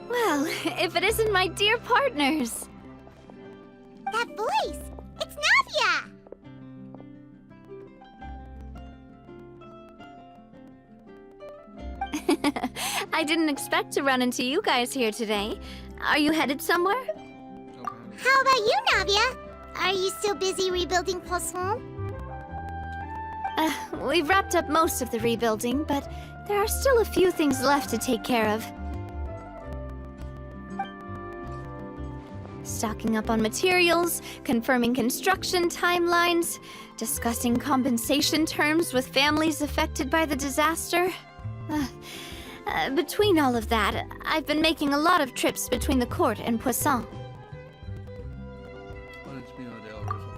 Well, if it isn't my dear partners. That voice! It's Navia! I didn't expect to run into you guys here today. Are you headed somewhere? How about you, Navia? Are you still busy rebuilding Poisson? We've wrapped up most of the rebuilding, but there are still a few things left to take care of. Stocking up on materials, confirming construction timelines, discussing compensation terms with families affected by the disaster. Between all of that, I've been making a lot of trips between the court and Poisson.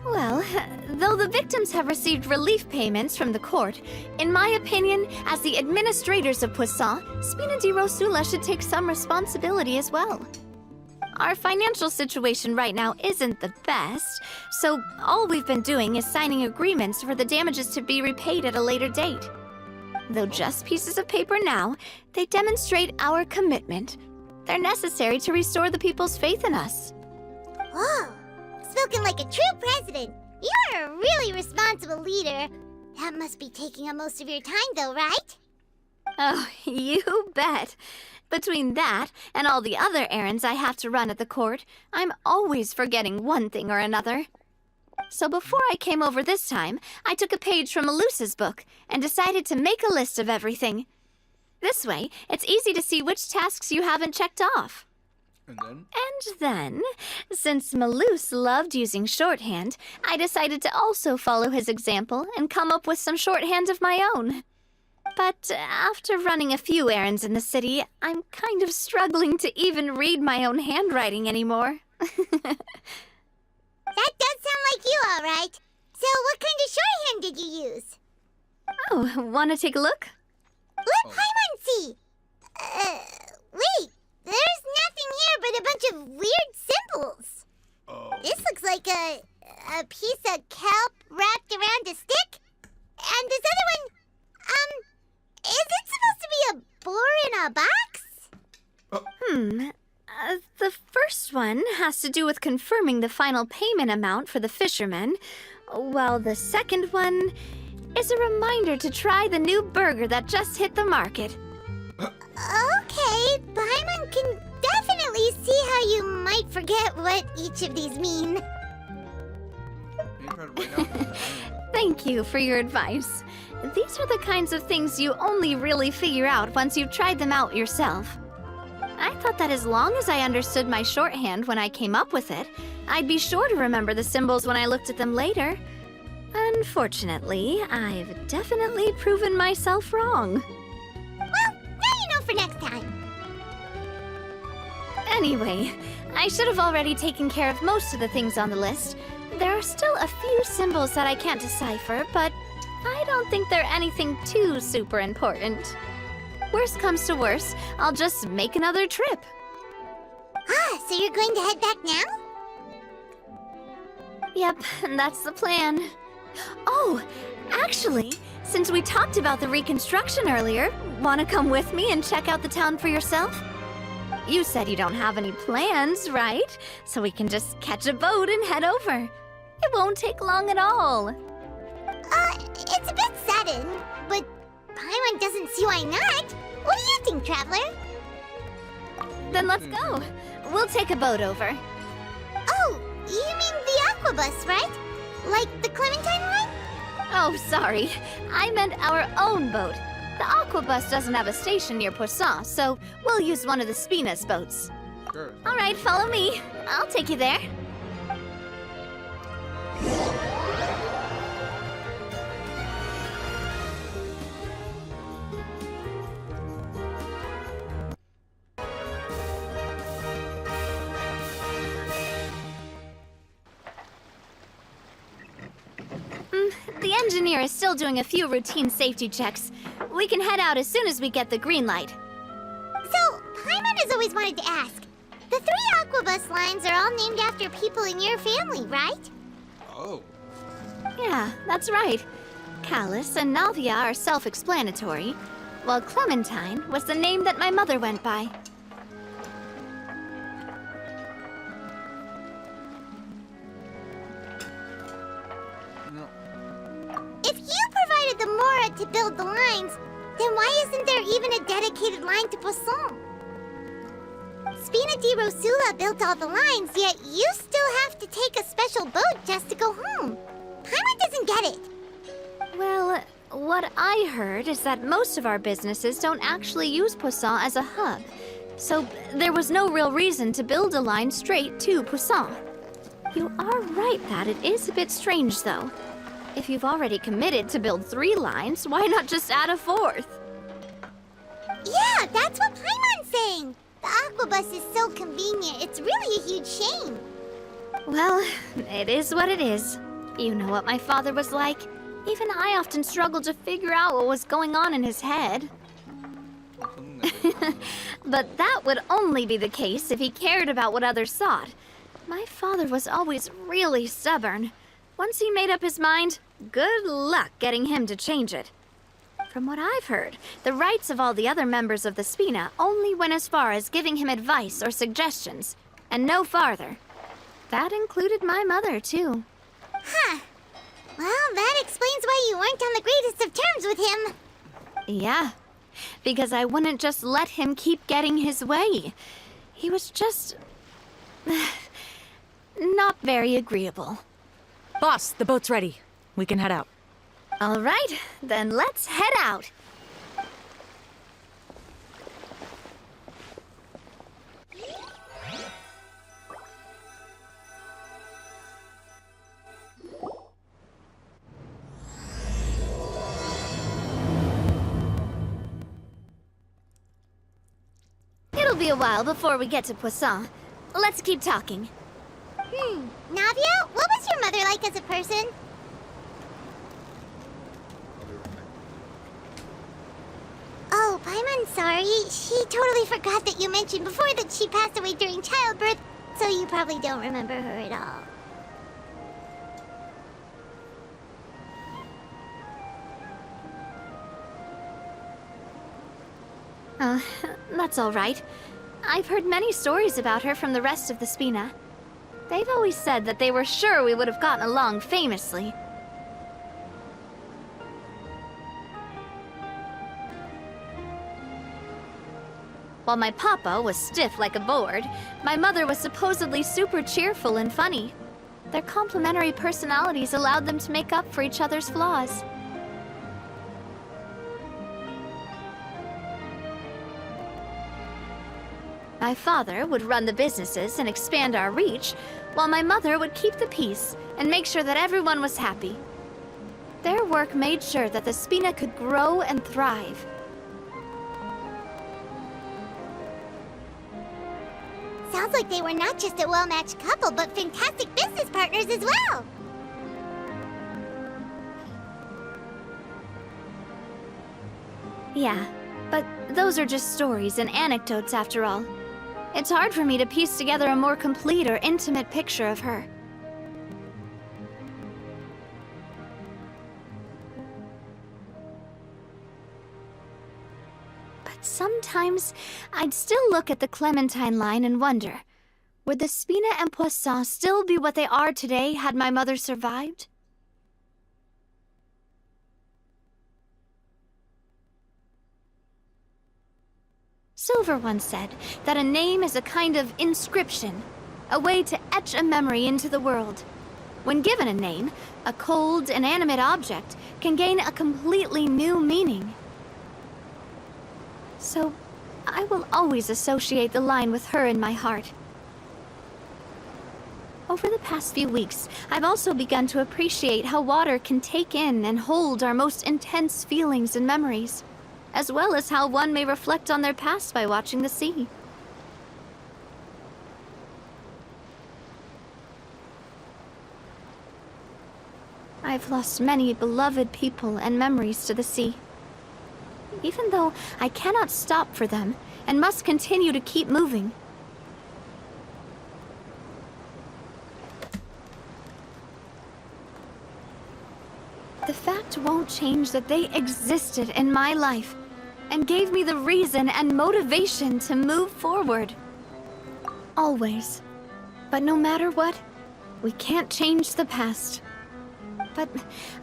Well, though the victims have received relief payments from the court, in my opinion, as the administrators of Poisson, Spina di Rosula should take some responsibility as well. Our financial situation right now isn't the best, so all we've been doing is signing agreements for the damages to be repaid at a later date. Though just pieces of paper now, they demonstrate our commitment. They're necessary to restore the people's faith in us. Whoa! Spoken like a true president. You're a really responsible leader. That must be taking up most of your time, though, right? Oh, you bet. Between that and all the other errands I have to run at the court, I'm always forgetting one thing or another. So before I came over this time, I took a page from Melusa's book and decided to make a list of everything. This way, it's easy to see which tasks you haven't checked off. And then, since Melus loved using shorthand, I decided to also follow his example and come up with some shorthand of my own. But after running a few errands in the city, I'm kind of struggling to even read my own handwriting anymore. That does sound like you, all right. So what kind of shorthand did you use? Oh, want to take a look? Let Paimon see. Wait. There's nothing here but a bunch of weird symbols. This looks like a piece of kelp wrapped around a stick. And this other one, is it supposed to be a boar in a box? The first one has to do with confirming the final payment amount for the fishermen, while the second one is a reminder to try the new burger that just hit the market. Okay, Paimon can definitely see how you might forget what each of these mean. Thank you for your advice. These are the kinds of things you only really figure out once you've tried them out yourself. I thought that as long as I understood my shorthand when I came up with it, I'd be sure to remember the symbols when I looked at them later. Unfortunately, I've definitely proven myself wrong. Well, now you know for next time. Anyway, I should have already taken care of most of the things on the list. There are still a few symbols that I can't decipher, but I don't think they're anything too super important. Worst comes to worst, I'll just make another trip. So you're going to head back now? Yep, that's the plan. Oh, actually, since we talked about the reconstruction earlier, want to come with me and check out the town for yourself? You said you don't have any plans, right? So we can just catch a boat and head over. It won't take long at all. It's a bit sudden, but Paimon doesn't see why not. What do you think, Traveler? Then let's go. We'll take a boat over. Oh, you mean the aquabus, right? Like the Clementine one? Oh, sorry. I meant our own boat. The aquabus doesn't have a station near Poisson, so we'll use one of the Spina's boats. Sure. All right, follow me. I'll take you there. engineer is still doing a few routine safety checks. We can head out as soon as we get the green light. So, Paimon has always wanted to ask. The 3 Aquabus lines are all named after people in your family, right? Oh. Yeah, that's right. Callus and Navia are self-explanatory, while Clementine was the name that my mother went by. If you provided the Mora to build the lines, then why isn't there even a dedicated line to Poisson? Spina di Rosula built all the lines, yet you still have to take a special boat just to go home. Paimon doesn't get it. Well, what I heard is that most of our businesses don't actually use Poisson as a hub, so there was no real reason to build a line straight to Poisson. You are right that it is a bit strange, though. If you've already committed to build 3 lines, why not just add a 4th? Yeah, that's what Paimon's saying. The Aquabus is so convenient, it's really a huge shame. Well, it is what it is. You know what my father was like. Even I often struggled to figure out what was going on in his head. But that would only be the case if he cared about what others thought. My father was always really stubborn. Once he made up his mind, good luck getting him to change it. From what I've heard, the rights of all the other members of the Spina only went as far as giving him advice or suggestions, and no farther. That included my mother, too. Huh. Well, that explains why you weren't on the greatest of terms with him. Yeah, because I wouldn't just let him keep getting his way. He was just... not very agreeable. Boss, the boat's ready. We can head out. All right, then let's head out. It'll be a while before we get to Poisson. Let's keep talking. Navia, what was your mother like as a person? Oh, Paimon's sorry. She totally forgot that you mentioned before that she passed away during childbirth, so you probably don't remember her at all. That's all right. I've heard many stories about her from the rest of the Spina. They've always said that they were sure we would have gotten along famously. While my papa was stiff like a board, my mother was supposedly super cheerful and funny. Their complementary personalities allowed them to make up for each other's flaws. My father would run the businesses and expand our reach, while my mother would keep the peace and make sure that everyone was happy. Their work made sure that the Spina could grow and thrive. Sounds like they were not just a well-matched couple, but fantastic business partners as well. Yeah, but those are just stories and anecdotes after all. It's hard for me to piece together a more complete or intimate picture of her. But sometimes, I'd still look at the Clementine line and wonder, would the Spina and Poisson still be what they are today had my mother survived? Silver once said that a name is a kind of inscription, a way to etch a memory into the world. When given a name, a cold, inanimate object can gain a completely new meaning. So, I will always associate the line with her in my heart. Over the past few weeks, I've also begun to appreciate how water can take in and hold our most intense feelings and memories, as well as how one may reflect on their past by watching the sea. I've lost many beloved people and memories to the sea. Even though I cannot stop for them and must continue to keep moving. The fact won't change that they existed in my life and gave me the reason and motivation to move forward. Always. But no matter what, we can't change the past. But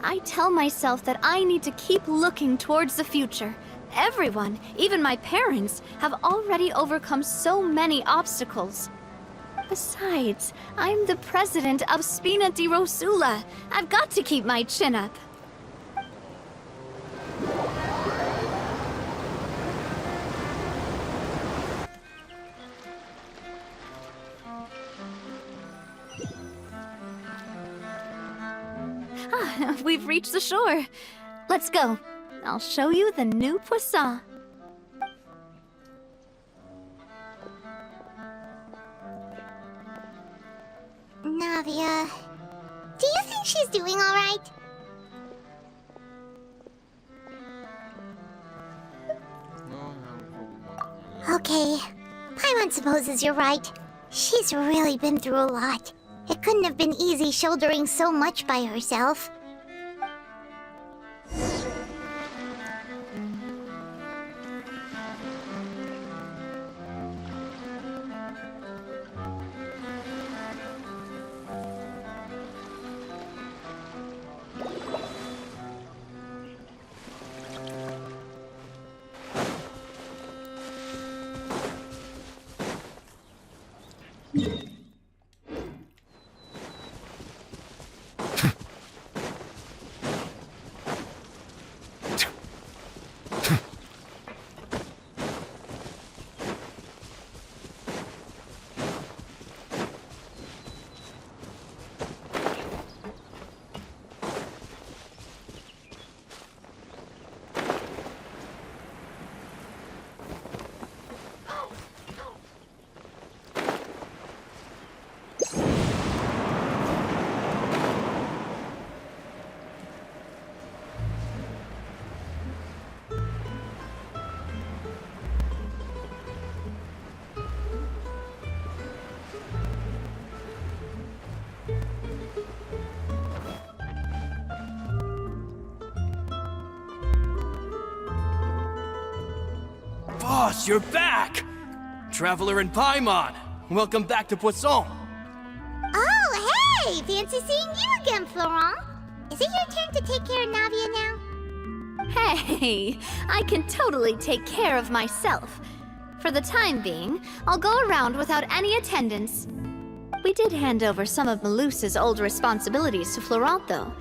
I tell myself that I need to keep looking towards the future. Everyone, even my parents, have already overcome so many obstacles. Besides, I'm the president of Spina di Rosula. I've got to keep my chin up. We've reached the shore. Let's go. I'll show you the new poisson. Navia, do you think she's doing all right? Okay, Paimon supposes you're right. She's really been through a lot. It couldn't have been easy shouldering so much by herself. Boss, you're back! Traveler and Paimon, welcome back to Poisson. Oh, hey! Fancy seeing you again, Florent. Is it your turn to take care of Navia now? Hey, I can totally take care of myself. For the time being, I'll go around without any attendance. We did hand over some of Malus's old responsibilities to Florent, though.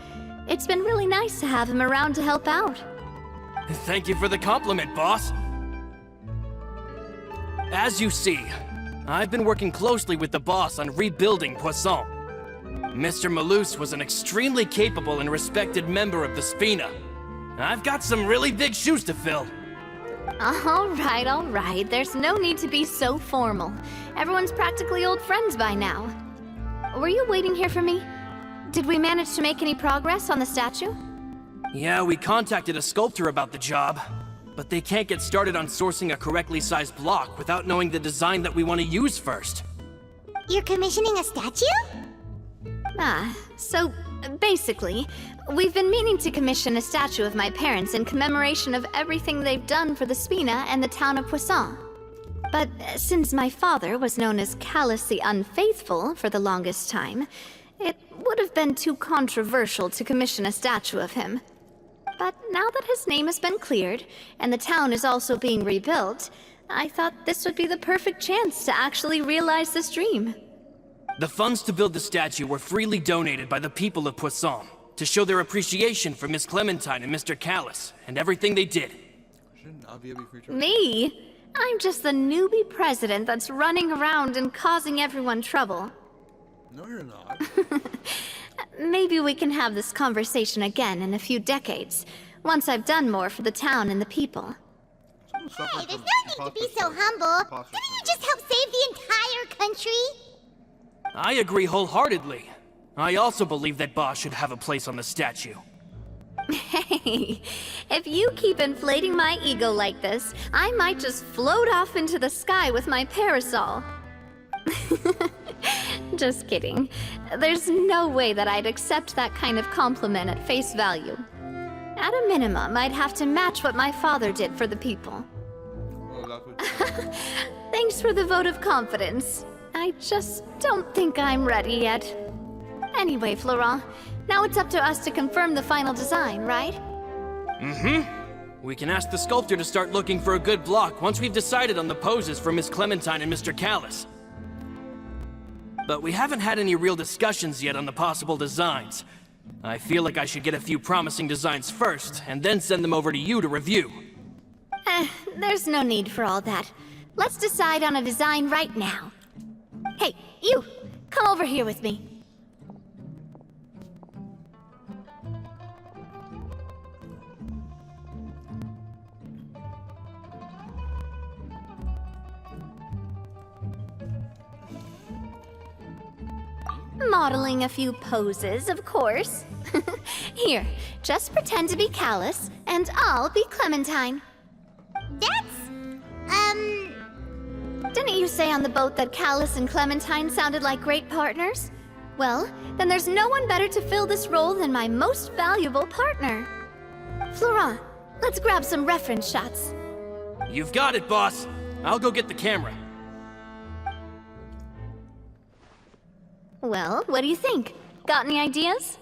It's been really nice to have him around to help out. Thank you for the compliment, boss. As you see, I've been working closely with the boss on rebuilding Poisson. Mr. Malus was an extremely capable and respected member of the Spina. I've got some really big shoes to fill. All right. There's no need to be so formal. Everyone's practically old friends by now. Were you waiting here for me? Did we manage to make any progress on the statue? Yeah, we contacted a sculptor about the job, but they can't get started on sourcing a correctly sized block without knowing the design that we want to use first. You're commissioning a statue? So basically, we've been meaning to commission a statue of my parents in commemoration of everything they've done for the Spina and the town of Poisson. But since my father was known as Callus the Unfaithful for the longest time, it would have been too controversial to commission a statue of him. But now that his name has been cleared, and the town is also being rebuilt, I thought this would be the perfect chance to actually realize this dream. The funds to build the statue were freely donated by the people of Poisson to show their appreciation for Miss Clementine and Mr. Callus and everything they did. Shouldn't Navia be free to Me? I'm just the newbie president that's running around and causing everyone trouble. No, you're not. Maybe we can have this conversation again in a few decades, once I've done more for the town and the people. Hey, there's no need to be so humble. Didn't you just help save the entire country? I agree wholeheartedly. I also believe that Boss should have a place on the statue. Hey, if you keep inflating my ego like this, I might just float off into the sky with my parasol. Just kidding. There's no way that I'd accept that kind of compliment at face value. At a minimum, I'd have to match what my father did for the people. Oh, that's what Thanks for the vote of confidence. I just don't think I'm ready yet. Anyway, Florent, now it's up to us to confirm the final design, right? We can ask the sculptor to start looking for a good block once we've decided on the poses for Miss Clementine and Mr. Callis. But we haven't had any real discussions yet on the possible designs. I feel like I should get a few promising designs first, and then send them over to you to review. There's no need for all that. Let's decide on a design right now. Hey, you! Come over here with me. Modeling a few poses, of course. Here, just pretend to be Callis, and I'll be Clementine. Didn't you say on the boat that Callis and Clementine sounded like great partners? Well, then there's no one better to fill this role than my most valuable partner. Florent, let's grab some reference shots. You've got it, boss. I'll go get the camera. Well, what do you think? Got any ideas?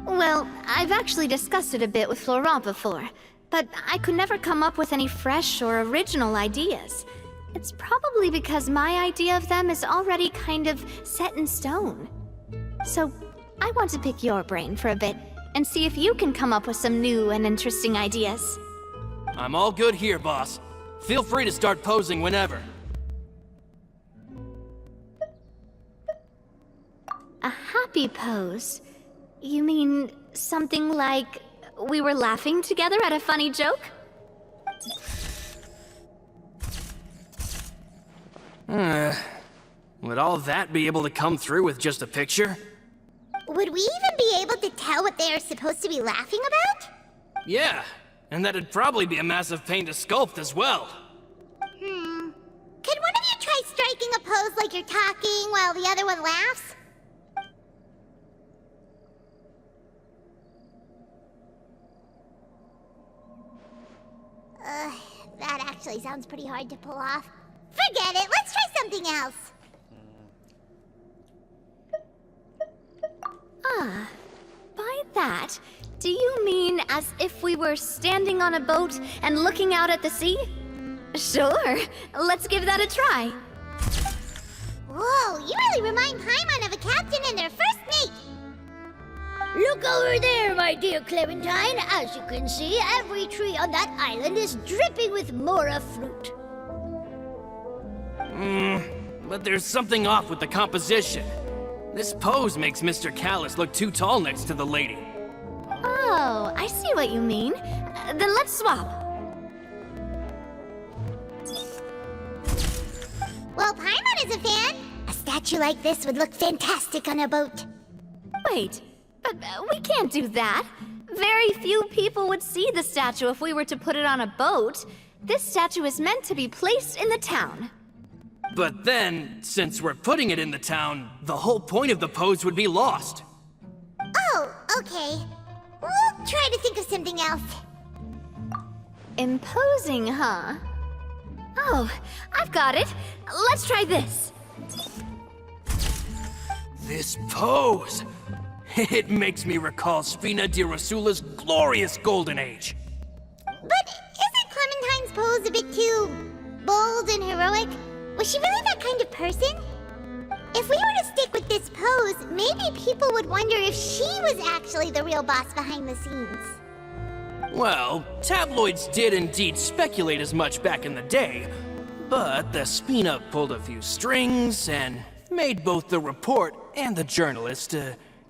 Well, I've actually discussed it a bit with Florent before, but I could never come up with any fresh or original ideas. It's probably because my idea of them is already kind of set in stone. So, I want to pick your brain for a bit, and see if you can come up with some new and interesting ideas. I'm all good here, boss. Feel free to start posing whenever. A happy pose? You mean something like we were laughing together at a funny joke? Would all that be able to come through with just a picture? Would we even be able to tell what they are supposed to be laughing about? Yeah, and that'd probably be a massive pain to sculpt as well. Could one of you try striking a pose like you're talking while the other one laughs? That actually sounds pretty hard to pull off. Forget it, let's try something else. that, do you mean as if we were standing on a boat and looking out at the sea? Sure, let's give that a try. Whoa, you really remind Paimon of a captain and their first mate. Look over there, my dear Clementine. As you can see, every tree on that island is dripping with mora fruit. But there's something off with the composition. This pose makes Mr. Callus look too tall next to the lady. Oh, I see what you mean. Then let's swap. Well, Paimon is a fan. A statue like this would look fantastic on a boat. Wait, but we can't do that. Very few people would see the statue if we were to put it on a boat. This statue is meant to be placed in the town. But then, since we're putting it in the town, the whole point of the pose would be lost. Oh, okay. We'll try to think of something else. Imposing, huh? Oh, I've got it. Let's try this. This pose! It makes me recall Spina di Rosula's glorious golden age. But isn't Clementine's pose a bit too bold and heroic? Was she really that kind of person? If we were to stick with this pose, maybe people would wonder if she was actually the real boss behind the scenes. Well, tabloids did indeed speculate as much back in the day, but the Spina pulled a few strings and made both the report and the journalist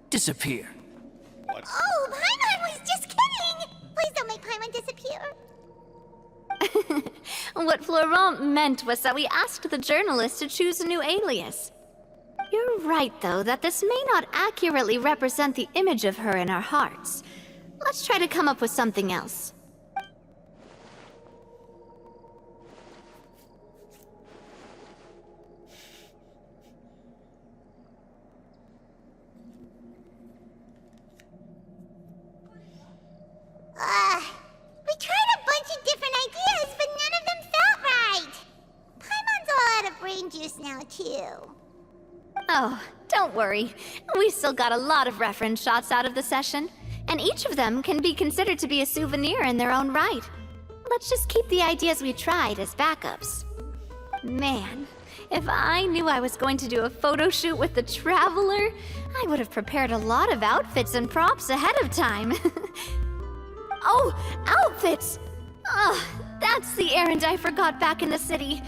disappear. Oh, Paimon was just kidding! Please don't make Paimon disappear. What Florent meant was that we asked the journalist to choose a new alias. You're right, though, that this may not accurately represent the image of her in our hearts. Let's try to come up with something else. We tried a bunch of different ideas, but none of them felt right. Paimon's all out of brain juice now, too. Oh, don't worry. We still got a lot of reference shots out of the session, and each of them can be considered to be a souvenir in their own right. Let's just keep the ideas we tried as backups. Man, if I knew I was going to do a photo shoot with the Traveler, I would have prepared a lot of outfits and props ahead of time. Oh, outfits! Oh, that's the errand I forgot back in the city.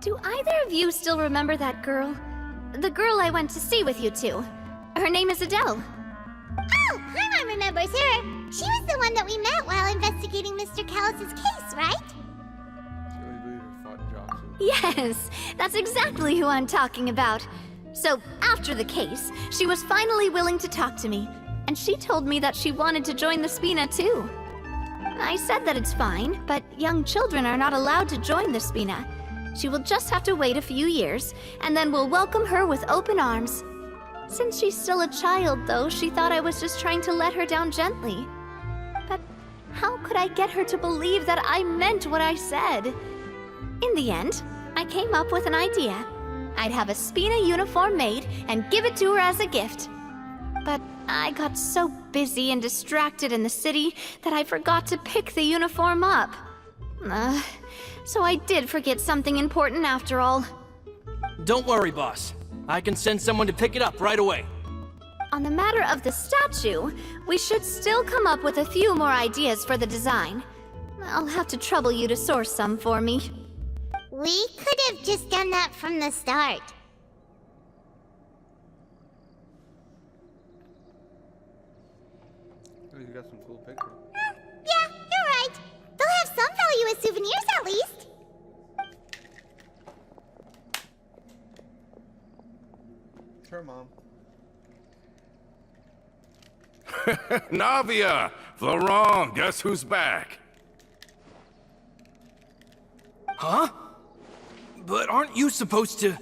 Do either of you still remember that girl? The girl I went to see with you two. Her name is Adele. Oh, Paimon remembers her. She was the one that we met while investigating Mr. Callus's case, right? Cheerleader fought Johnson. Yes, that's exactly who I'm talking about. So, after the case, she was finally willing to talk to me, and she told me that she wanted to join the Spina too. I said that it's fine, but young children are not allowed to join the Spina. She will just have to wait a few years, and then we'll welcome her with open arms. Since she's still a child, though, she thought I was just trying to let her down gently. But how could I get her to believe that I meant what I said? In the end, I came up with an idea. I'd have a Spina uniform made and give it to her as a gift. But I got so busy and distracted in the city that I forgot to pick the uniform up. So I did forget something important after all. Don't worry, boss. I can send someone to pick it up right away. On the matter of the statue, we should still come up with a few more ideas for the design. I'll have to trouble you to source some for me. We could have just done that from the start. Oh, you got some cool pictures. Yeah, you're right. They'll have some value as souvenirs at least. Sure, Mom. Navia! Florent, guess who's back? Huh? But aren't you supposed to...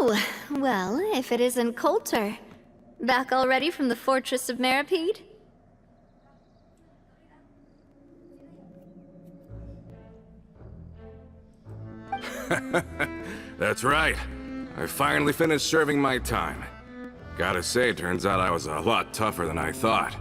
Oh, well, if it isn't Coulter. Back already from the Fortress of Meripede? That's right. I finally finished serving my time. Gotta say, turns out I was a lot tougher than I thought.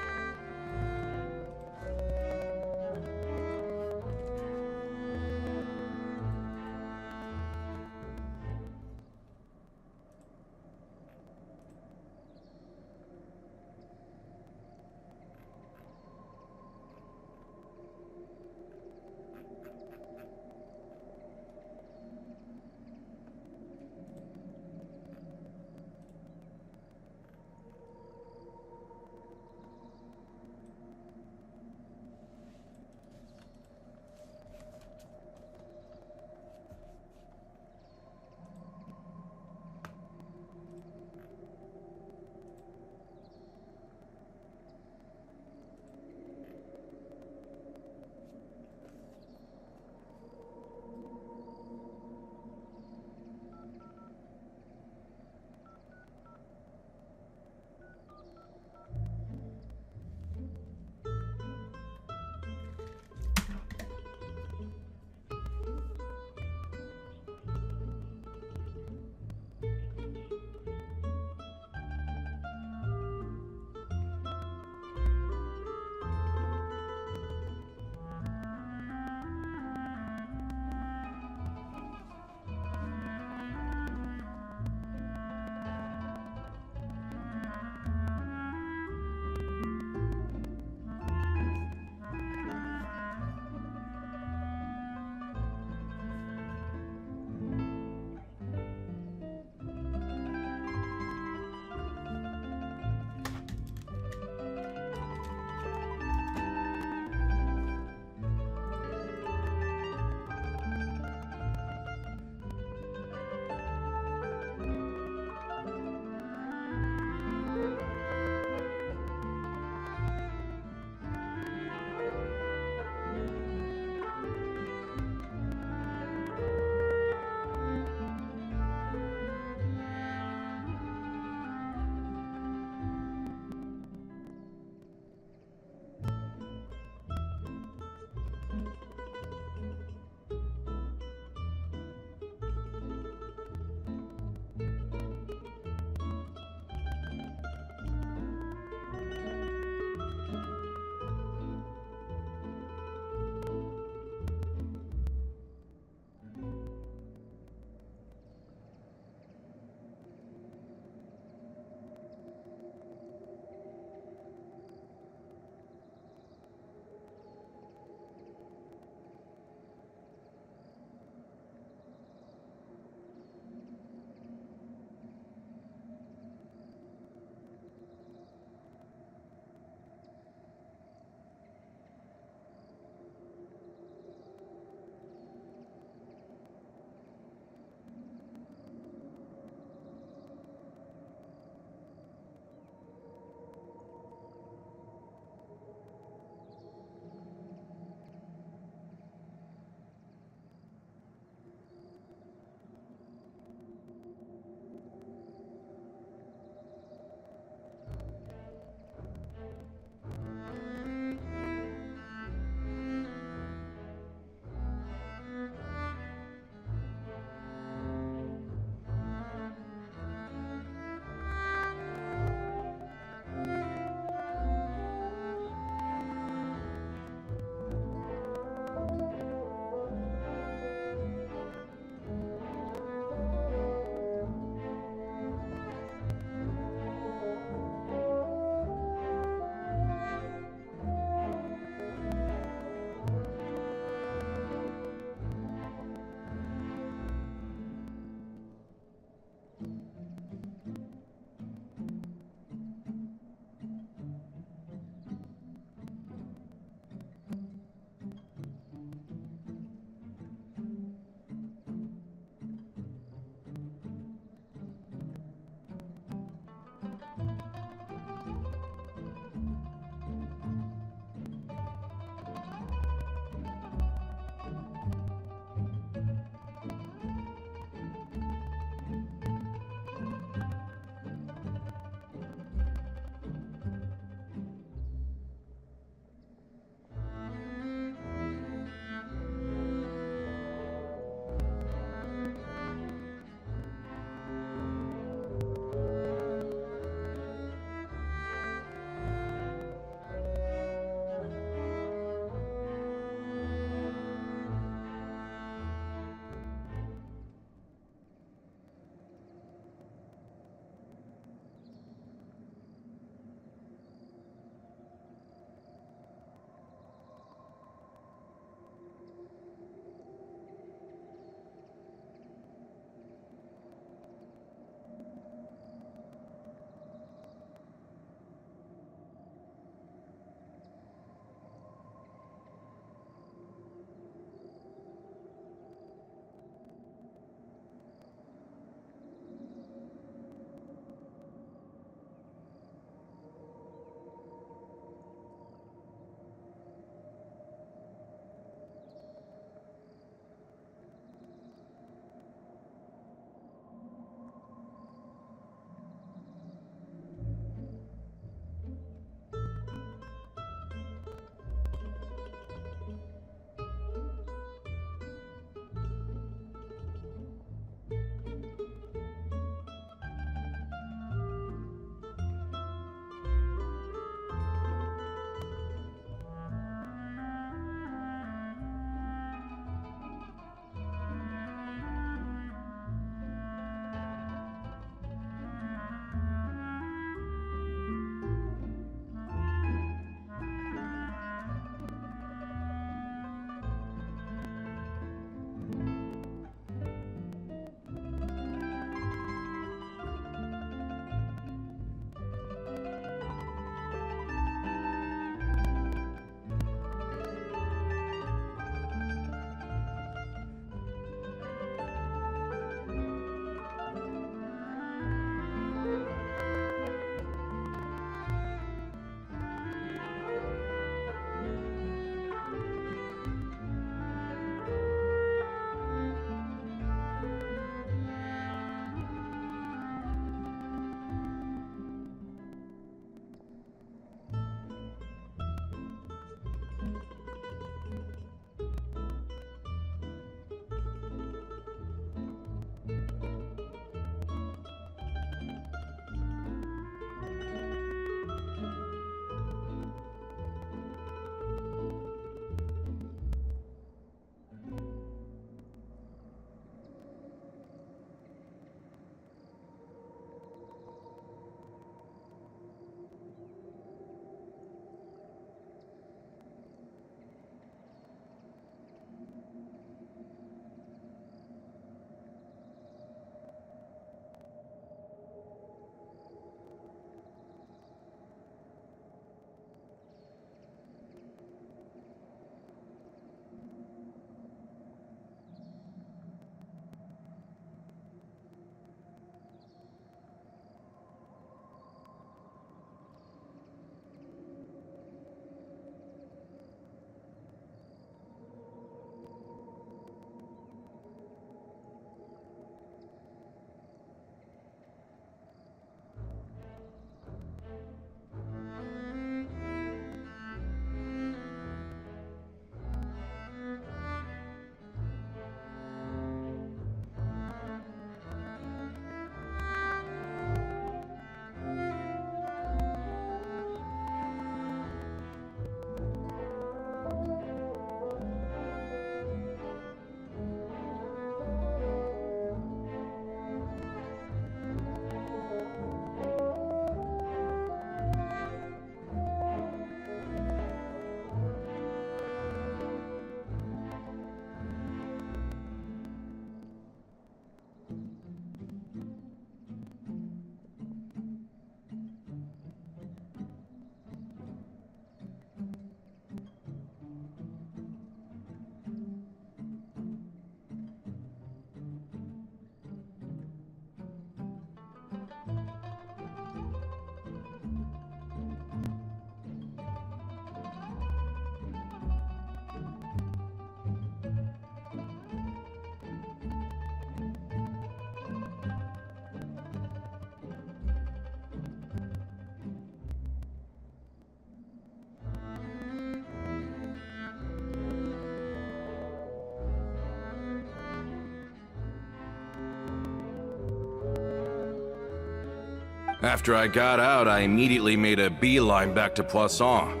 After I got out, I immediately made a beeline back to Poisson.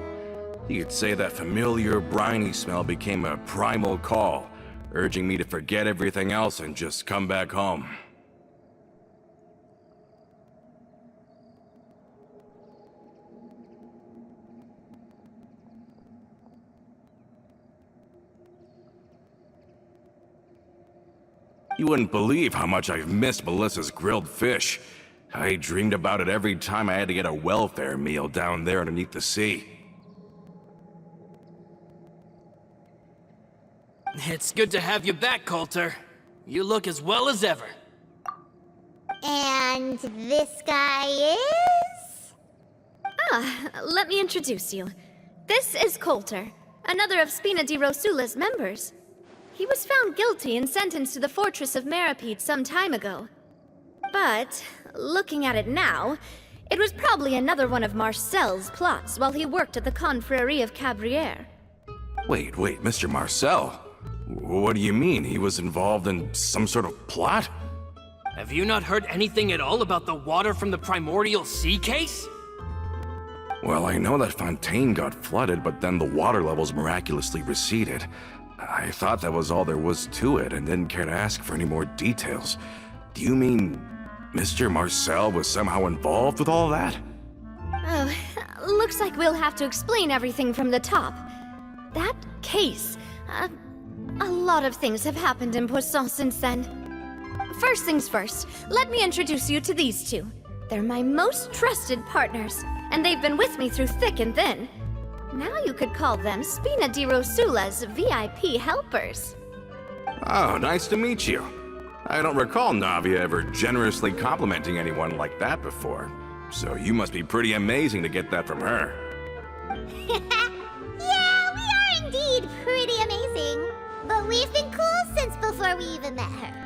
You could say that familiar briny smell became a primal call, urging me to forget everything else and just come back home. You wouldn't believe how much I've missed Melissa's grilled fish. I dreamed about it every time I had to get a welfare meal down there underneath the sea. It's good to have you back, Coulter. You look as well as ever. And this guy is? Let me introduce you. This is Coulter, another of Spina di Rosula's members. He was found guilty and sentenced to the Fortress of Meripede some time ago. But, looking at it now, it was probably another one of Marcel's plots while he worked at the Confrérie of Cabrières. Wait, Mr. Marcel? What do you mean? He was involved in some sort of plot? Have you not heard anything at all about the water from the primordial sea case? Well, I know that Fontaine got flooded, but then the water levels miraculously receded. I thought that was all there was to it and didn't care to ask for any more details. Do you mean Mr. Marcel was somehow involved with all that? Oh, looks like we'll have to explain everything from the top. That case, a lot of things have happened in Poisson since then. First things first, let me introduce you to these two. They're my most trusted partners, and they've been with me through thick and thin. Now you could call them Spina di Rosula's VIP helpers. Oh, nice to meet you. I don't recall Navia ever generously complimenting anyone like that before. So you must be pretty amazing to get that from her. Yeah, we are indeed pretty amazing. But we've been cool since before we even met her.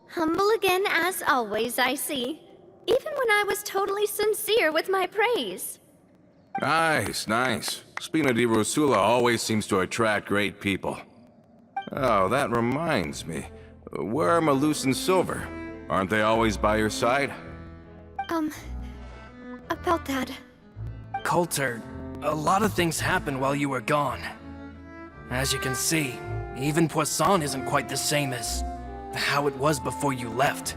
Humble again as always, I see. Even when I was totally sincere with my praise. Nice. Spina di Rosula always seems to attract great people. Oh, that reminds me. Where are Malus and Silver? Aren't they always by your side? About that. Coulter, a lot of things happened while you were gone. As you can see, even Poisson isn't quite the same as how it was before you left.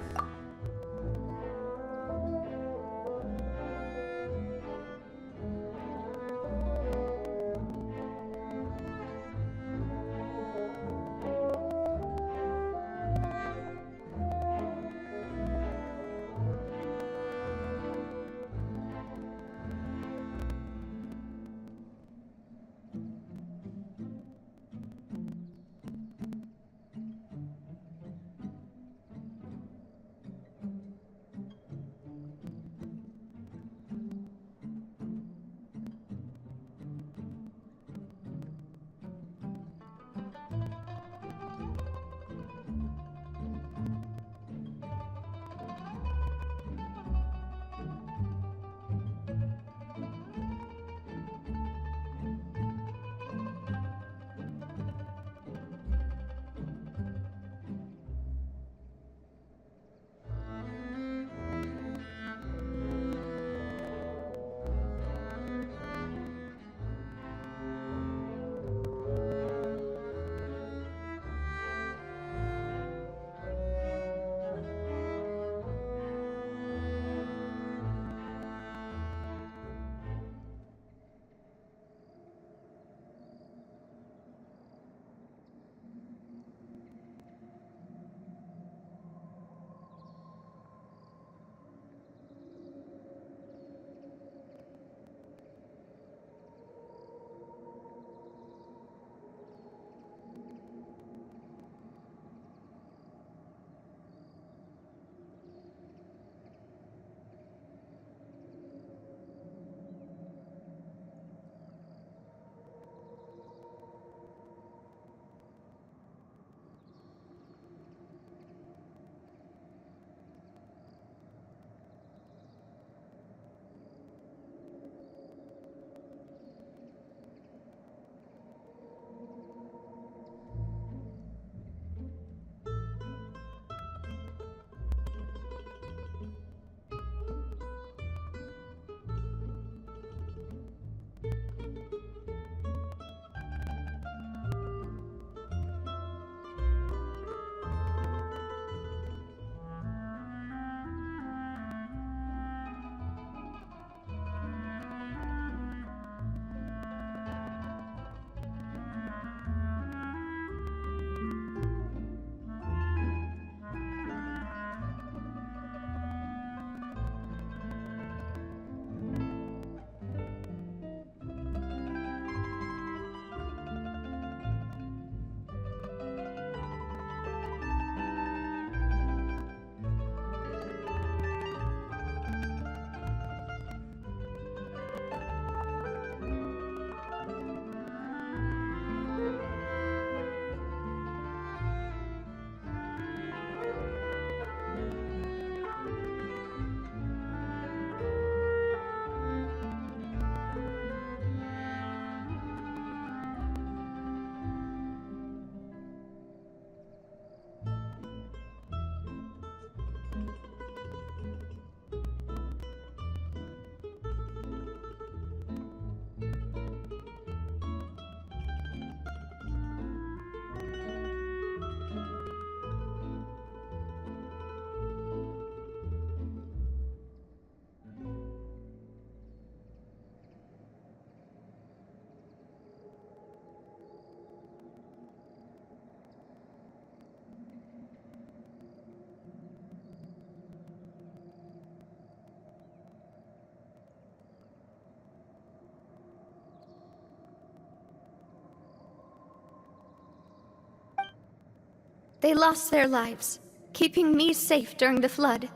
They lost their lives, keeping me safe during the flood.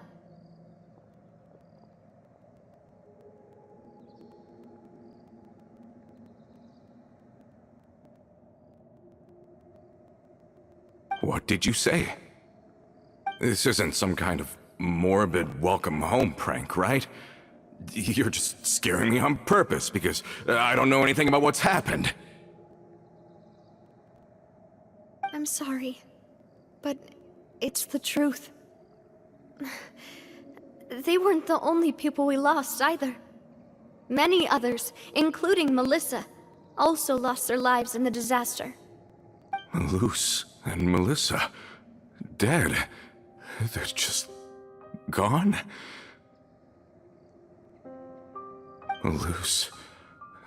What did you say? This isn't some kind of morbid welcome home prank, right? You're just scaring me on purpose because I don't know anything about what's happened. I'm sorry, but it's the truth. They weren't the only people we lost either. Many others, including Melissa, also lost their lives in the disaster. Luce and Melissa, dead. They're just gone? Luce,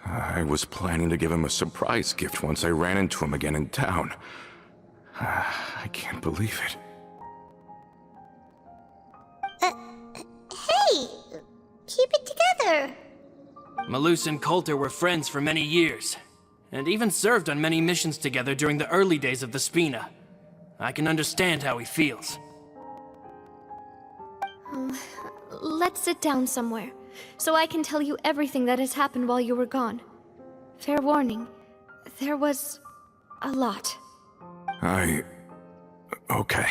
I was planning to give him a surprise gift once I ran into him again in town. I can't believe it. Hey! Keep it together! Malus and Coulter were friends for many years, and even served on many missions together during the early days of the Spina. I can understand how he feels. Let's sit down somewhere, so I can tell you everything that has happened while you were gone. Fair warning, there was a lot. Okay.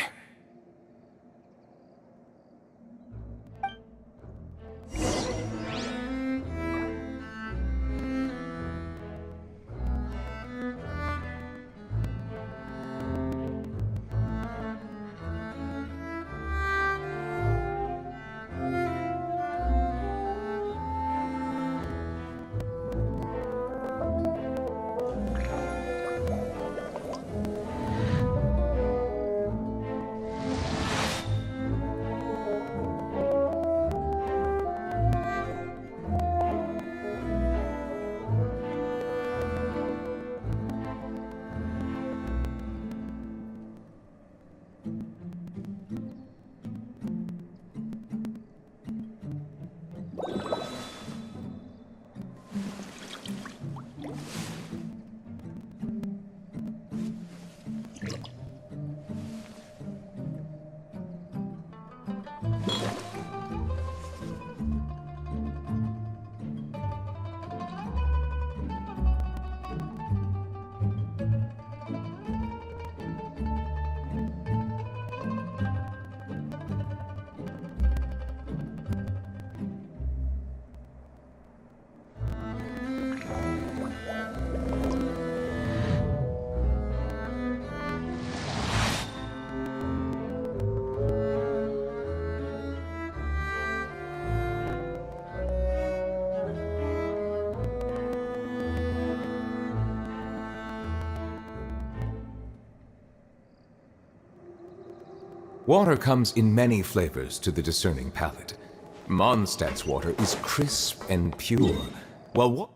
Water comes in many flavors to the discerning palate. Mondstadt's water is crisp and pure, while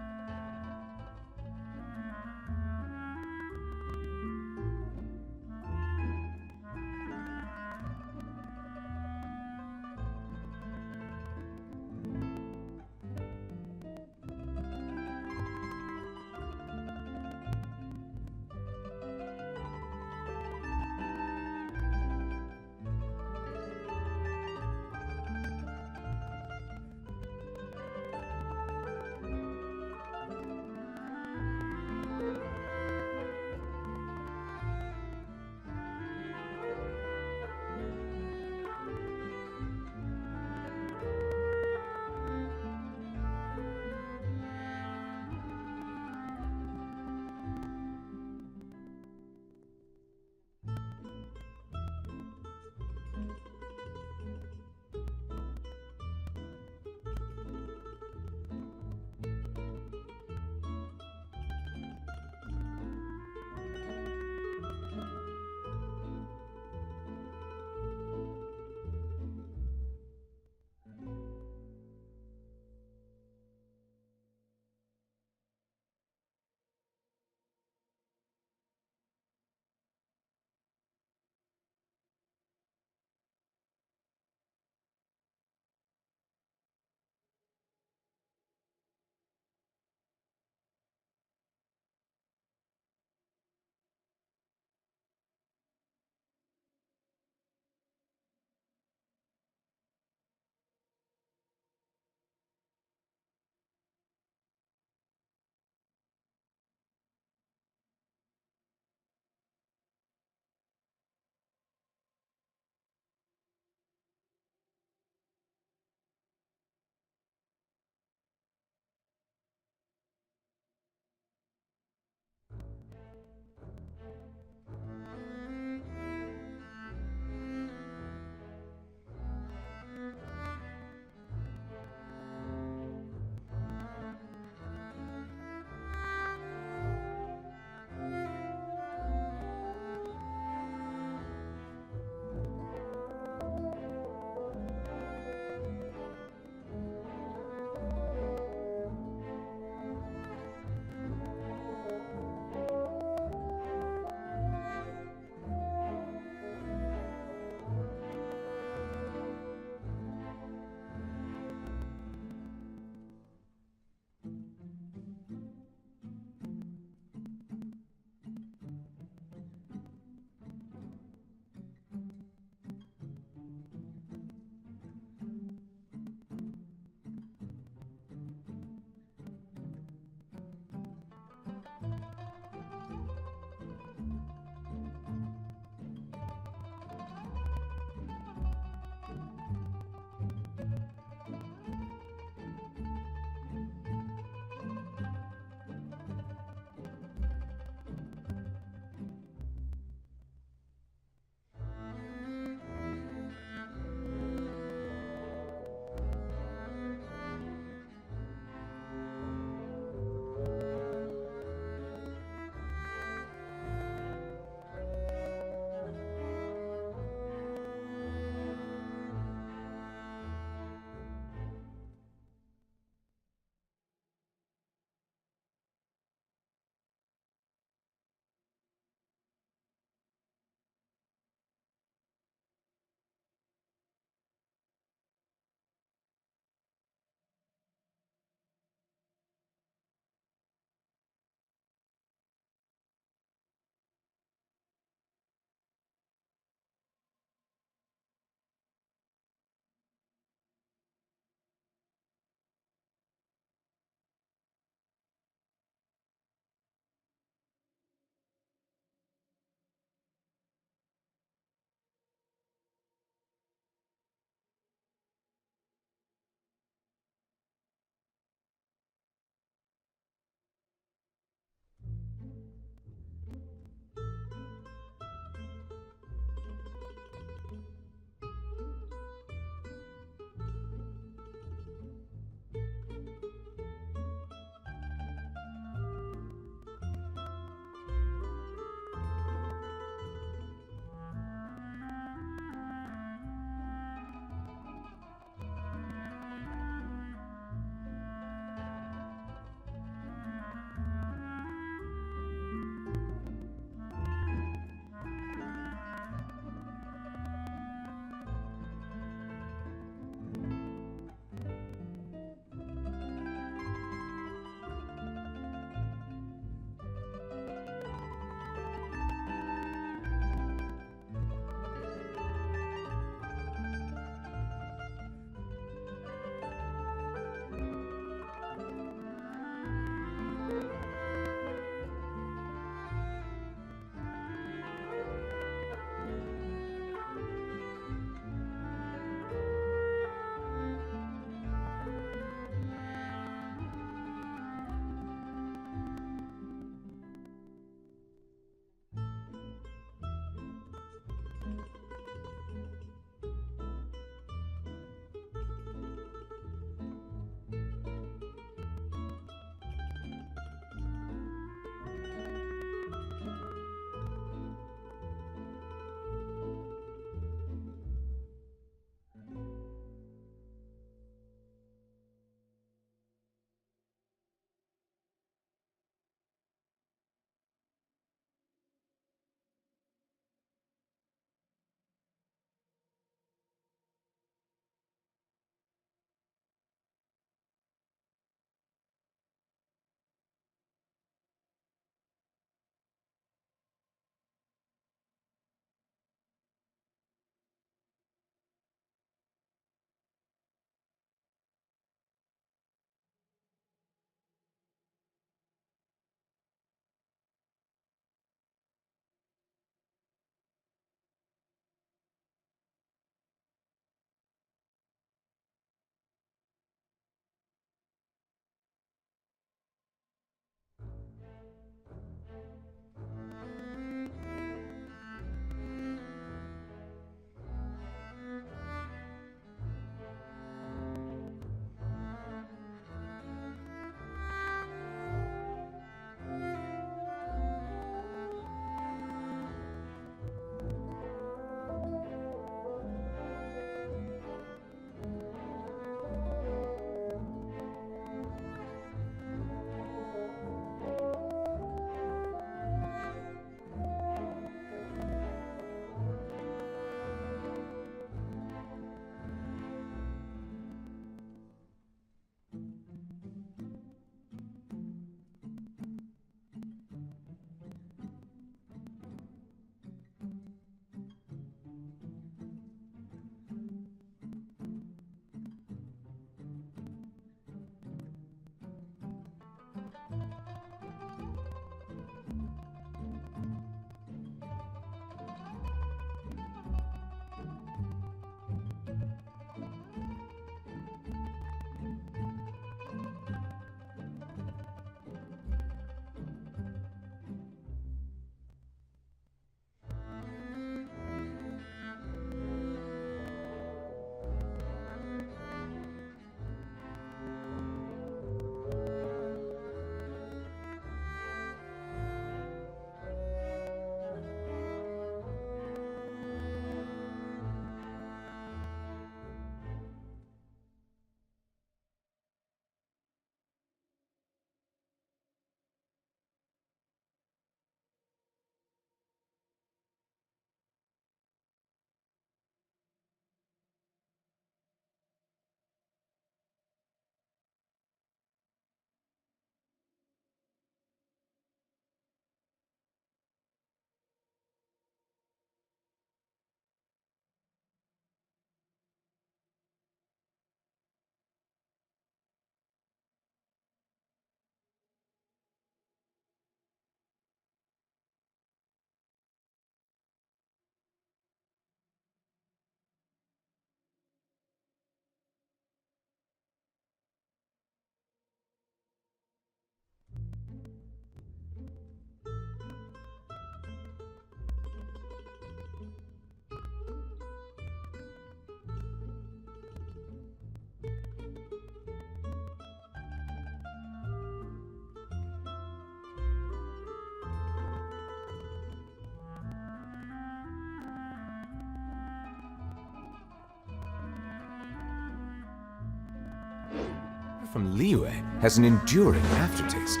from Liyue has an enduring aftertaste.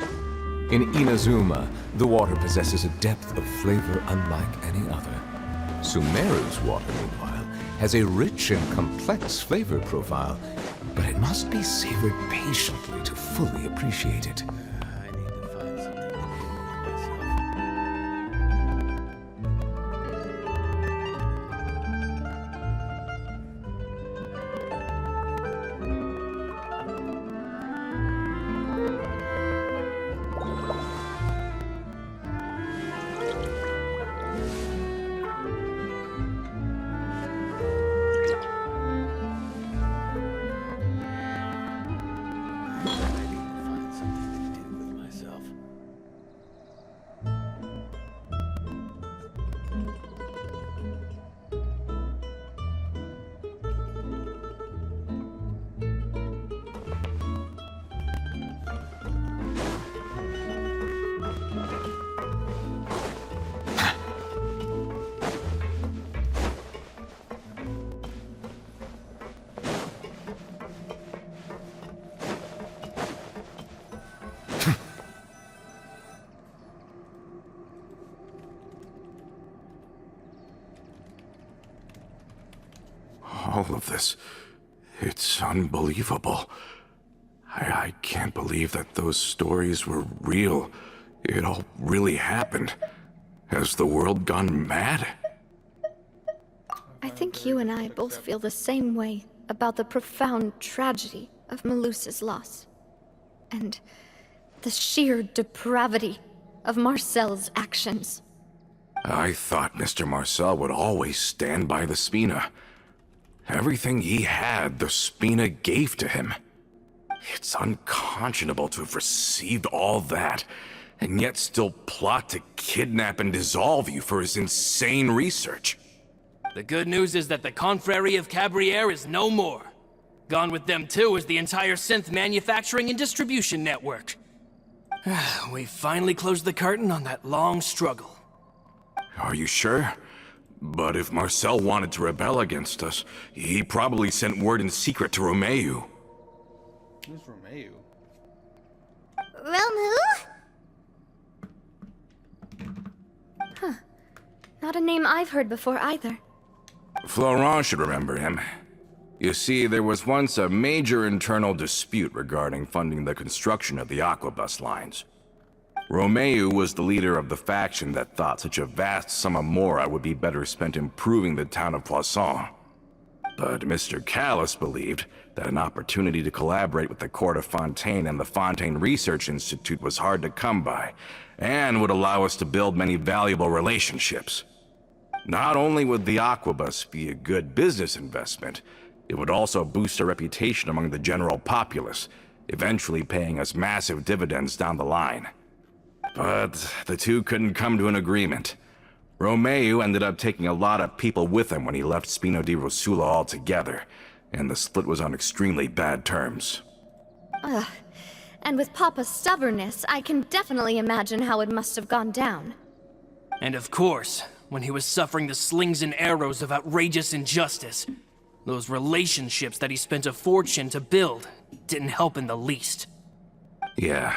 In Inazuma, the water possesses a depth of flavor unlike any other. Sumeru's water, meanwhile, has a rich and complex flavor profile, but it must be savored patiently to fully appreciate it. I need to find something to do with myself. All of this, it's unbelievable. I can't believe that those stories were real. It all really happened. Has the world gone mad? I think you and I both feel the same way about the profound tragedy of Malus's loss. And the sheer depravity of Marcel's actions. I thought Mr. Marcel would always stand by the Spina. Everything he had, the Spina gave to him. It's unconscionable to have received all that, and yet still plot to kidnap and dissolve you for his insane research. The good news is that the Confrérie of Cabriere is no more. Gone with them too is the entire synth manufacturing and distribution network. We finally closed the curtain on that long struggle. Are you sure? But if Marcel wanted to rebel against us, he probably sent word in secret to Romeu. Who's Romeu? Romu? Not a name I've heard before either. Florent should remember him. You see, there was once a major internal dispute regarding funding the construction of the Aquabus lines. Romeu was the leader of the faction that thought such a vast sum of mora would be better spent improving the town of Poisson. But Mr. Callis believed that an opportunity to collaborate with the court of Fontaine and the Fontaine Research Institute was hard to come by, and would allow us to build many valuable relationships. Not only would the Aquabus be a good business investment, it would also boost our reputation among the general populace, eventually paying us massive dividends down the line. But the two couldn't come to an agreement. Romeu ended up taking a lot of people with him when he left Spino di Rosula altogether, and the split was on extremely bad terms. And with Papa's stubbornness, I can definitely imagine how it must have gone down. And of course, when he was suffering the slings and arrows of outrageous injustice, those relationships that he spent a fortune to build didn't help in the least. Yeah,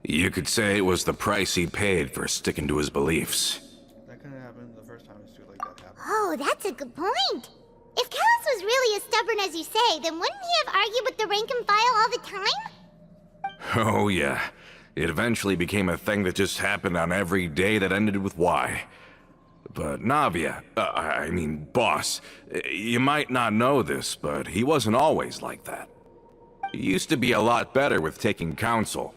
you could say it was the price he paid for sticking to his beliefs. That couldn't happen the first time a suit like that happened. Oh, that's a good point. If Callis was really as stubborn as you say, then wouldn't he have argued with the rank and file all the time? Oh yeah, it eventually became a thing that just happened on every day that ended with Y. But Navia, boss, you might not know this, but he wasn't always like that. He used to be a lot better with taking counsel.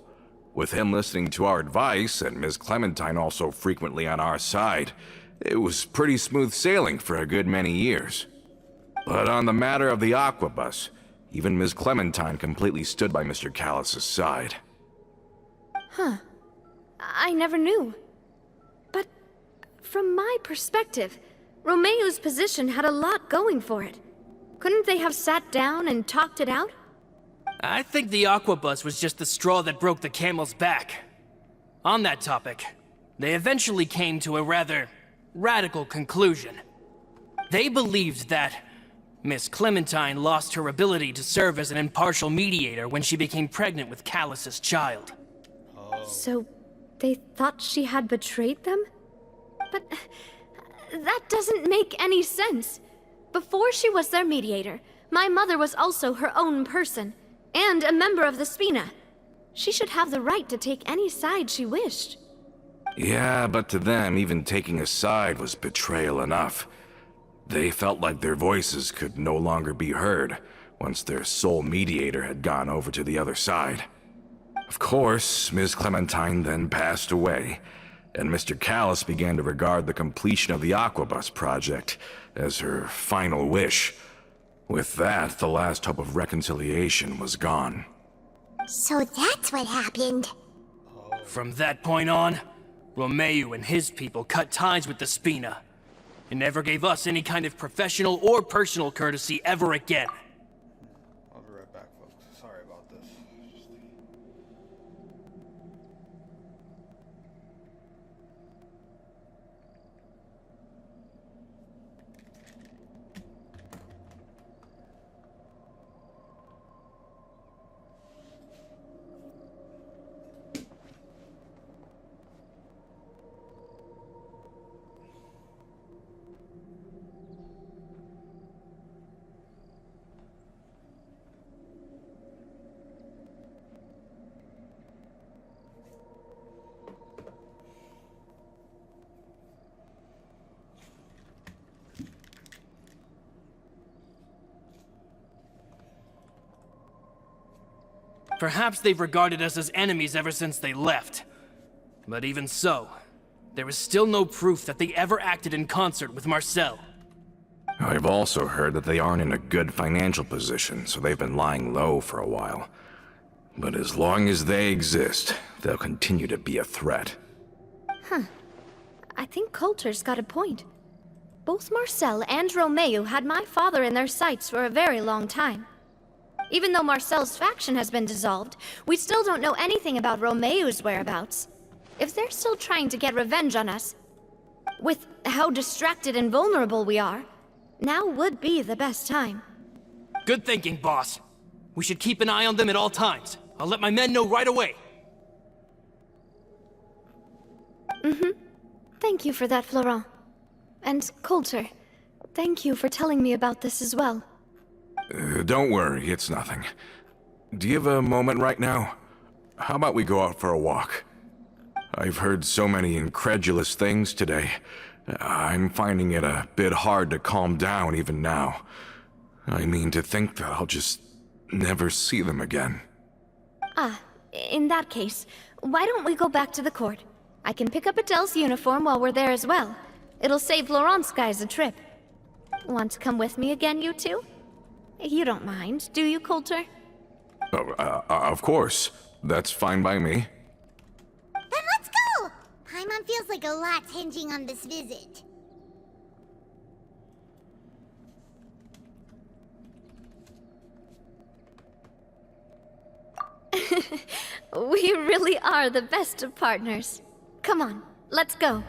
With him listening to our advice, and Ms. Clementine also frequently on our side, it was pretty smooth sailing for a good many years. But on the matter of the Aquabus, even Ms. Clementine completely stood by Mr. Callis' side. I never knew. But from my perspective, Romeu's position had a lot going for it. Couldn't they have sat down and talked it out? I think the Aquabus was just the straw that broke the camel's back. On that topic, they eventually came to a rather radical conclusion. They believed that Miss Clementine lost her ability to serve as an impartial mediator when she became pregnant with Callus's child. So, they thought she had betrayed them? But that doesn't make any sense. Before she was their mediator, my mother was also her own person, and a member of the Spina. She should have the right to take any side she wished. Yeah, but to them, even taking a side was betrayal enough. They felt like their voices could no longer be heard once their sole mediator had gone over to the other side. Of course, Ms. Clementine then passed away, and Mr. Callus began to regard the completion of the Aquabus project as her final wish. With that, the last hope of reconciliation was gone. So that's what happened. From that point on, Romeu and his people cut ties with the Spina, and never gave us any kind of professional or personal courtesy ever again. I'll be right back, folks. Sorry about this. Perhaps they've regarded us as enemies ever since they left. But even so, there is still no proof that they ever acted in concert with Marcel. I've also heard that they aren't in a good financial position, so they've been lying low for a while. But as long as they exist, they'll continue to be a threat. I think Coulter's got a point. Both Marcel and Romeu had my father in their sights for a very long time. Even though Marcel's faction has been dissolved, we still don't know anything about Romeu's whereabouts. If they're still trying to get revenge on us, with how distracted and vulnerable we are, now would be the best time. Good thinking, boss. We should keep an eye on them at all times. I'll let my men know right away. Thank you for that, Florent. And Coulter, thank you for telling me about this as well. Don't worry, it's nothing. Do you have a moment right now? How about we go out for a walk? I've heard so many incredulous things today. I'm finding it a bit hard to calm down even now. I mean, to think that I'll just never see them again. In that case, why don't we go back to the court? I can pick up Adele's uniform while we're there as well. It'll save Laurent's guys a trip. Want to come with me again, you two? You don't mind, do you, Coulter? Of course. That's fine by me. Then let's go! Paimon feels like a lot's hinging on this visit. We really are the best of partners. Come on, let's go.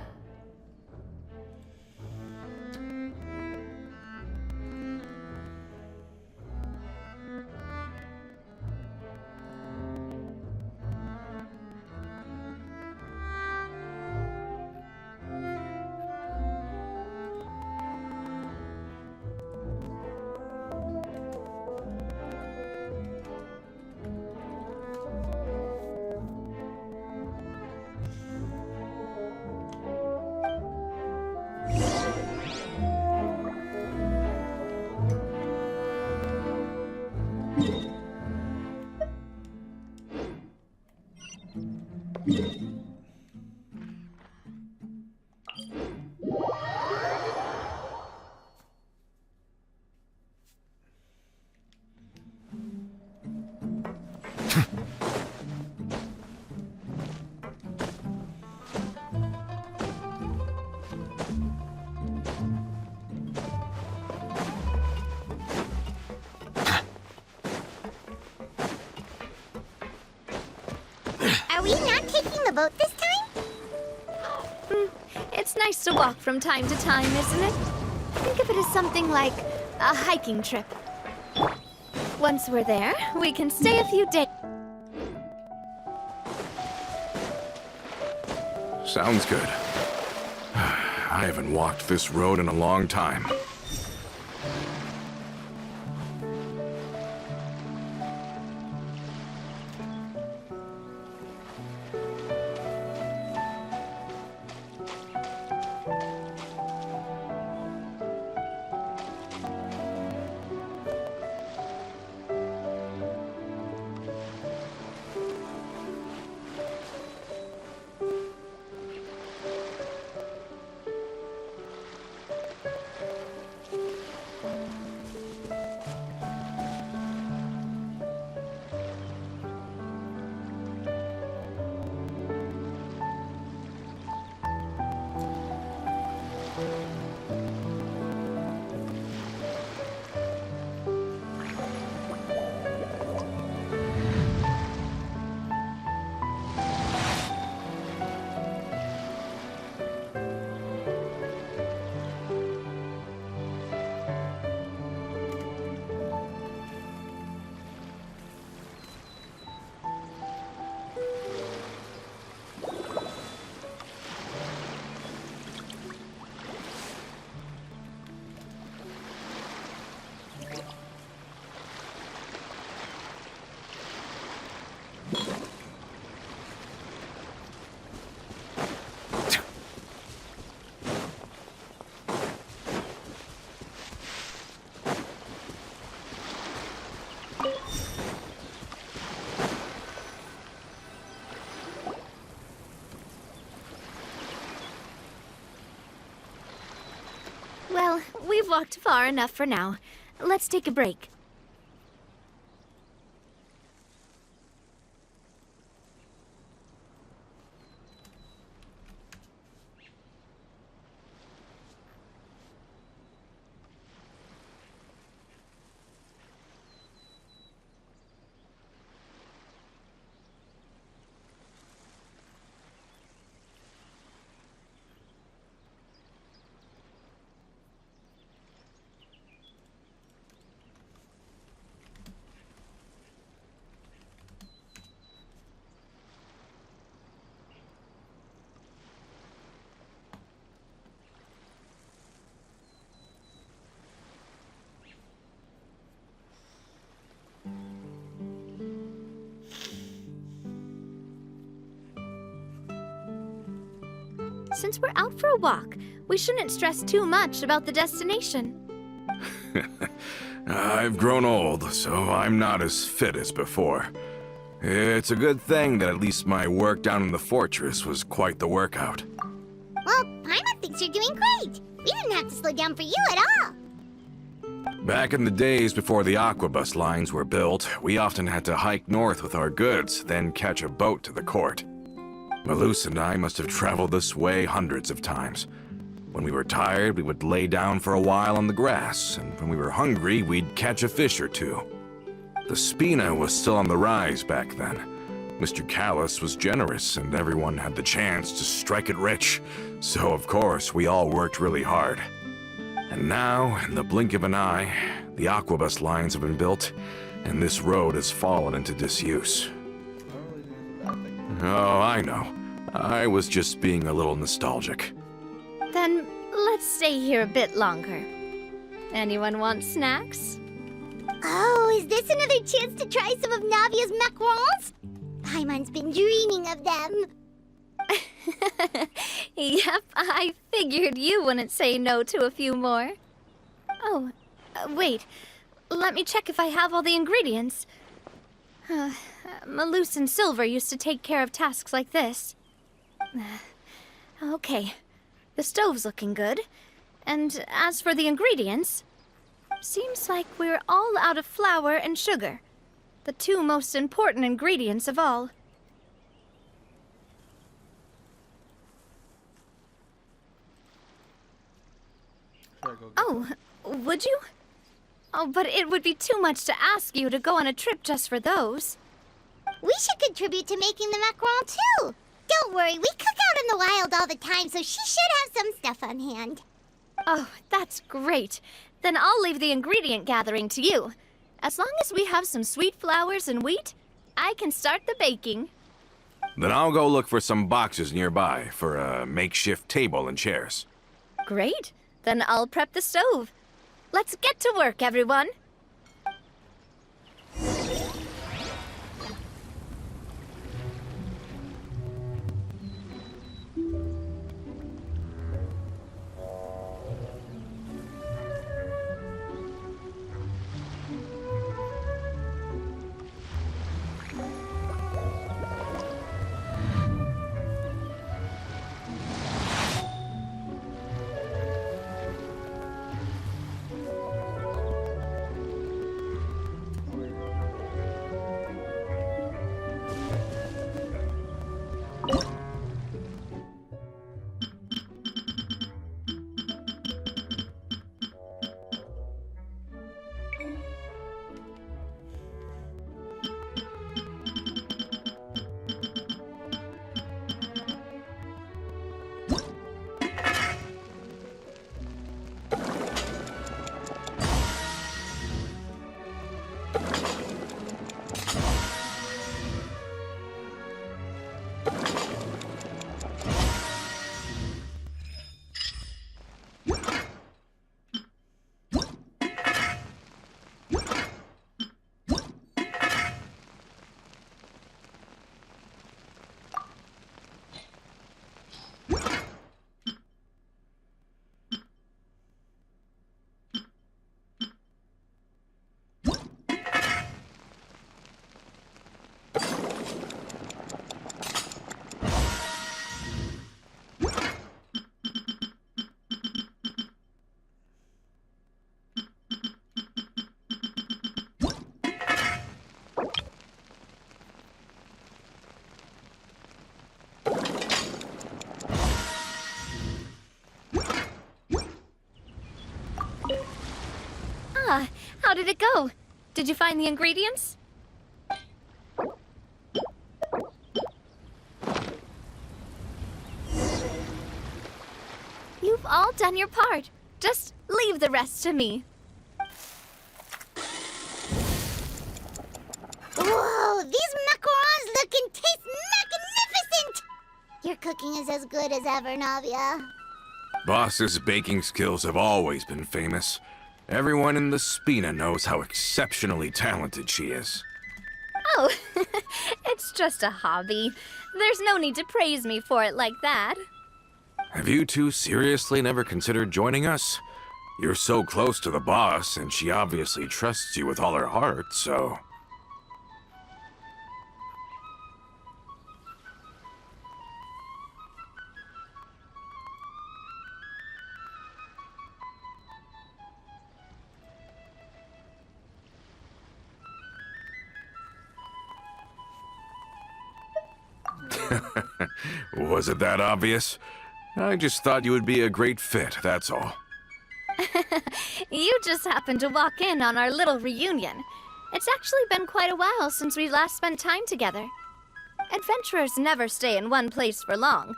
Are we not taking the boat this time? It's nice to walk from time to time, isn't it? Think of it as something like a hiking trip. Once we're there, we can stay a few days. Sounds good. I haven't walked this road in a long time. Well, we've walked far enough for now. Let's take a break. Since we're out for a walk, we shouldn't stress too much about the destination. I've grown old, so I'm not as fit as before. It's a good thing that at least my work down in the fortress was quite the workout. Well, Paimon thinks you're doing great. We didn't have to slow down for you at all. Back in the days before the aquabus lines were built, we often had to hike north with our goods, then catch a boat to the court. Malus and I must have traveled this way hundreds of times. When we were tired, we would lay down for a while on the grass, and when we were hungry, we'd catch a fish or two. The Spina was still on the rise back then. Mr. Callus was generous, and everyone had the chance to strike it rich, so of course we all worked really hard. And now, in the blink of an eye, the aquabus lines have been built, and this road has fallen into disuse. Oh, I know. I was just being a little nostalgic. Then let's stay here a bit longer. Anyone want snacks? Oh, is this another chance to try some of Navia's macarons? Paimon's been dreaming of them. Yep, I figured you wouldn't say no to a few more. Oh, wait. Let me check if I have all the ingredients. Malus and Silver used to take care of tasks like this. Okay, the stove's looking good. And as for the ingredients, seems like we're all out of flour and sugar, the two most important ingredients of all. Oh, would you? Oh, but it would be too much to ask you to go on a trip just for those. We should contribute to making the macaron too. Don't worry, we cook out in the wild all the time, so she should have some stuff on hand. Oh, that's great. Then I'll leave the ingredient gathering to you. As long as we have some sweet flowers and wheat, I can start the baking. Then I'll go look for some boxes nearby for a makeshift table and chairs. Great. Then I'll prep the stove. Let's get to work, everyone. How did it go? Did you find the ingredients? You've all done your part. Just leave the rest to me. Whoa, these macarons look and taste magnificent! Your cooking is as good as ever, Navia. Boss's baking skills have always been famous. Everyone in the Spina knows how exceptionally talented she is. Oh, it's just a hobby. There's no need to praise me for it like that. Have you two seriously never considered joining us? You're so close to the boss, and she obviously trusts you with all her heart, so... Was it that obvious? I just thought you would be a great fit, that's all. You just happened to walk in on our little reunion. It's actually been quite a while since we last spent time together. Adventurers never stay in one place for long.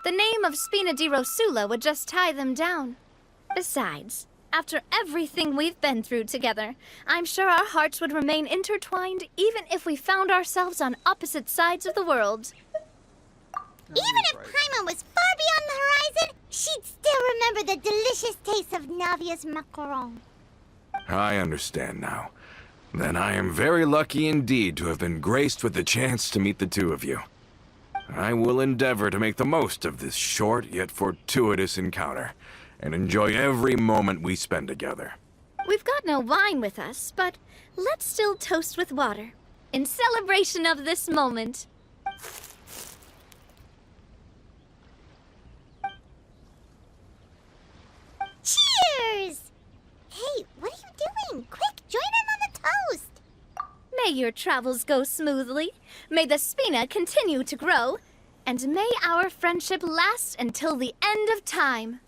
The name of Spina di Rosula would just tie them down. Besides, after everything we've been through together, I'm sure our hearts would remain intertwined even if we found ourselves on opposite sides of the world. Even if Paimon was far beyond the horizon, she'd still remember the delicious taste of Navia's macaron. I understand now. Then I am very lucky indeed to have been graced with the chance to meet the two of you. I will endeavor to make the most of this short yet fortuitous encounter, and enjoy every moment we spend together. We've got no wine with us, but let's still toast with water, in celebration of this moment. Cheers! Hey, what are you doing? Quick, join in on the toast! May your travels go smoothly, may the Spina continue to grow, and may our friendship last until the end of time.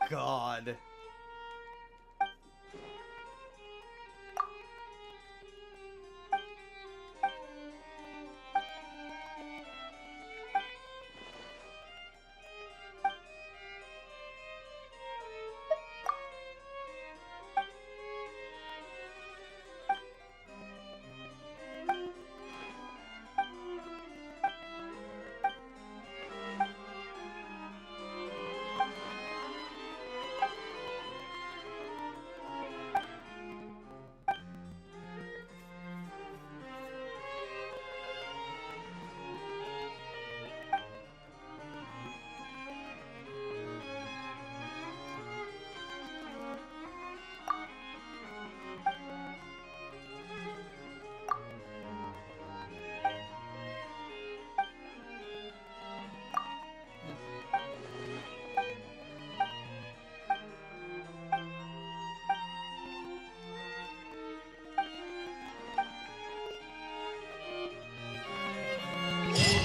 God.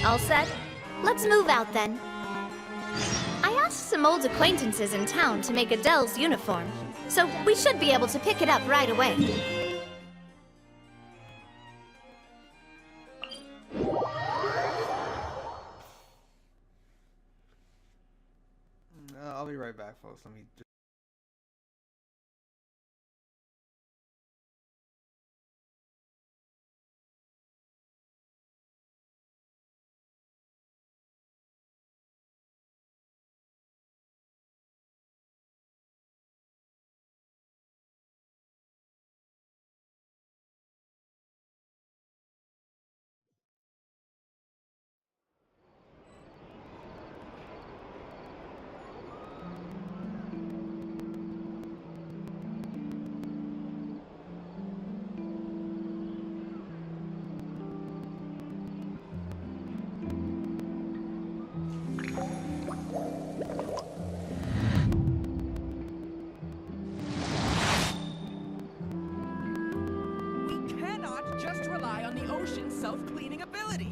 All set? Let's move out then. I asked some old acquaintances in town to make Adele's uniform, so we should be able to pick it up right away. I'll be right back, folks. Let me just... We cannot just rely on the ocean's self-cleaning ability.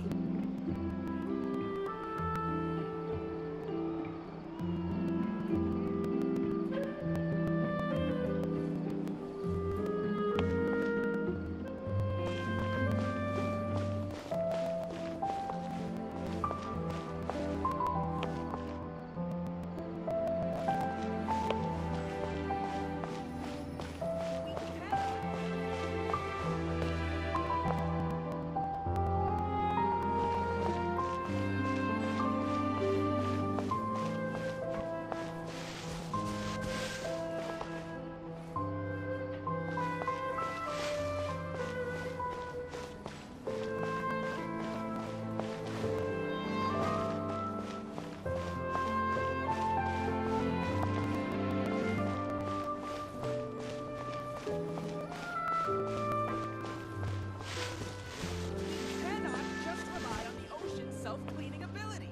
Self-cleaning ability.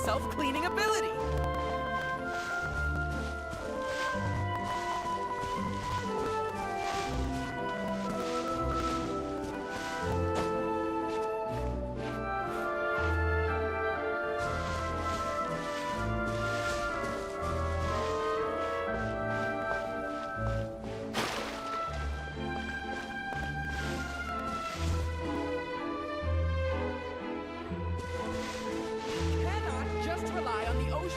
Self-cleaning ability. Rely on the ocean.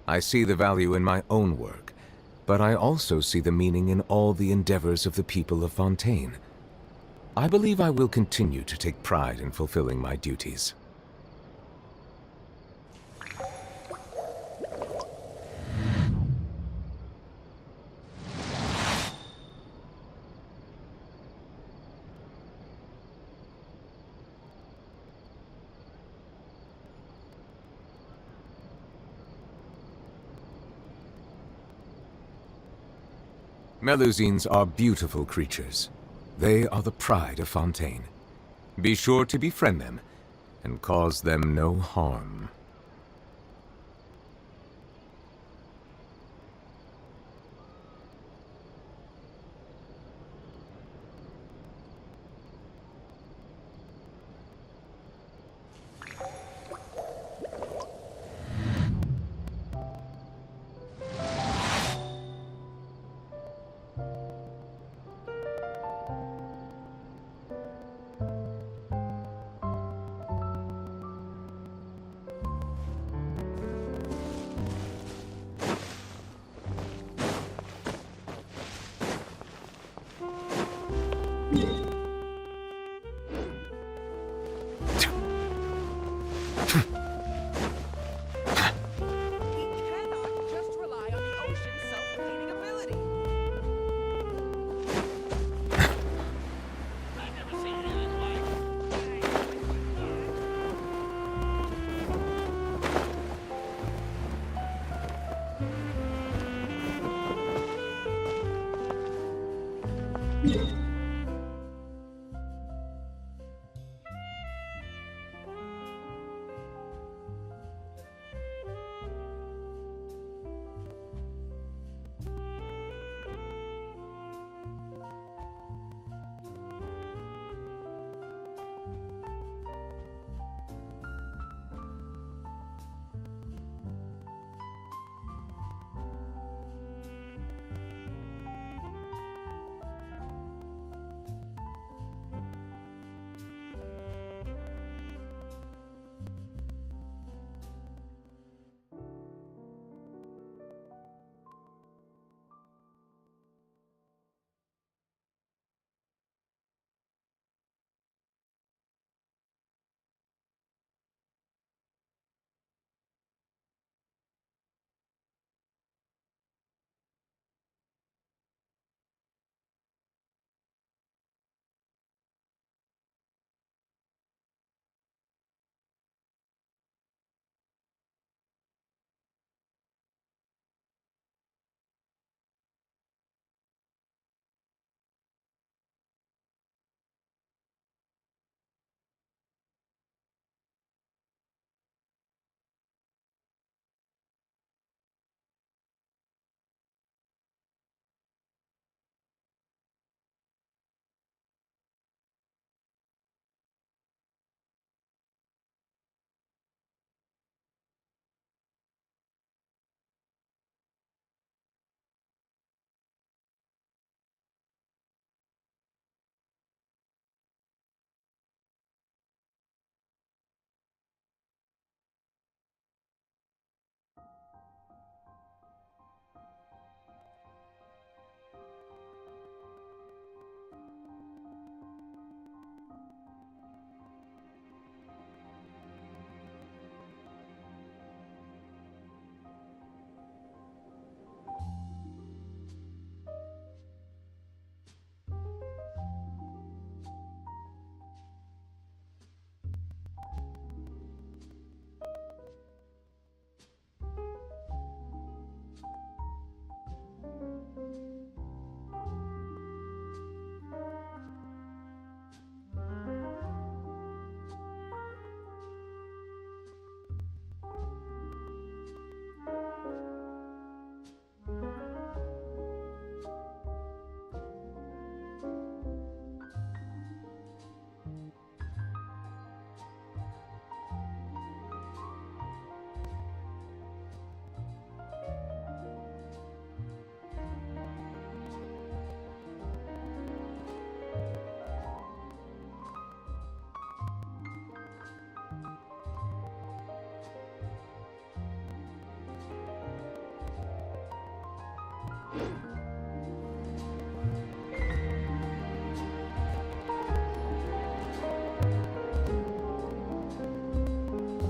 I see the value in my own work, but I also see the meaning in all the endeavors of the people of Fontaine. I believe I will continue to take pride in fulfilling my duties. Melusines are beautiful creatures. They are the pride of Fontaine. Be sure to befriend them and cause them no harm. We cannot just rely on the ocean's self-cleaning ability.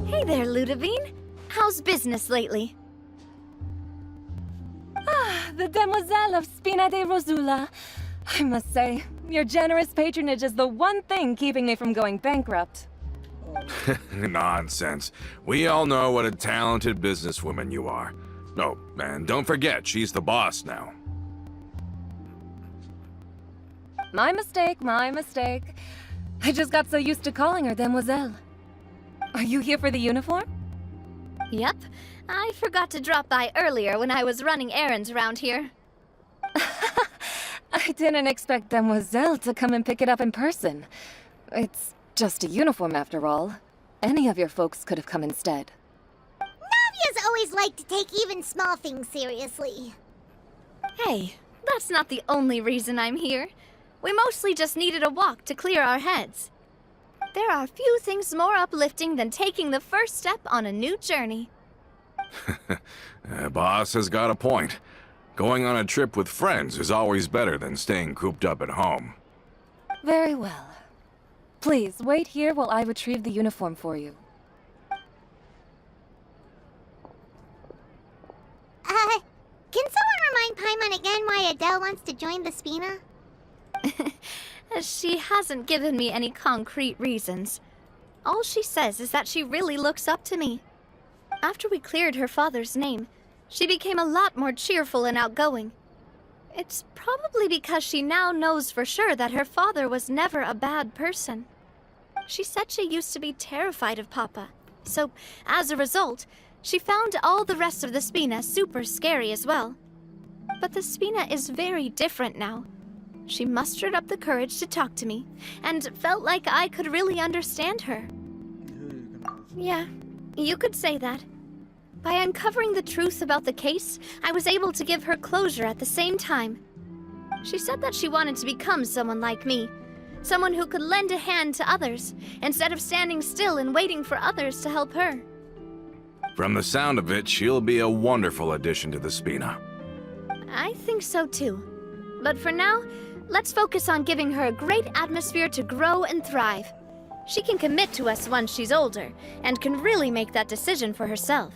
Hey there, Ludovine. How's business lately? The Demoiselle of Spina de Rosula. I must say, your generous patronage is the one thing keeping me from going bankrupt. Nonsense. We all know what a talented businesswoman you are. Oh, and don't forget, she's the boss now. My mistake, my mistake. I just got so used to calling her Demoiselle. Are you here for the uniform? Yep. I forgot to drop by earlier when I was running errands around here. I didn't expect Demoiselle to come and pick it up in person. It's just a uniform after all. Any of your folks could have come instead. Navia's always liked to take even small things seriously. Hey, that's not the only reason I'm here. We mostly just needed a walk to clear our heads. There are few things more uplifting than taking the first step on a new journey. Boss has got a point. Going on a trip with friends is always better than staying cooped up at home. Very well. Please, wait here while I retrieve the uniform for you. Can someone remind Paimon again why Adele wants to join the Spina? She hasn't given me any concrete reasons. All she says is that she really looks up to me. After we cleared her father's name, she became a lot more cheerful and outgoing. It's probably because she now knows for sure that her father was never a bad person. She said she used to be terrified of Papa, so as a result, she found all the rest of the Spina super scary as well. But the Spina is very different now. She mustered up the courage to talk to me, and felt like I could really understand her. Yeah, you could say that. By uncovering the truth about the case, I was able to give her closure at the same time. She said that she wanted to become someone like me, someone who could lend a hand to others, instead of standing still and waiting for others to help her. From the sound of it, she'll be a wonderful addition to the Spina. I think so too. But for now, let's focus on giving her a great atmosphere to grow and thrive. She can commit to us once she's older, and can really make that decision for herself.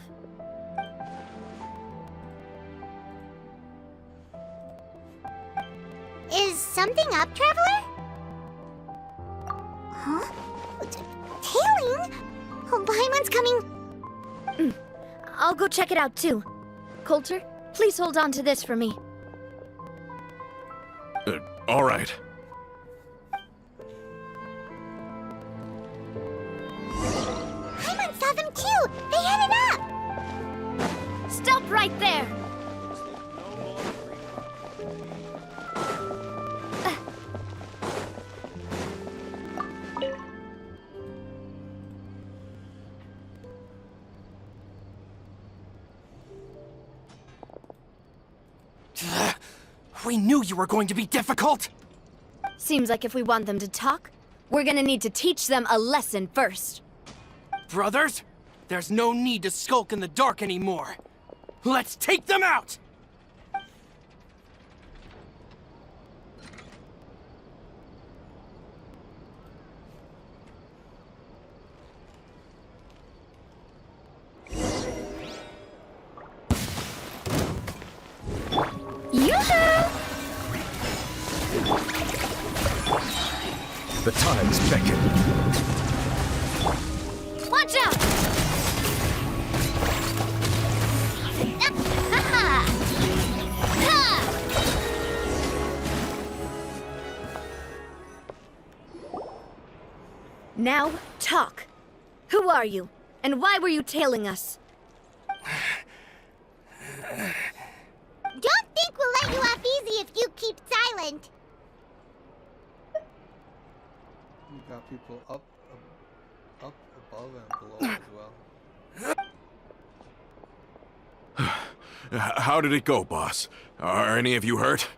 Is something up, Traveler? Huh? Tailing? Oh, Paimon's coming. I'll go check it out too. Coulter, please hold on to this for me. All right. Paimon saw them too! They headed up! Stop right there! We knew you were going to be difficult! Seems like if we want them to talk, we're gonna need to teach them a lesson first. Brothers, there's no need to skulk in the dark anymore. Let's take them out! The tides beckon. Watch out! Now, talk. Who are you? And why were you tailing us? Don't think we'll let you off easy if you keep silent. You got people up, above, and below as well. How did it go, boss? Are any of you hurt?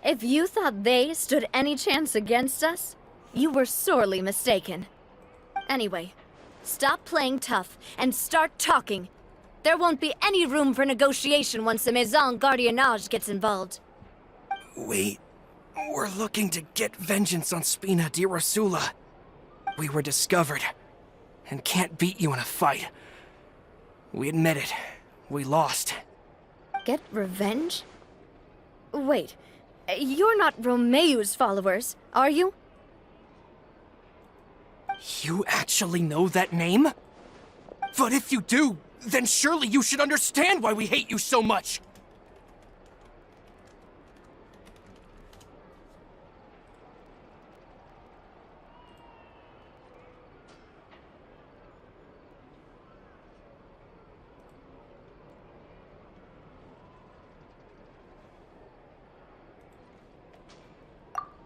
If you thought they stood any chance against us, you were sorely mistaken. Anyway, stop playing tough and start talking. There won't be any room for negotiation once the Maison Gardiennage gets involved. We're looking to get vengeance on Spina di Rosula. We were discovered, and can't beat you in a fight. We admit it. We lost. Get revenge? Wait, you're not Romeu's followers, are you? You actually know that name? But if you do, then surely you should understand why we hate you so much!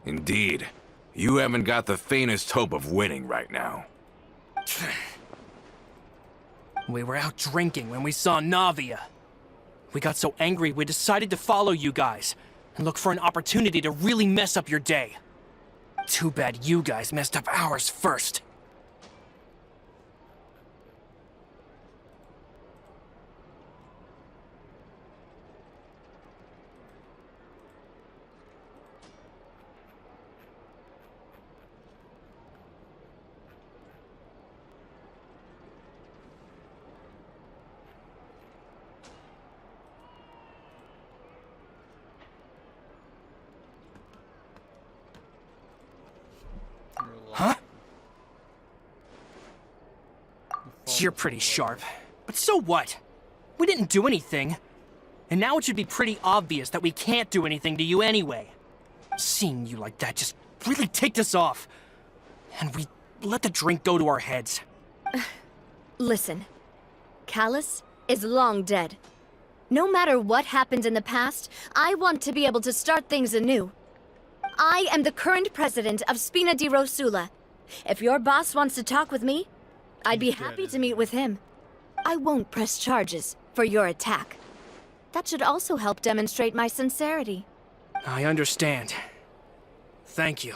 Indeed. You haven't got the faintest hope of winning right now. We were out drinking when we saw Navia. We got so angry we decided to follow you guys and look for an opportunity to really mess up your day. Too bad you guys messed up ours first. Huh? You're pretty sharp. But so what? We didn't do anything. And now it should be pretty obvious that we can't do anything to you anyway. Seeing you like that just really ticked us off. And we let the drink go to our heads. Listen, Callus is long dead. No matter what happened in the past, I want to be able to start things anew. I am the current president of Spina di Rosula. If your boss wants to talk with me, I'd be happy to meet with him. I won't press charges for your attack. That should also help demonstrate my sincerity. I understand. Thank you.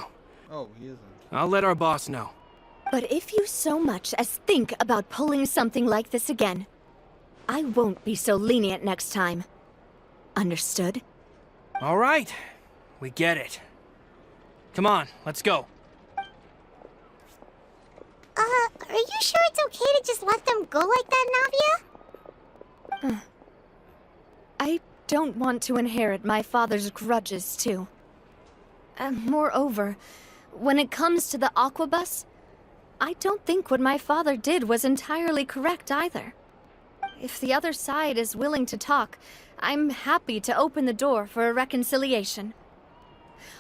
Oh, he isn't. I'll let our boss know. But if you so much as think about pulling something like this again, I won't be so lenient next time. Understood? All right. We get it. Come on, let's go. Are you sure it's okay to just let them go like that, Navia? I don't want to inherit my father's grudges, too. Moreover, when it comes to the Aquabus, I don't think what my father did was entirely correct either. If the other side is willing to talk, I'm happy to open the door for a reconciliation.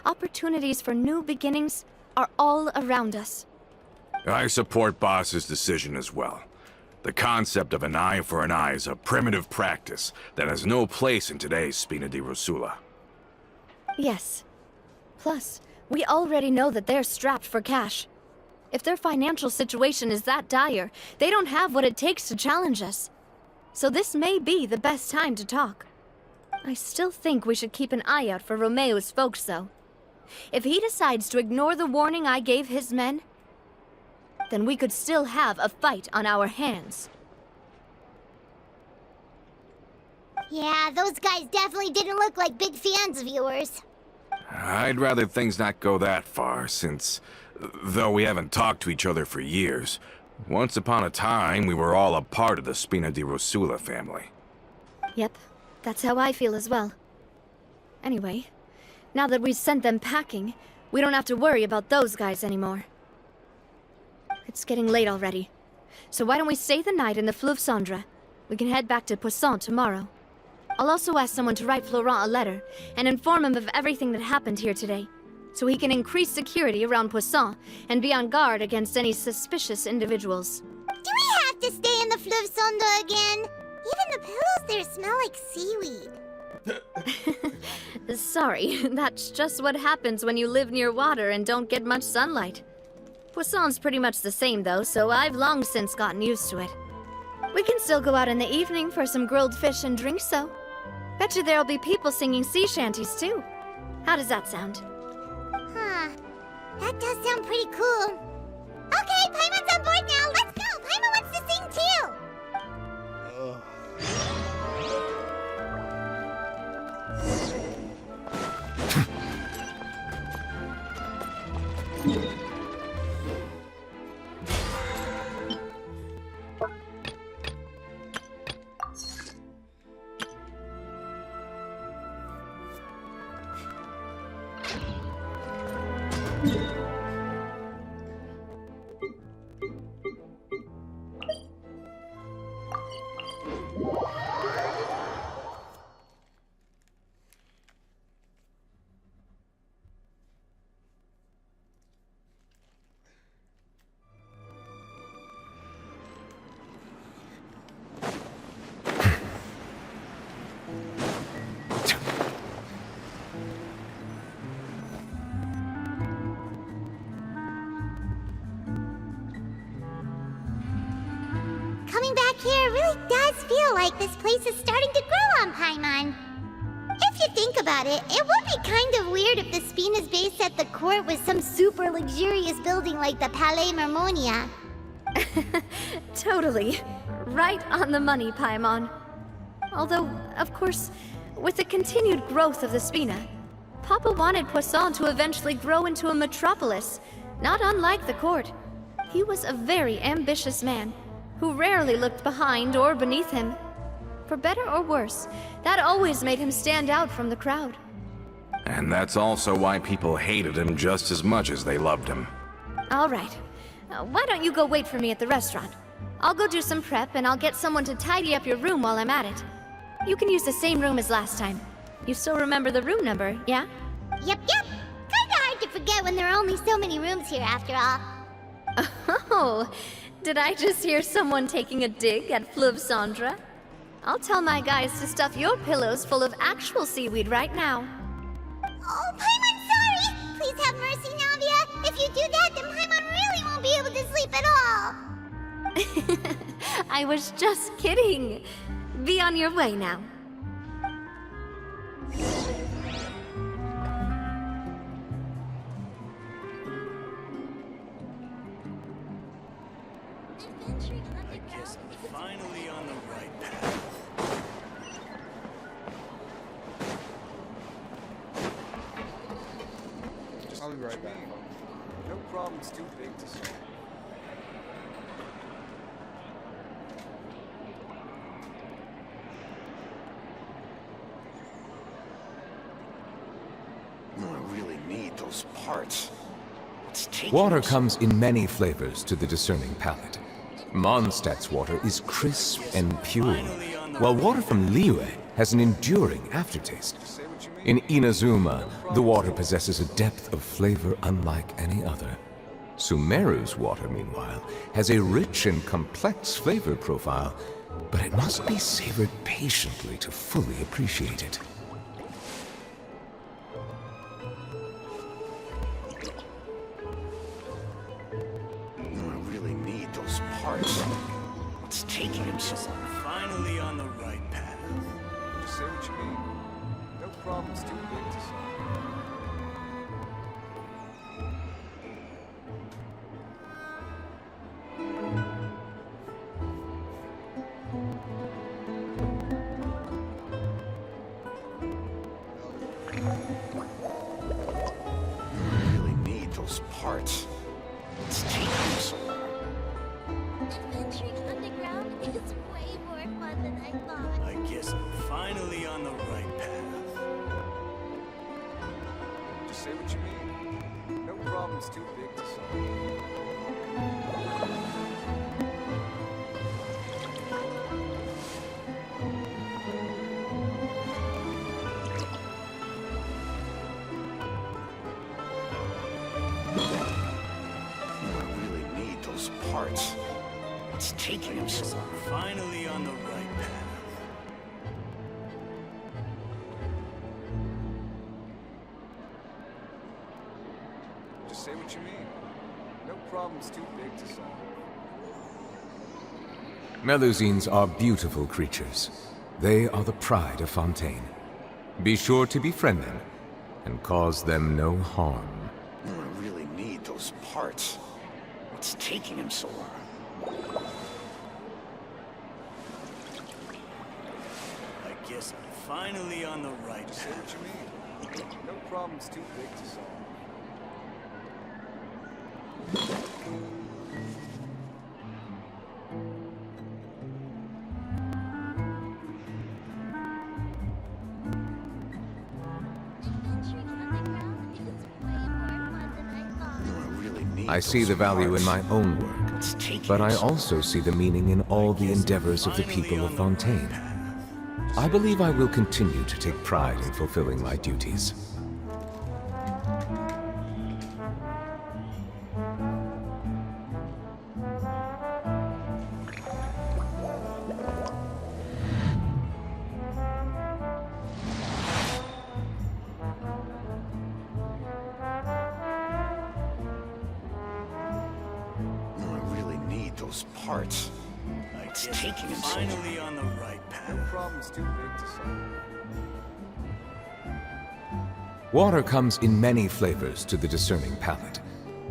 Opportunities for new beginnings are all around us. I support Boss's decision as well. The concept of an eye for an eye is a primitive practice that has no place in today's Spina di Rosula. Yes. Plus, we already know that they're strapped for cash. If their financial situation is that dire, they don't have what it takes to challenge us. So this may be the best time to talk. I still think we should keep an eye out for Romeu's folks, though. If he decides to ignore the warning I gave his men, then we could still have a fight on our hands. Yeah, those guys definitely didn't look like big fans of yours. I'd rather things not go that far, since, though we haven't talked to each other for years, once upon a time we were all a part of the Spina di Rosula family. Yep, that's how I feel as well. Anyway, now that we've sent them packing, we don't have to worry about those guys anymore. It's getting late already, so why don't we stay the night in the Fleuve Cendre? We can head back to Poisson tomorrow. I'll also ask someone to write Florent a letter and inform him of everything that happened here today, so he can increase security around Poisson and be on guard against any suspicious individuals. Do we have to stay in the Fleuve Cendre again? Even the pillows there smell like seaweed. Sorry, that's just what happens when you live near water and don't get much sunlight. Poisson's pretty much the same though, so I've long since gotten used to it. We can still go out in the evening for some grilled fish and drinks though. Bet you there'll be people singing sea shanties too. How does that sound? Huh. That does sound pretty cool. Okay, Paimon's on board now. Let's go. Paimon wants to sing too. Coming back here really does feel like this place is starting to grow on Paimon. If you think about it, it would be kind of weird if the Spina's base at the court was some super luxurious building like the Palais Mermonia. Totally. Right on the money, Paimon. Although, of course, with the continued growth of the Spina, Papa wanted Poisson to eventually grow into a metropolis, not unlike the court. He was a very ambitious man, who rarely looked behind or beneath him. For better or worse, that always made him stand out from the crowd. And that's also why people hated him just as much as they loved him. All right. Why don't you go wait for me at the restaurant? I'll go do some prep, and I'll get someone to tidy up your room while I'm at it. You can use the same room as last time. You still remember the room number, yeah? Yep. Kinda hard to forget when there are only so many rooms here after all. Oh, did I just hear someone taking a dig at Fleuve Cendre? I'll tell my guys to stuff your pillows full of actual seaweed right now. Oh, Paimon, sorry! Please have mercy, Navia. If you do that, then Paimon really won't be able to sleep at all. I was just kidding. Be on your way now. I guess I'm finally on the right path. I'll be right back. No problem's too big to solve. I really need those parts. Water comes in many flavors to the discerning palate. Mondstadt's water is crisp and pure, while water from Liyue has an enduring aftertaste. In Inazuma, the water possesses a depth of flavor unlike any other. Sumeru's water, meanwhile, has a rich and complex flavor profile, but it must be savored patiently to fully appreciate it. I really need those parts. What's taking him so long? Finally on the right path. Just say what you mean. No problem's too big to solve. I really need those parts. What's taking him so long? Adventuring underground is way more fun than I thought. I guess I'm finally on the right path. Just say what you mean. No problem's too big to solve. I really need those parts. What's taking him so long? Finally on the right path. Just say what you mean. No problem's too big to solve. Melusines are beautiful creatures. They are the pride of Fontaine. Be sure to befriend them and cause them no harm. I really need those parts. What's taking him so long? I guess I'm finally on the right Say path. what you mean. No problem's too big to solve. Adventuring underground is way more fun than I I see the value in my own work, but I also see the meaning in all the endeavors of the people of Fontaine. I believe I will continue to take pride in fulfilling my duties. Those parts. It's taking him finally on the right path. No problem's too big to solve. Water comes in many flavors to the discerning palate.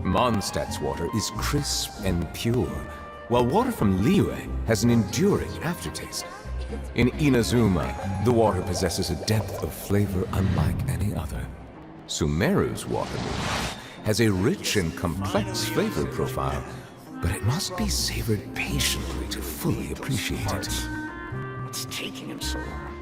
Mondstadt's water is crisp and pure, while water from Liyue has an enduring aftertaste. In Inazuma, the water possesses a depth of flavor unlike any other. Sumeru's water, meanwhile, has a rich and complex flavor profile, but it must be savored patiently to fully appreciate it. What's taking him so long?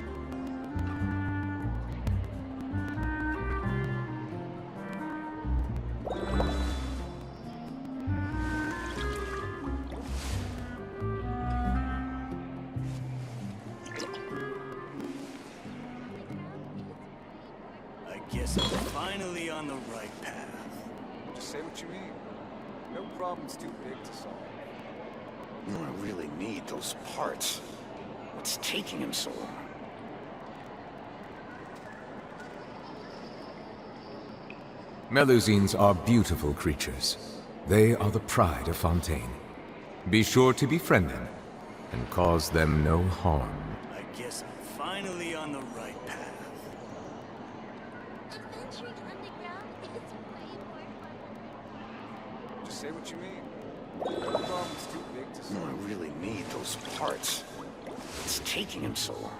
I guess I'm finally on the right path. Just say what you mean. No problem's too big to solve. I really need those parts. What's taking him so long? Melusines are beautiful creatures. They are the pride of Fontaine. Be sure to befriend them and cause them no harm. I guess I'm finally on the right path. Adventuring underground is way more fun. Just say what you mean. No problem's too big to solve. I really need those parts. It's taking him so long.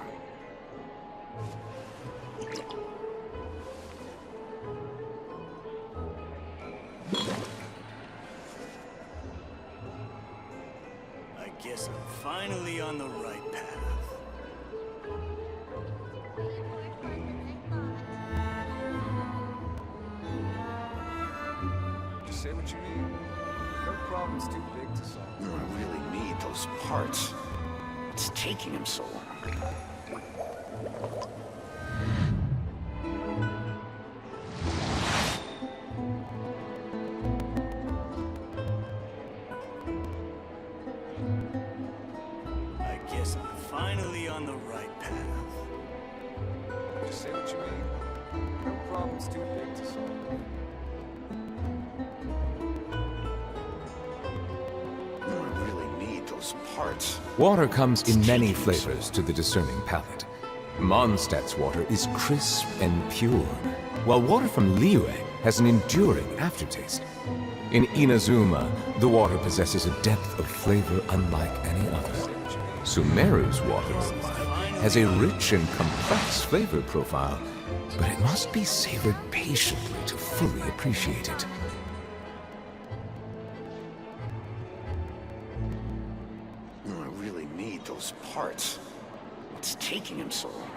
I guess I'm finally on the right path. Just say what you mean. No problem's too big to solve. I really need those parts. It's taking him so long. I guess I'm finally on the right path. Just say what you mean. No problem's too big to solve. I really need those parts. Water comes in many flavors to the discerning palate. Mondstadt's water is crisp and pure, while water from Liyue has an enduring aftertaste. In Inazuma, the water possesses a depth of flavor unlike any other. Sumeru's water, meanwhile, has a rich and complex flavor profile, but it must be savored patiently to fully appreciate it. I really need those parts. What's taking him so long?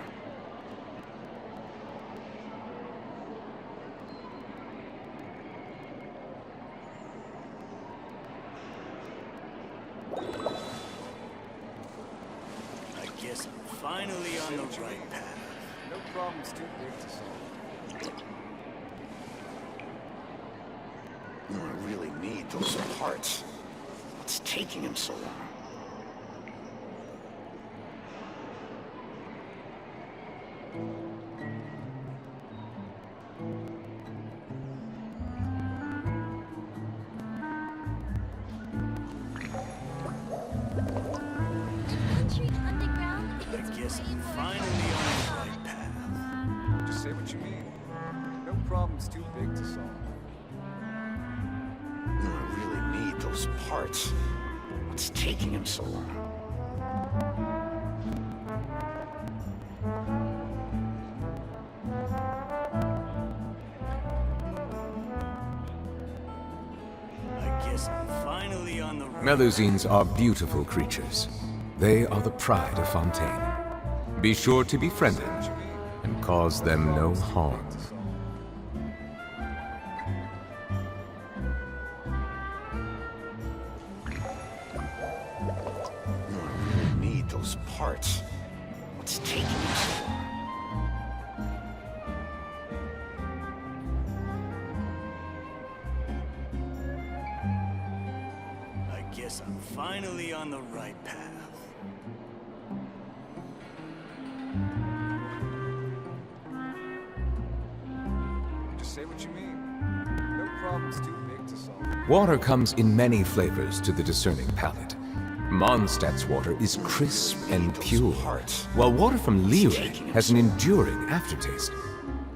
I guess I'm finally on the right path. No problem's too big to solve. I really need those parts. What's taking him so long? Adventuring underground I is guess way I'm more finally on the right path. Just say what you mean. No problem's too big to solve. I really need those parts. What's taking him so long? I guess I'm finally on the right. Melusines are beautiful creatures. They are the pride of Fontaine. Be sure to befriend them and cause them no harm. guess I'm finally on the right path. Just say what you mean. No problem's too big to solve. Water comes in many flavors to the discerning palate. Mondstadt's water is crisp and pure, while water from Liyue has an enduring aftertaste.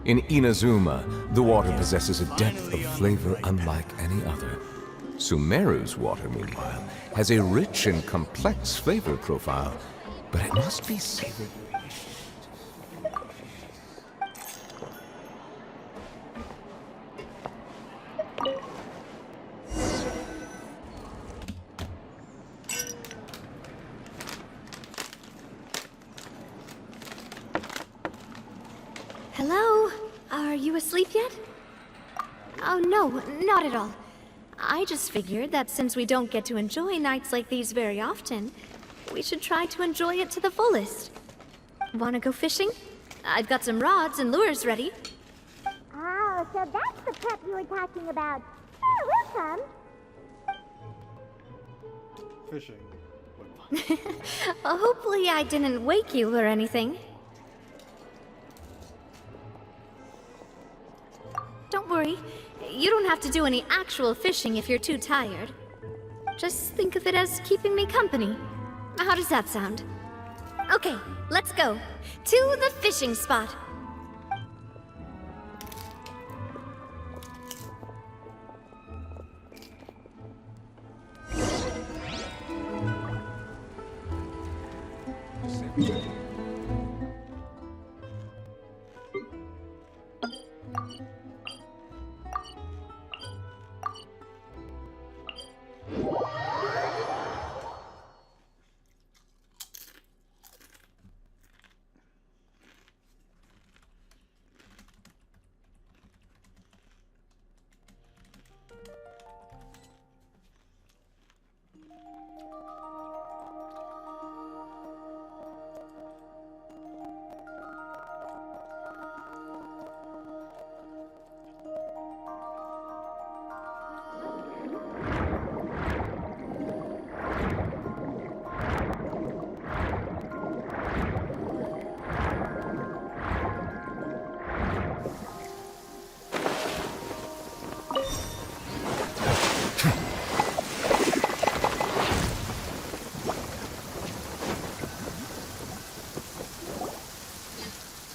In Inazuma, the water possesses a depth of flavor unlike any other. Sumeru's water, meanwhile, has a rich and complex flavor profile, but it must be savored. Hello? Are you asleep yet? Oh, no, not at all. I just figured that since we don't get to enjoy nights like these very often, we should try to enjoy it to the fullest. Wanna go fishing? I've got some rods and lures ready. Oh, so that's the prep you were talking about. Sure, we'll come. Fishing. Hopefully I didn't wake you or anything. Don't worry, you don't have to do any actual fishing if you're too tired. Just think of it as keeping me company. How does that sound? Okay, let's go. To the fishing spot. Just say what you mean.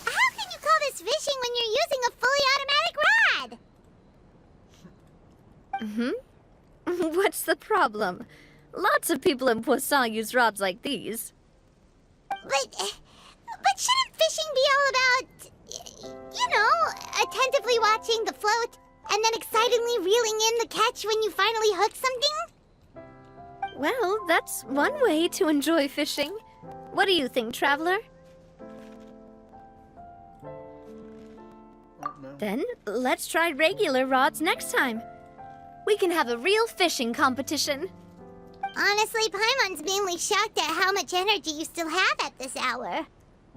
How can you call this fishing when you're using a fully automatic rod? What's the problem? Lots of people in Poisson use rods like these. But shouldn't fishing be all about, you know, attentively watching the float and then excitedly reeling in the catch when you finally hook something? Well, that's one way to enjoy fishing. What do you think, Traveler? Then, let's try regular rods next time. We can have a real fishing competition. Honestly, Paimon's mainly shocked at how much energy you still have at this hour.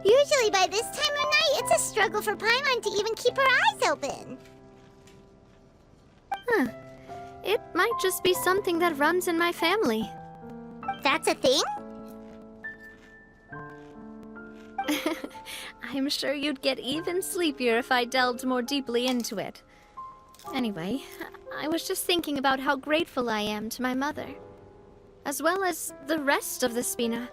Usually by this time of night, it's a struggle for Paimon to even keep her eyes open. Huh. It might just be something that runs in my family. That's a thing? I'm sure you'd get even sleepier if I delved more deeply into it. Anyway, I was just thinking about how grateful I am to my mother, as well as the rest of the Spina.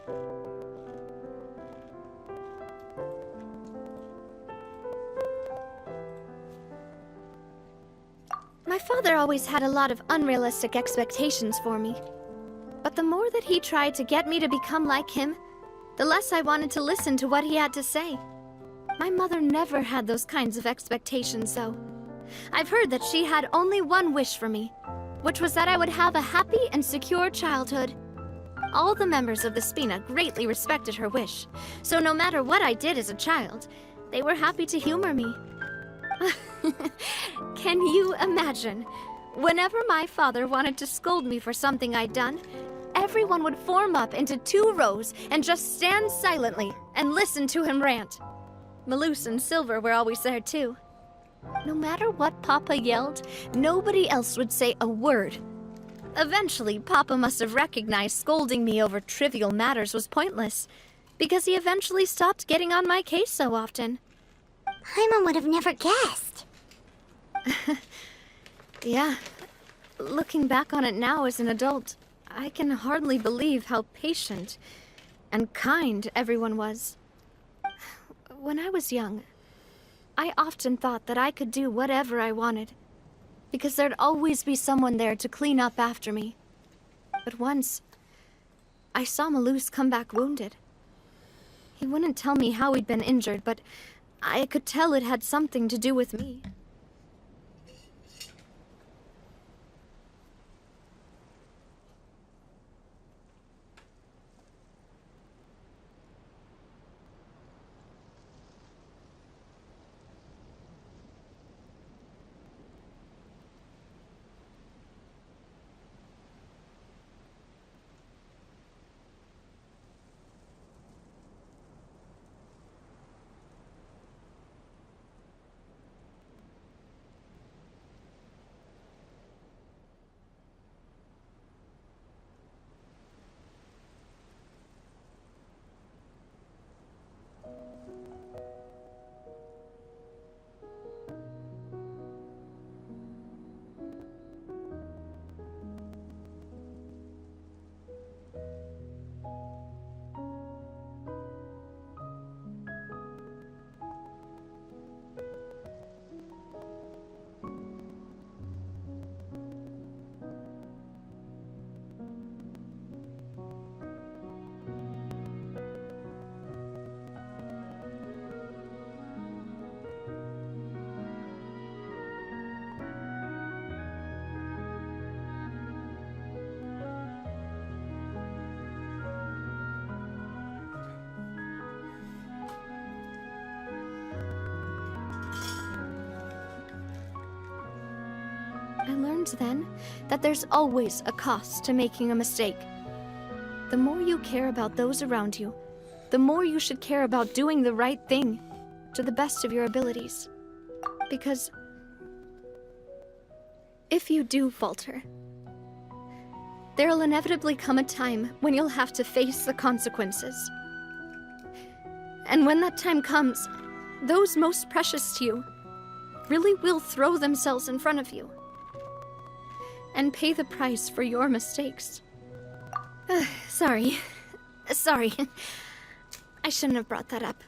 My father always had a lot of unrealistic expectations for me. But the more that he tried to get me to become like him, the less I wanted to listen to what he had to say. My mother never had those kinds of expectations, though. I've heard that she had only one wish for me, which was that I would have a happy and secure childhood. All the members of the Spina greatly respected her wish, so no matter what I did as a child, they were happy to humor me. Can you imagine? Whenever my father wanted to scold me for something I'd done, everyone would form up into 2 rows and just stand silently and listen to him rant. Malus and Silver were always there too. No matter what Papa yelled, nobody else would say a word. Eventually, Papa must have recognized scolding me over trivial matters was pointless, because he eventually stopped getting on my case so often. Paimon would have never guessed. Yeah. Looking back on it now as an adult, I can hardly believe how patient and kind everyone was. When I was young, I often thought that I could do whatever I wanted, because there'd always be someone there to clean up after me. But once, I saw Malus come back wounded. He wouldn't tell me how he'd been injured, but I could tell it had something to do with me. I learned then that there's always a cost to making a mistake. The more you care about those around you, the more you should care about doing the right thing to the best of your abilities. Because if you do falter, there'll inevitably come a time when you'll have to face the consequences. And when that time comes, those most precious to you really will throw themselves in front of you and pay the price for your mistakes. Sorry. I shouldn't have brought that up.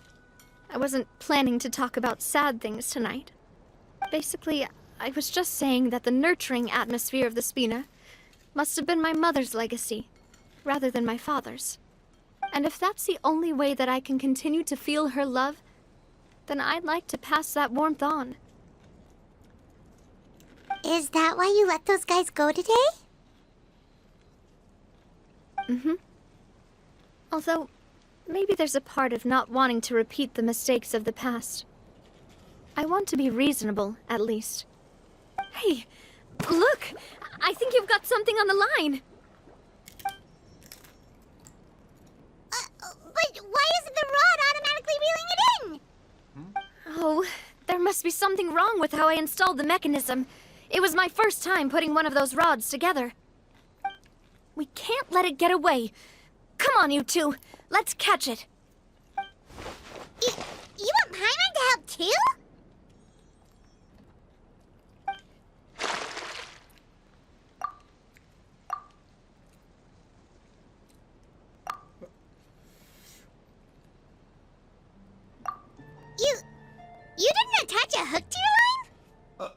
I wasn't planning to talk about sad things tonight. Basically, I was just saying that the nurturing atmosphere of the Spina must have been my mother's legacy, rather than my father's. And if that's the only way that I can continue to feel her love, then I'd like to pass that warmth on. Is that why you let those guys go today? Mm-hmm. Although, maybe there's a part of not wanting to repeat the mistakes of the past. I want to be reasonable, at least. Hey, look! I think you've got something on the line! But why isn't the rod automatically reeling it in? Oh, there must be something wrong with how I installed the mechanism. It was my first time putting one of those rods together. We can't let it get away. Come on, you two. Let's catch it. You want Paimon to help too? You didn't attach a hook to your line?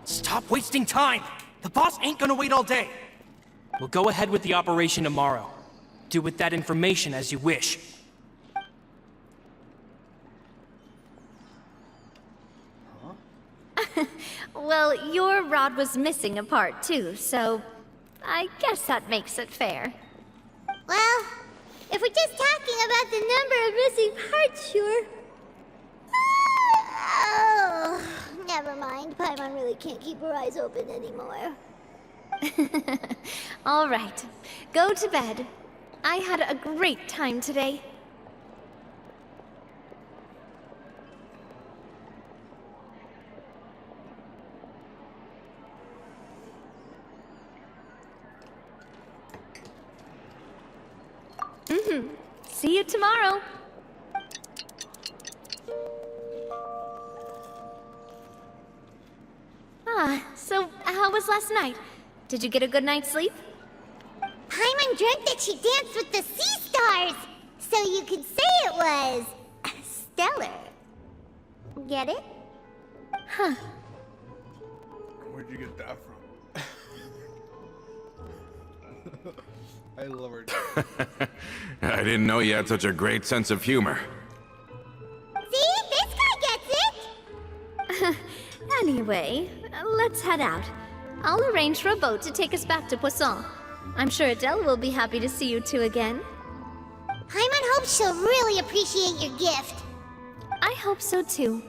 Stop wasting time! The boss ain't gonna wait all day! We'll go ahead with the operation tomorrow. Do with that information as you wish. Well, your rod was missing a part too, so I guess that makes it fair. Well, if we're just talking about the number of missing parts, sure. Oh, never mind. Paimon really can't keep her eyes open anymore. All right, go to bed. I had a great time today. See you tomorrow. So how was last night? Did you get a good night's sleep? Paimon dreamt that she danced with the sea stars, so you could say it was stellar. Get it? Huh. Where'd you get that from? I love her. I didn't know you had such a great sense of humor. See? This guy gets it! Anyway, let's head out. I'll arrange for a boat to take us back to Poisson. I'm sure Adele will be happy to see you two again. Paimon hopes she'll really appreciate your gift. I hope so too.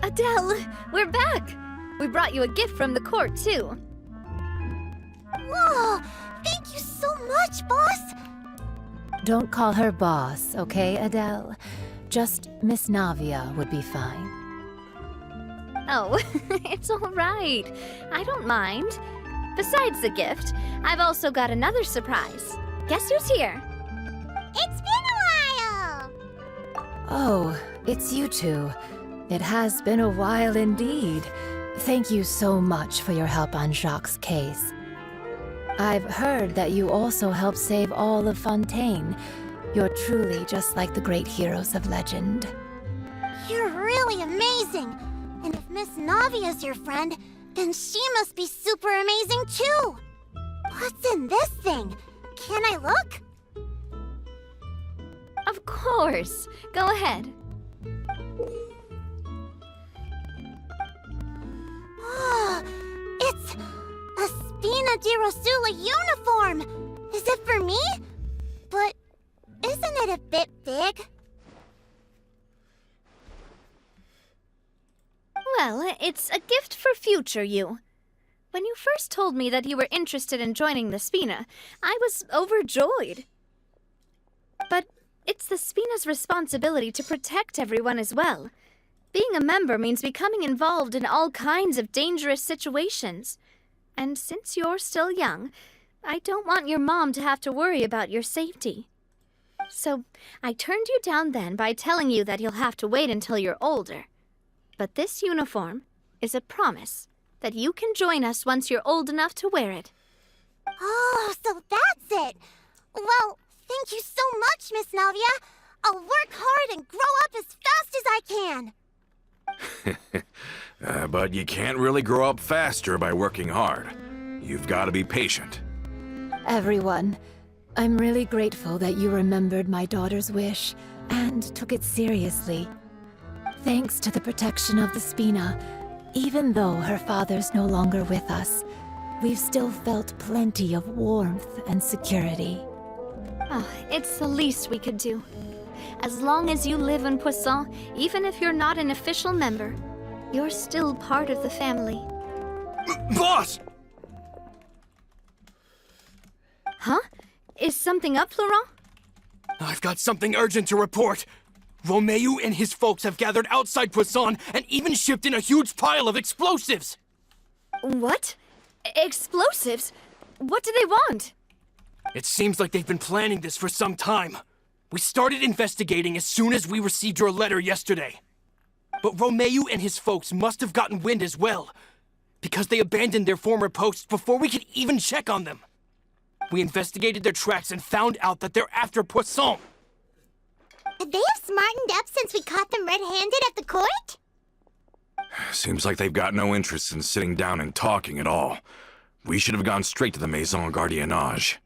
Adele, we're back! We brought you a gift from the court, too. Whoa! Thank you so much, boss! Don't call her boss, okay, Adele? Just Miss Navia would be fine. Oh, it's all right. I don't mind. Besides the gift, I've also got another surprise. Guess who's here? It's been a while! Oh, it's you two. It has been a while indeed. Thank you so much for your help on Jacques' case. I've heard that you also helped save all of Fontaine. You're truly just like the great heroes of legend. You're really amazing! And if Miss Navia's your friend, then she must be super amazing too! What's in this thing? Can I look? Of course. Go ahead. Oh, it's a Spina di Rosula uniform! Is it for me? But isn't it a bit big? Well, it's a gift for future you. When you first told me that you were interested in joining the Spina, I was overjoyed. But it's the Spina's responsibility to protect everyone as well. Being a member means becoming involved in all kinds of dangerous situations. And since you're still young, I don't want your mom to have to worry about your safety. So I turned you down then by telling you that you'll have to wait until you're older. But this uniform is a promise that you can join us once you're old enough to wear it. Oh, so that's it! Well, thank you so much, Miss Navia! I'll work hard and grow up as fast as I can! But you can't really grow up faster by working hard. You've got to be patient. Everyone, I'm really grateful that you remembered my daughter's wish and took it seriously. Thanks to the protection of the Spina, even though her father's no longer with us, we've still felt plenty of warmth and security. Oh, it's the least we could do. As long as you live in Poisson, even if you're not an official member, you're still part of the family. Boss! Huh? Is something up, Laurent? I've got something urgent to report. Romeu and his folks have gathered outside Poisson and even shipped in a huge pile of explosives! What? Explosives? What do they want? It seems like they've been planning this for some time. We started investigating as soon as we received your letter yesterday. But Romeu and his folks must have gotten wind as well, because they abandoned their former posts before we could even check on them. We investigated their tracks and found out that they're after Poisson. Could they have smartened up since we caught them red-handed at the court? Seems like they've got no interest in sitting down and talking at all. We should have gone straight to the Maison Gardiennage.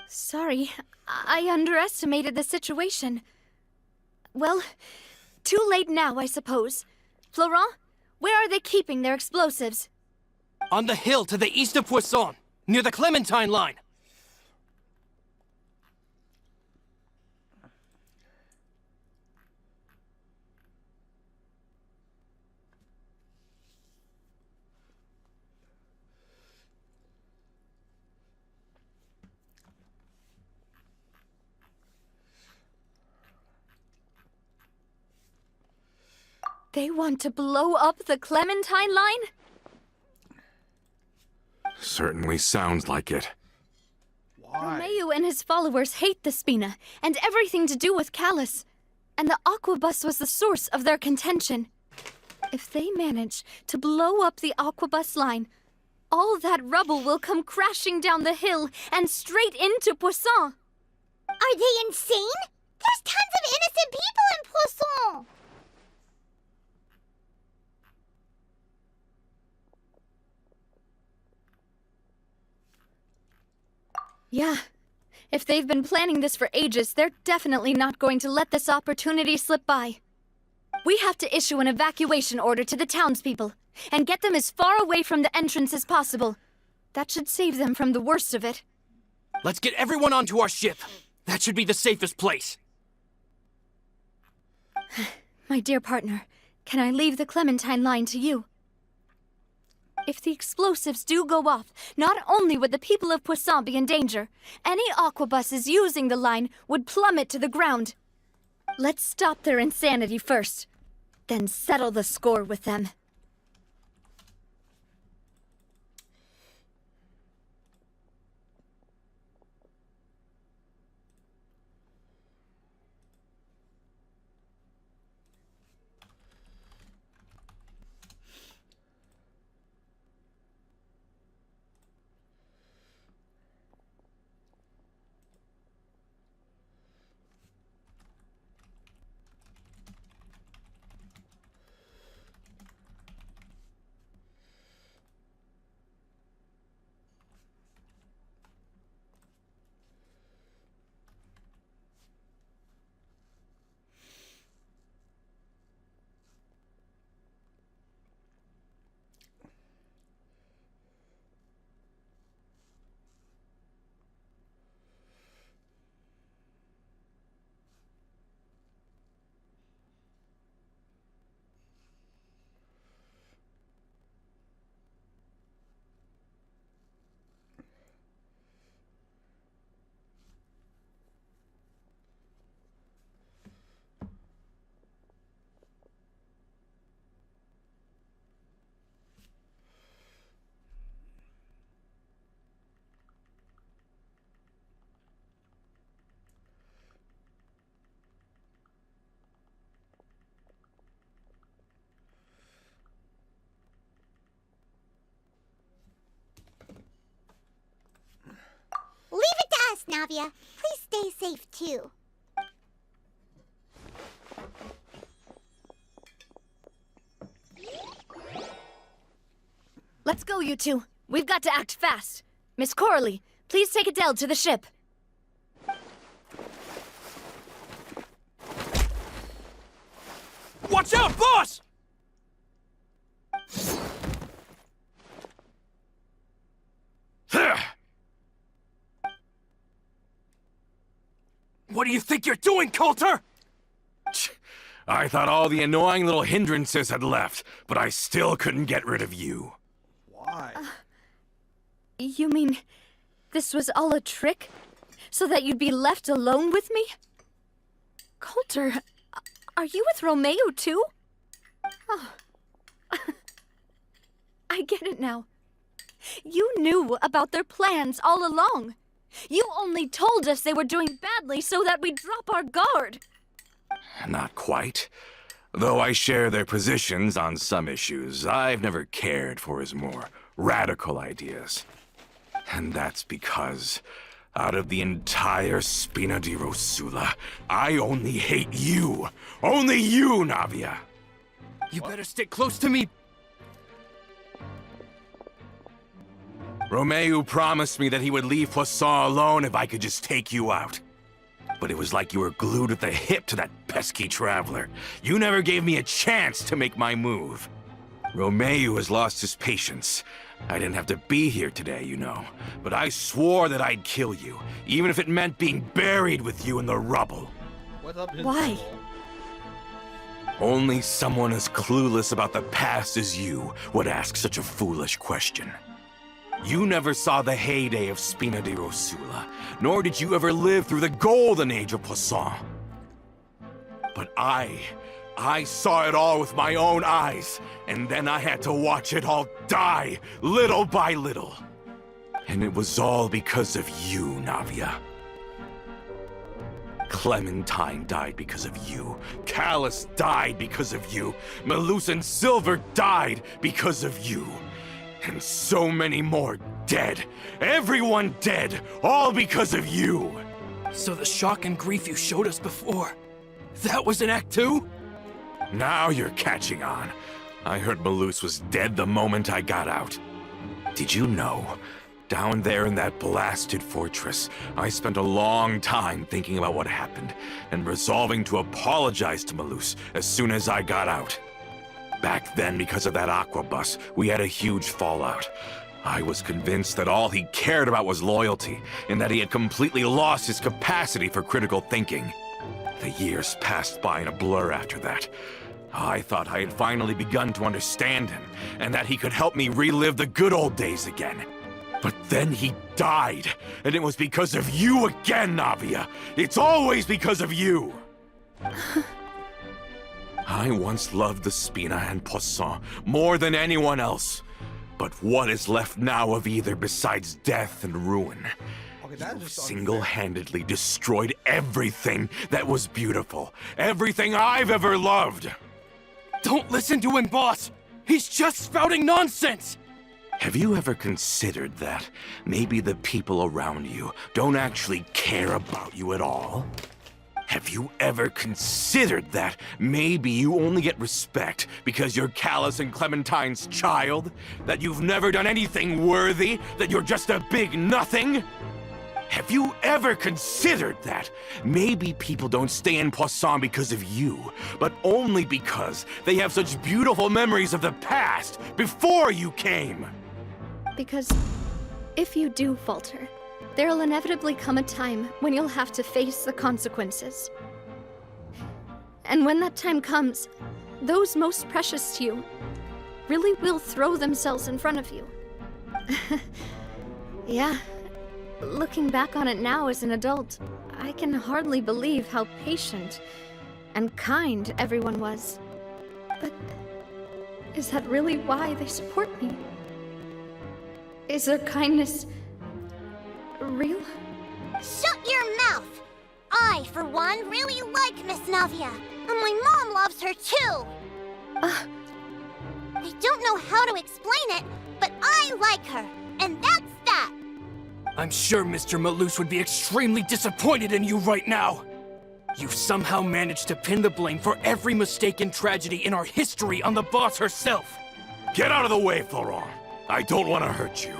Sorry, I underestimated the situation. Well, too late now, I suppose. Florent, where are they keeping their explosives? On the hill to the east of Poisson, near the Clementine line. They want to blow up the Clementine line? Certainly sounds like it. Romeu and his followers hate the Spina and everything to do with Callus. And the Aquabus was the source of their contention. If they manage to blow up the Aquabus line, all that rubble will come crashing down the hill and straight into Poisson. Are they insane? There's tons of innocent people in Poisson! Yeah. If they've been planning this for ages, they're definitely not going to let this opportunity slip by. We have to issue an evacuation order to the townspeople and get them as far away from the entrance as possible. That should save them from the worst of it. Let's get everyone onto our ship. That should be the safest place. My dear partner, can I leave the Clementine line to you? If the explosives do go off, not only would the people of Poisson be in danger, any aquabuses using the line would plummet to the ground. Let's stop their insanity first, then settle the score with them. Leave it to us, Navia. Please stay safe, too. Let's go, you two. We've got to act fast. Miss Coralie, please take Adele to the ship. Watch out, boss! What do you think you're doing, Coulter? I thought all the annoying little hindrances had left, but I still couldn't get rid of you. Why? You mean this was all a trick? So that you'd be left alone with me? Coulter, Are you with Romeo too? Oh. I get it now. You knew about their plans all along. You only told us they were doing badly so that we'd drop our guard. Not quite. Though I share their positions on some issues, I've never cared for his more radical ideas. And that's because, out of the entire Spina di Rosula, I only hate you. Only you, Navia. You better stick close to me. Romeo promised me that he would leave Poisson alone if I could just take you out. But it was like you were glued at the hip to that pesky traveler. You never gave me a chance to make my move. Romeo has lost his patience. I didn't have to be here today, you know. But I swore that I'd kill you, even if it meant being buried with you in the rubble. Why? Only someone as clueless about the past as you would ask such a foolish question. You never saw the heyday of Spina di Rosula, nor did you ever live through the golden age of Poisson. But I saw it all with my own eyes, and then I had to watch it all die, little by little. And it was all because of you, Navia. Clementine died because of you. Callus died because of you. Malus and Silver died because of you. And so many more dead. Everyone dead, all because of you. So the shock and grief you showed us before, that was in Act 2? Now you're catching on. I heard Malus was dead the moment I got out. Did you know? Down there in that blasted fortress, I spent a long time thinking about what happened and resolving to apologize to Malus as soon as I got out. Back then, because of that aqua bus, we had a huge fallout. I was convinced that all he cared about was loyalty, and that he had completely lost his capacity for critical thinking. The years passed by in a blur after that. I thought I had finally begun to understand him, and that he could help me relive the good old days again. But then he died, and it was because of you again, Navia. It's always because of you. I once loved the Spina and Poisson more than anyone else. But what is left now of either besides death and ruin? You've single-handedly destroyed everything that was beautiful. Everything I've ever loved. Don't listen to him, boss! He's just spouting nonsense! Have you ever considered that maybe the people around you don't actually care about you at all? Have you ever considered that maybe you only get respect because you're Callus and Clementine's child? That you've never done anything worthy? That you're just a big nothing? Have you ever considered that maybe people don't stay in Poisson because of you, but only because they have such beautiful memories of the past before you came? Because if you do falter, there'll inevitably come a time when you'll have to face the consequences. And when that time comes, those most precious to you really will throw themselves in front of you. Yeah, looking back on it now as an adult, I can hardly believe how patient and kind everyone was. But is that really why they support me? Is their kindness real? Shut your mouth! I, for one, really like Miss Navia, and my mom loves her too! I don't know how to explain it, but I like her, and that's that! I'm sure Mr. Malus would be extremely disappointed in you right now! You've somehow managed to pin the blame for every mistake and tragedy in our history on the boss herself! Get out of the way, Florent! I don't want to hurt you.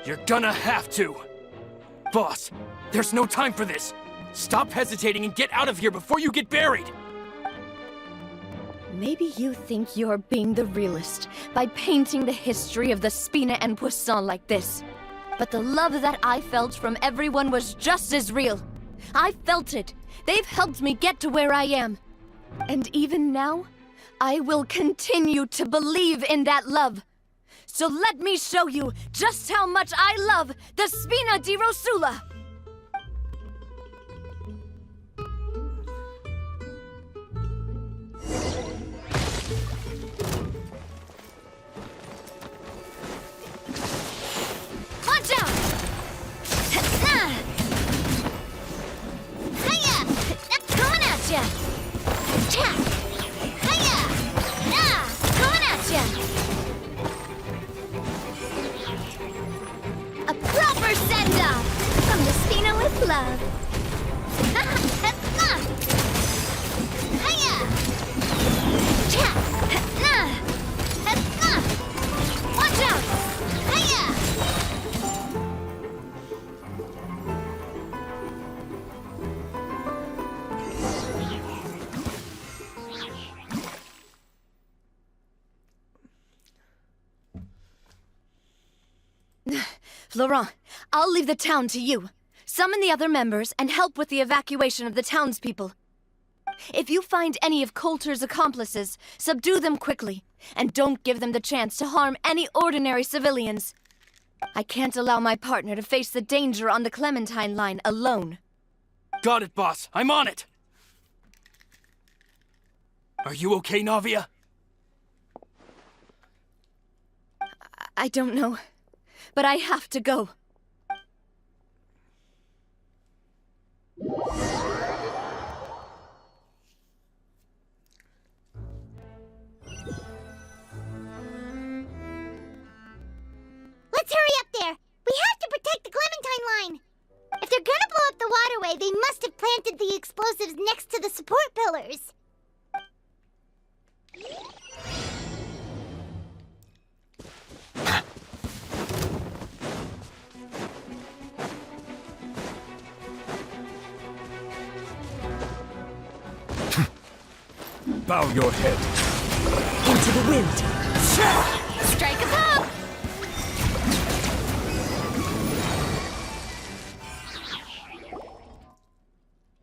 You're gonna have to! Boss, there's no time for this! Stop hesitating and get out of here before you get buried! Maybe you think you're being the realist by painting the history of the Spina and Poisson like this. But the love that I felt from everyone was just as real. I felt it. They've helped me get to where I am. And even now, I will continue to believe in that love. So let me show you just how much I love the Spina di Rosula! love. Hiya! Cha! Na! Watch out! Hiya! Florent, I'll leave the town to you. Summon the other members and help with the evacuation of the townspeople. If you find any of Coulter's accomplices, subdue them quickly, and don't give them the chance to harm any ordinary civilians. I can't allow my partner to face the danger on the Clementine line alone. Got it, boss. I'm on it. Are you okay, Navia? I don't know, but I have to go. Let's hurry up there! We have to protect the Clementine line! If they're gonna blow up the waterway, they must have planted the explosives next to the support pillars. Bow your head. Into the wind. Strike a pop!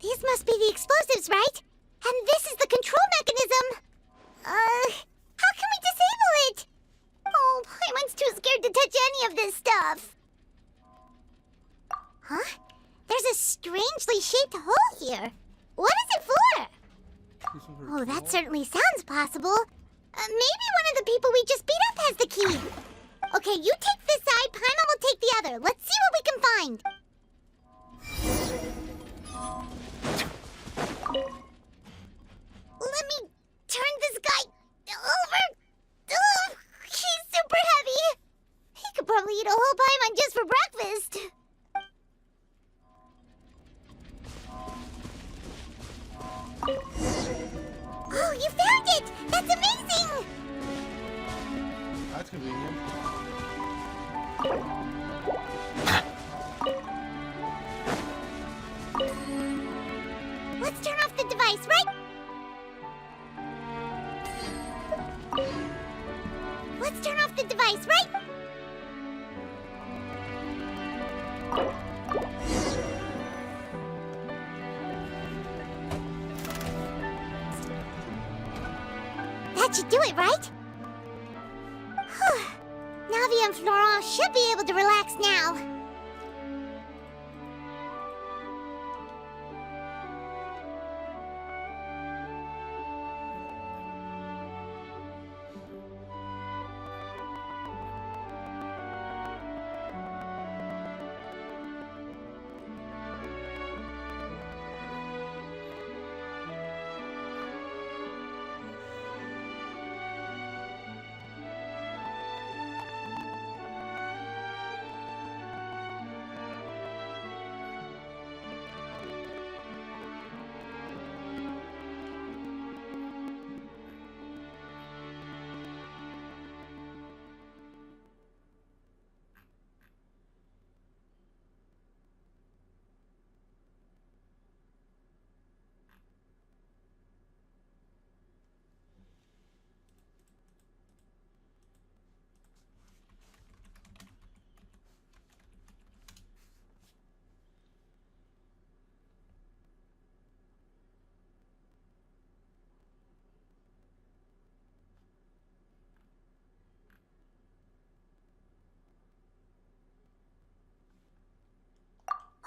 These must be the explosives, right? And this is the control mechanism. How can we disable it? Oh, Paimon's too scared to touch any of this stuff. Huh? There's a strangely shaped hole here. What is it for? Oh, that certainly sounds possible. Maybe one of the people we just beat up has the key. Okay, you take this side, Paimon will take the other. Let's see what we can find. Let me turn this guy over. Ugh, he's super heavy. He could probably eat a whole Paimon just for breakfast. Oh, you found it! That's amazing! That's convenient. Let's turn off the device, right? Let's turn off the device, right? That should do it, right? Whew. Navi and Florent should be able to relax now.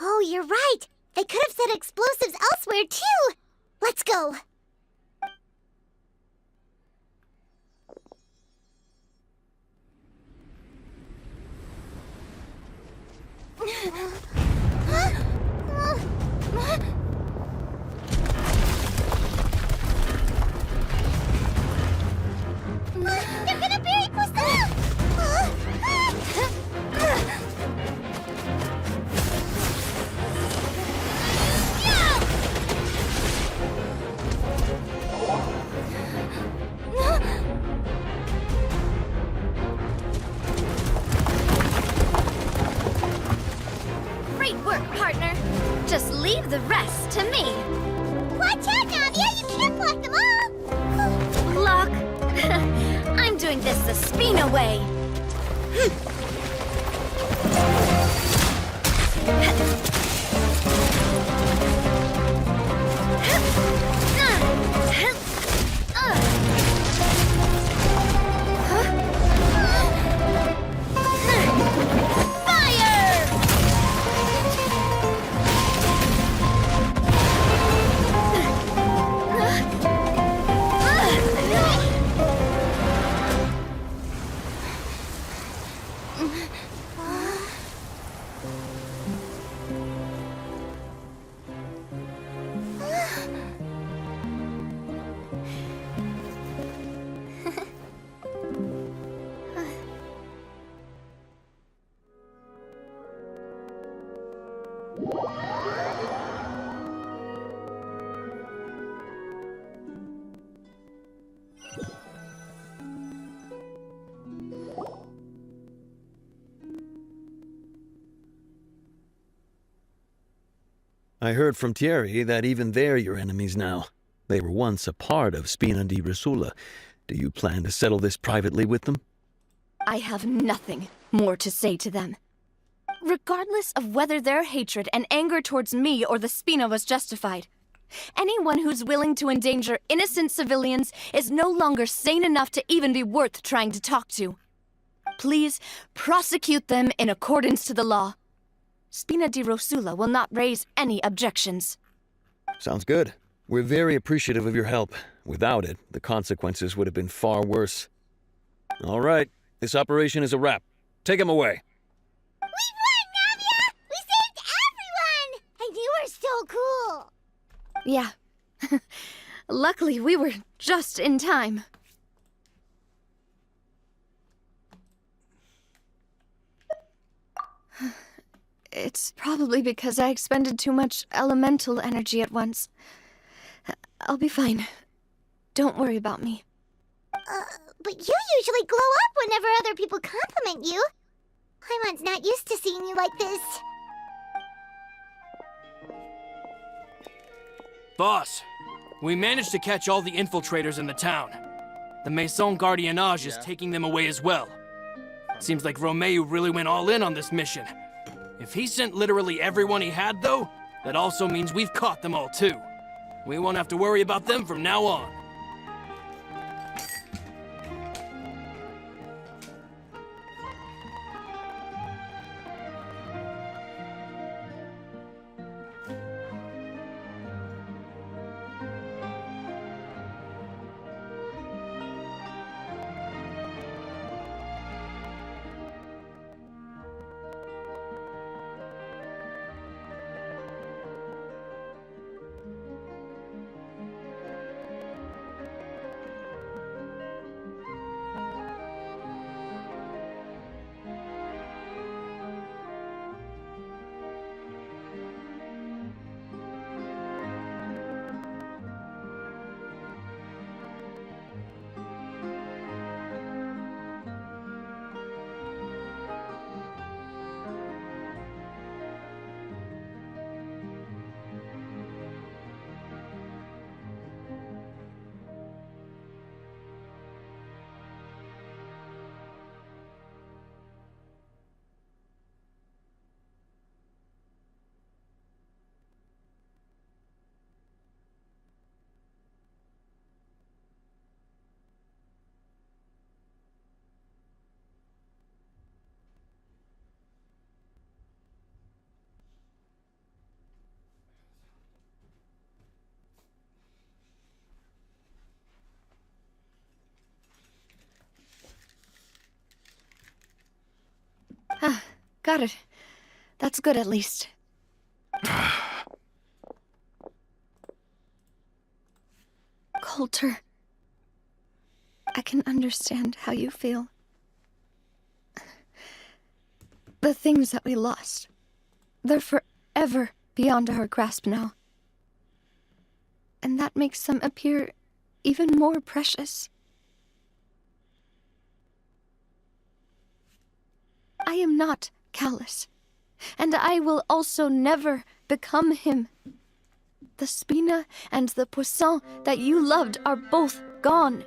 Oh, you're right. They could have set explosives elsewhere, too. Let's go. They're gonna bury Poisson! partner. Just leave the rest to me. Watch out, Navia! You can't block them all! Block? I'm doing this the Spina way. I heard from Thierry that even they're your enemies now. They were once a part of Spina di Rosula. Do you plan to settle this privately with them? I have nothing more to say to them. Regardless of whether their hatred and anger towards me or the Spina was justified, anyone who's willing to endanger innocent civilians is no longer sane enough to even be worth trying to talk to. Please prosecute them in accordance to the law. Spina di Rosula will not raise any objections. Sounds good. We're very appreciative of your help. Without it, the consequences would have been far worse. All right, this operation is a wrap. Take him away. We won, Navia! We saved everyone! And you were so cool! Yeah. Luckily, we were just in time. It's probably because I expended too much elemental energy at once. I'll be fine. Don't worry about me. But you usually glow up whenever other people compliment you. Paimon's not used to seeing you like this. Boss, we managed to catch all the infiltrators in the town. The Maison Gardiennage is taking them away as well. Seems like Romeu really went all in on this mission. If he sent literally everyone he had, though, that also means we've caught them all, too. We won't have to worry about them from now on. Got it. That's good, at least. Coulter, I can understand how you feel. The things that we lost, they're forever beyond our grasp now. And that makes them appear even more precious. I am not callous. And I will also never become him. The Spina and the Poisson that you loved are both gone.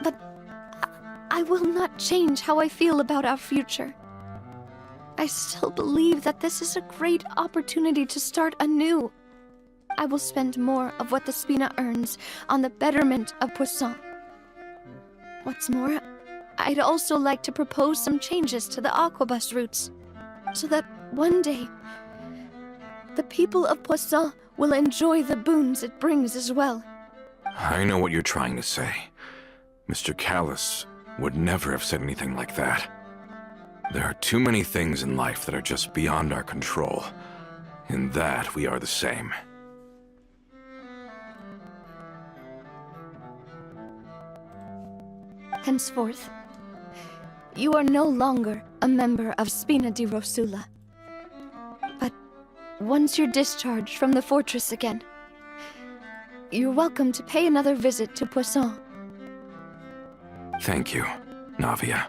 But I will not change how I feel about our future. I still believe that this is a great opportunity to start anew. I will spend more of what the Spina earns on the betterment of Poisson. What's more, I'd also like to propose some changes to the Aquabus routes, so that one day, the people of Poisson will enjoy the boons it brings as well. I know what you're trying to say. Mr. Callus would never have said anything like that. There are too many things in life that are just beyond our control. In that, we are the same. Henceforth, you are no longer a member of Spina di Rosula. But once you're discharged from the fortress again, you're welcome to pay another visit to Poisson. Thank you, Navia.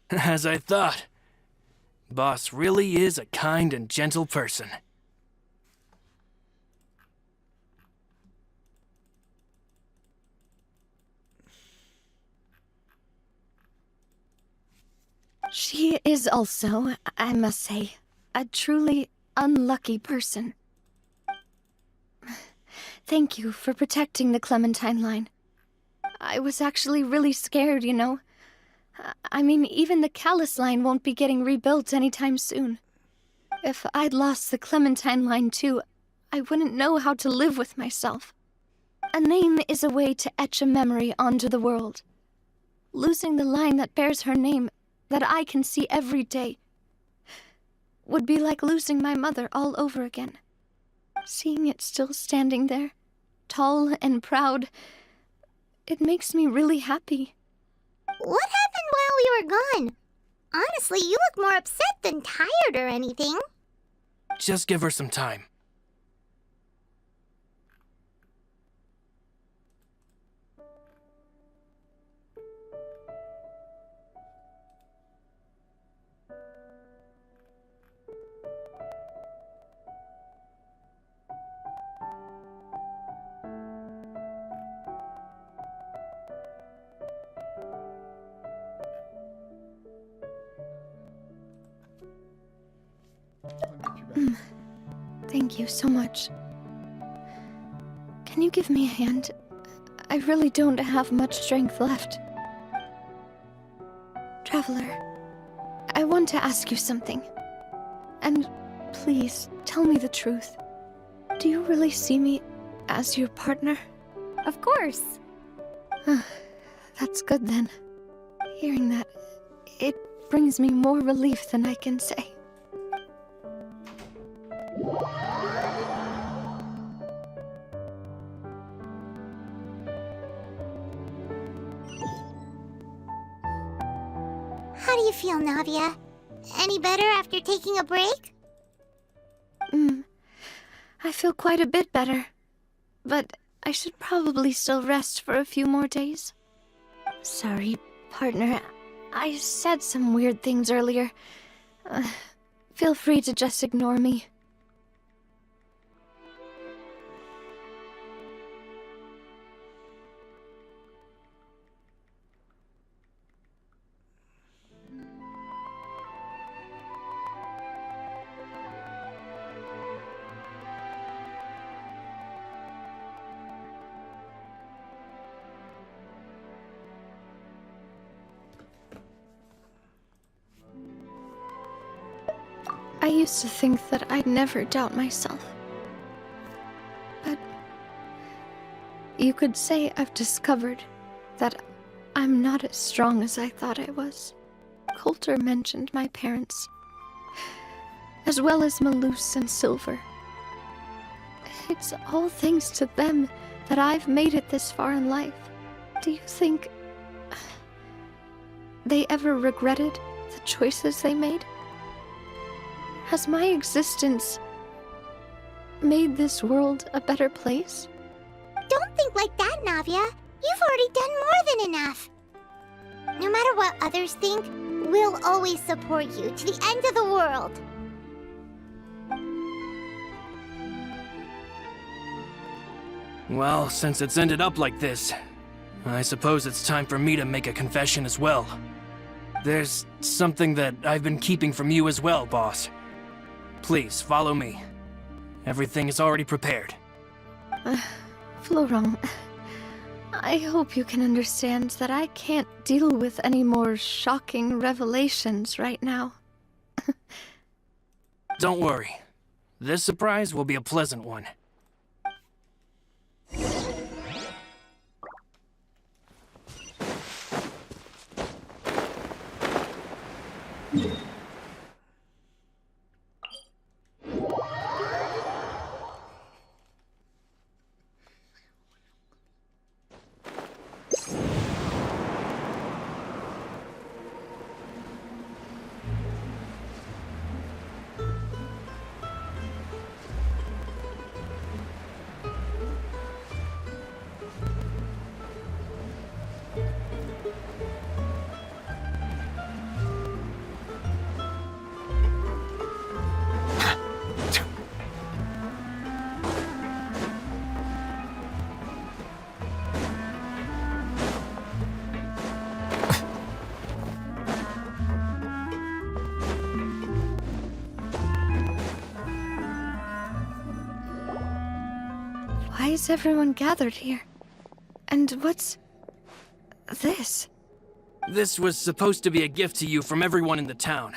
As I thought. Boss really is a kind and gentle person. She is also, I must say, a truly unlucky person. Thank you for protecting the Clementine line. I was actually really scared, you know. I mean, even the Callus line won't be getting rebuilt anytime soon. If I'd lost the Clementine line too, I wouldn't know how to live with myself. A name is a way to etch a memory onto the world. Losing the line that bears her name, that I can see every day, would be like losing my mother all over again. Seeing it still standing there, tall and proud, it makes me really happy. What happened while we were gone? Honestly, you look more upset than tired or anything. Just give her some time. Thank you so much. Can you give me a hand? I really don't have much strength left. Traveler, I want to ask you something. And please, tell me the truth. Do you really see me as your partner? Of course. That's good then. Hearing that, it brings me more relief than I can say. How do you feel, Navia? Any better after taking a break? I feel quite a bit better. But I should probably still rest for a few more days. Sorry, partner. I said some weird things earlier. Feel free to just ignore me. I used to think that I'd never doubt myself. But you could say I've discovered that I'm not as strong as I thought I was. Coulter mentioned my parents, as well as Malus and Silver. It's all thanks to them that I've made it this far in life. Do you think they ever regretted the choices they made? Has my existence made this world a better place? Don't think like that, Navia. You've already done more than enough. No matter what others think, we'll always support you to the end of the world. Well, since it's ended up like this, I suppose it's time for me to make a confession as well. There's something that I've been keeping from you as well, boss. Please, follow me. Everything is already prepared. Florent, I hope you can understand that I can't deal with any more shocking revelations right now. Don't worry. This surprise will be a pleasant one. Why is everyone gathered here? And what's this? This was supposed to be a gift to you from everyone in the town.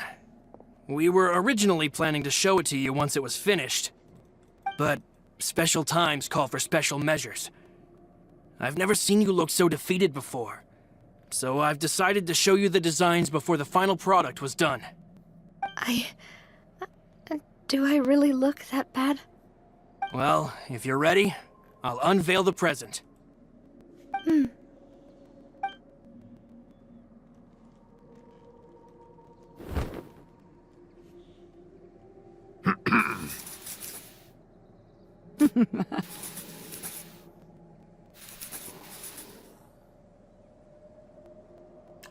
We were originally planning to show it to you once it was finished, but special times call for special measures. I've never seen you look so defeated before, so I've decided to show you the designs before the final product was done. Do I really look that bad? Well, if you're ready, I'll unveil the present.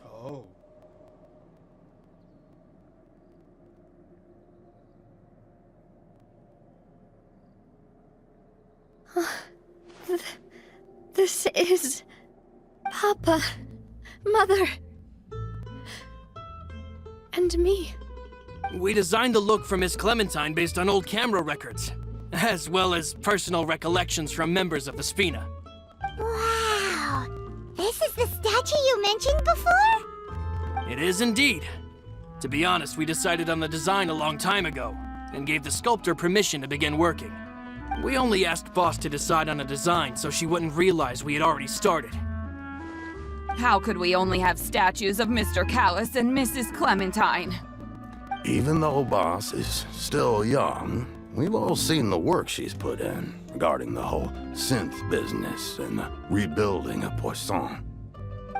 Oh. This is... Papa, Mother, and me. We designed the look for Miss Clementine based on old camera records, as well as personal recollections from members of the Spina. Wow! This is the statue you mentioned before? It is indeed. To be honest, we decided on the design a long time ago, and gave the sculptor permission to begin working. We only asked Boss to decide on a design so she wouldn't realize we had already started. How could we only have statues of Mr. Callus and Mrs. Clementine? Even though Boss is still young, we've all seen the work she's put in regarding the whole synth business and the rebuilding of Poisson.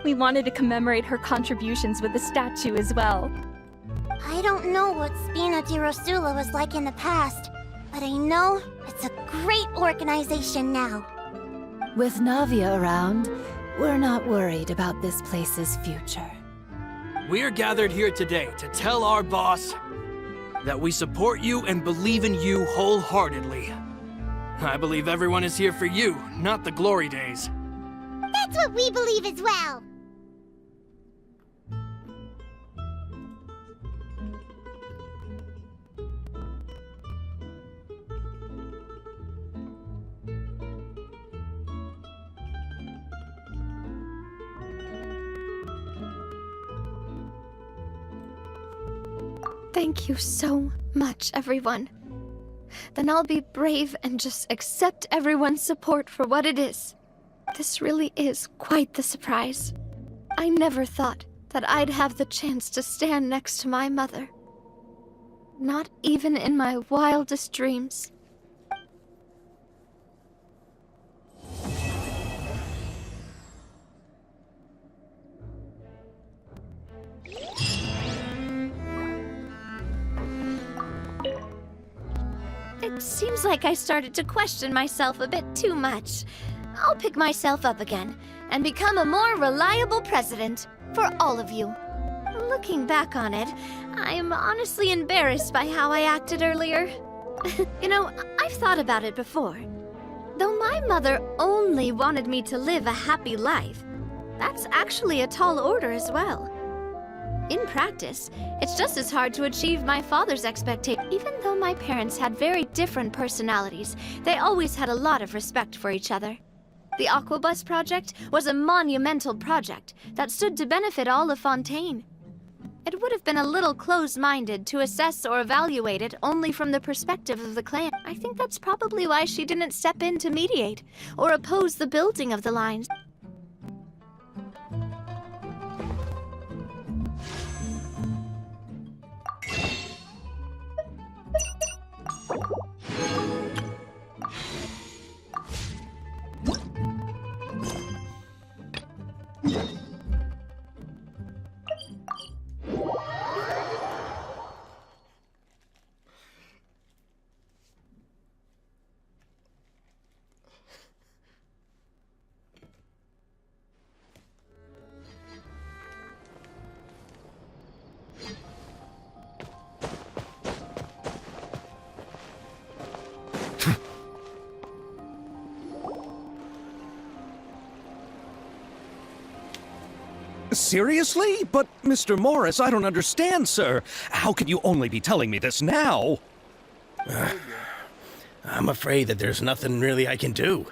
We wanted to commemorate her contributions with the statue as well. I don't know what Spina di Rosula was like in the past, but I know it's a great organization now. With Navia around, we're not worried about this place's future. We're gathered here today to tell our boss that we support you and believe in you wholeheartedly. I believe everyone is here for you, not the glory days. That's what we believe as well. Thank you so much, everyone. Then I'll be brave and just accept everyone's support for what it is. This really is quite the surprise. I never thought that I'd have the chance to stand next to my mother. Not even in my wildest dreams. It seems like I started to question myself a bit too much. I'll pick myself up again and become a more reliable president for all of you. Looking back on it, I'm honestly embarrassed by how I acted earlier. You know, I've thought about it before. Though my mother only wanted me to live a happy life, that's actually a tall order as well. In practice, it's just as hard to achieve my father's expectations. Even though my parents had very different personalities, they always had a lot of respect for each other. The Aquabus project was a monumental project that stood to benefit all of Fontaine. It would have been a little closed-minded to assess or evaluate it only from the perspective of the clan. I think that's probably why she didn't step in to mediate or oppose the building of the lines. Seriously? But, Mr. Morris, I don't understand, sir. How can you only be telling me this now? I'm afraid that there's nothing really I can do.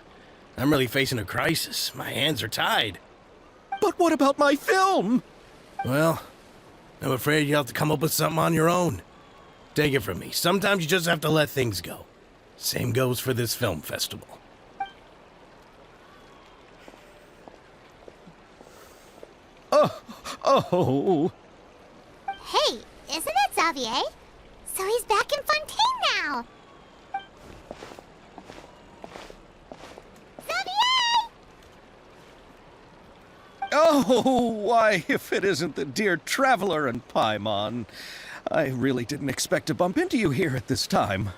I'm really facing a crisis. My hands are tied. But what about my film? Well, I'm afraid you'll have to come up with something on your own. Take it from me. Sometimes you just have to let things go. Same goes for this film festival. Oh. Hey, isn't that Xavier? So he's back in Fontaine now. Xavier! Oh, why, if it isn't the dear Traveler and Paimon. I really didn't expect to bump into you here at this time.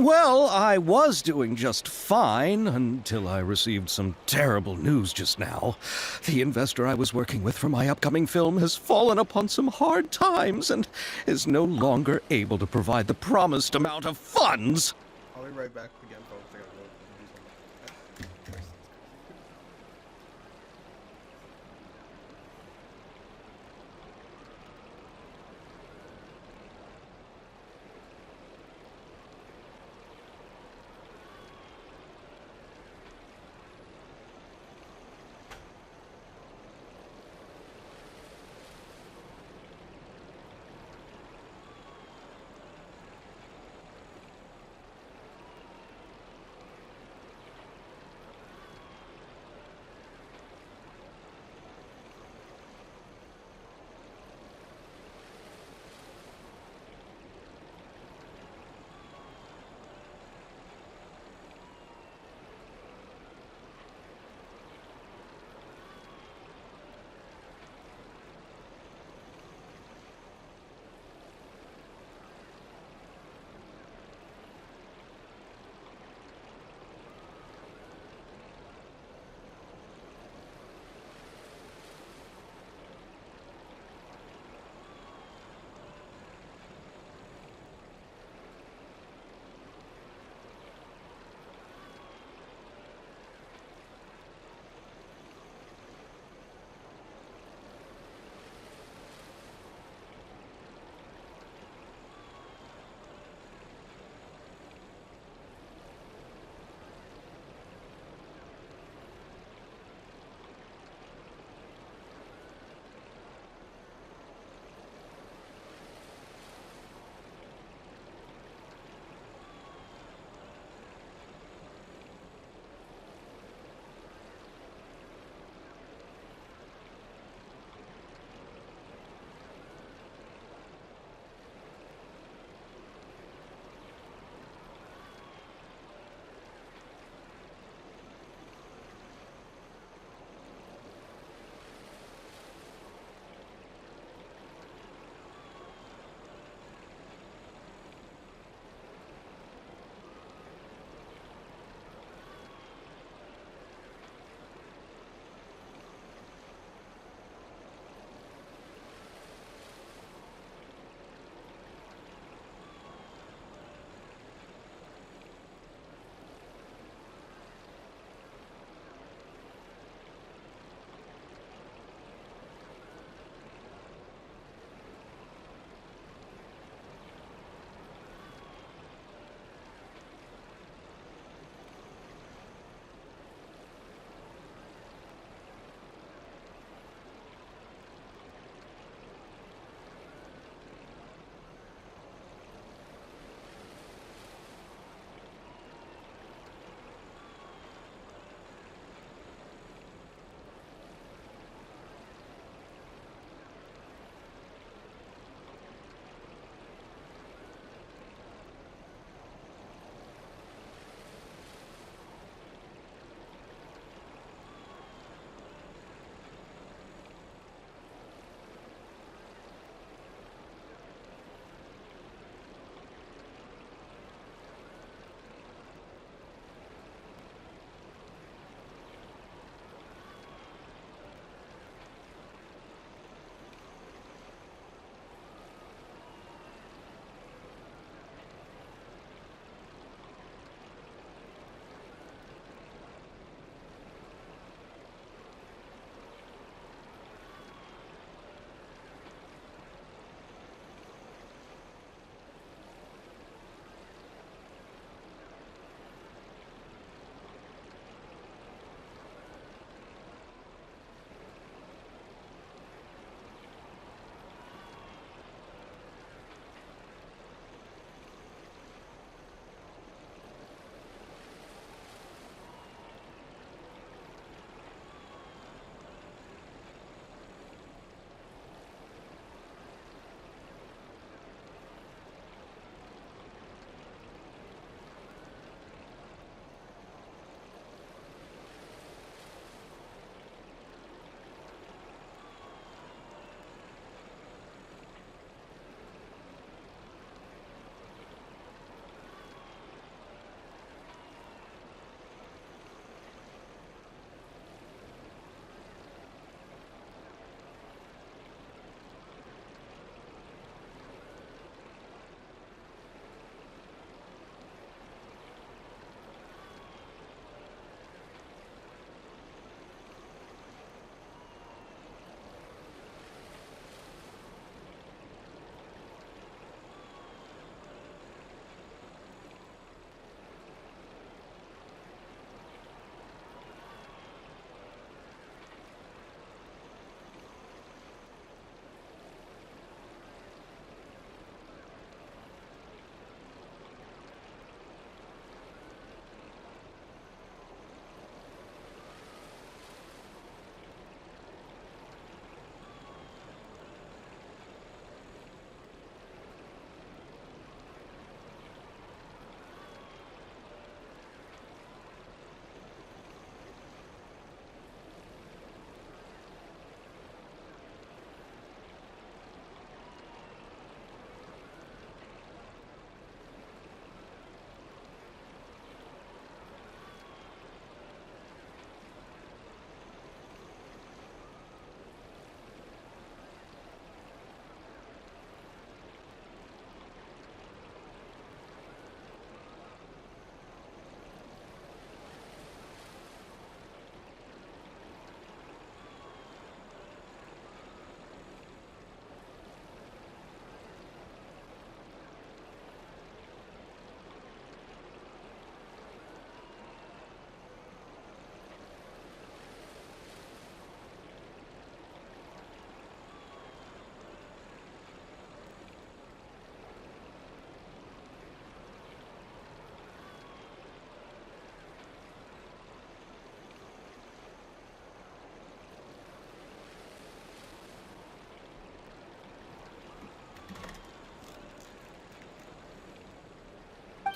Well, I was doing just fine until I received some terrible news just now. The investor I was working with for my upcoming film has fallen upon some hard times and is no longer able to provide the promised amount of funds. I'll be right back again, folks. I gotta go do something.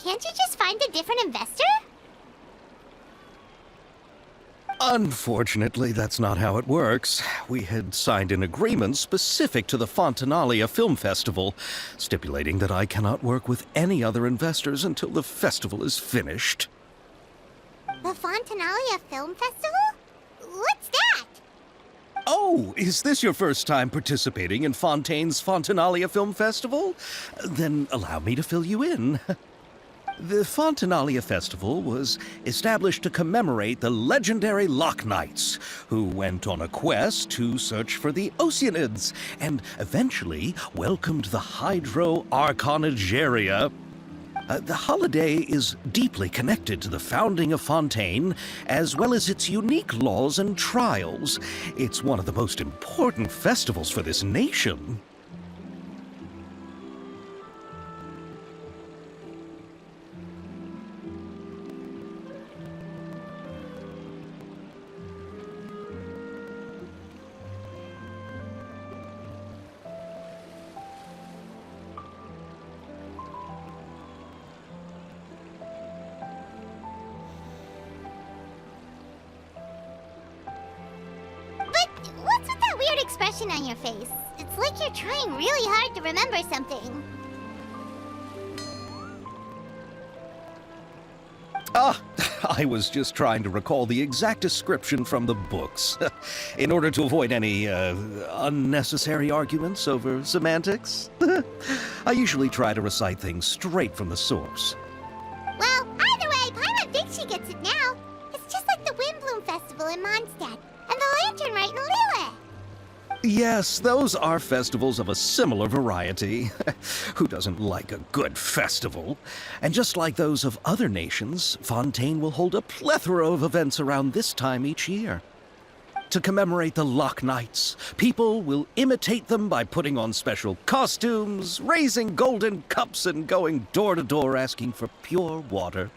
Can't you just find a different investor? Unfortunately, that's not how it works. We had signed an agreement specific to the Fontanalia Film Festival, stipulating that I cannot work with any other investors until the festival is finished. The Fontanalia Film Festival? What's that? Oh, is this your first time participating in Fontaine's Fontanalia Film Festival? Then allow me to fill you in. The Fontanalia Festival was established to commemorate the legendary Loch Knights, who went on a quest to search for the Oceanids, and eventually welcomed the Hydro Arconageria. The holiday is deeply connected to the founding of Fontaine, as well as its unique laws and trials. It's one of the most important festivals for this nation. What's with that weird expression on your face? It's like you're trying really hard to remember something. I was just trying to recall the exact description from the books, in order to avoid any unnecessary arguments over semantics. I usually try to recite things straight from the source. Well, either way, Paimon thinks she gets it now. It's just like the Windbloom Festival in Mondstadt, and the Lantern Rite in Lille. Yes, those are festivals of a similar variety. Who doesn't like a good festival? And just like those of other nations, Fontaine will hold a plethora of events around this time each year. To commemorate the Loch Knights, people will imitate them by putting on special costumes, raising golden cups, and going door to door asking for pure water.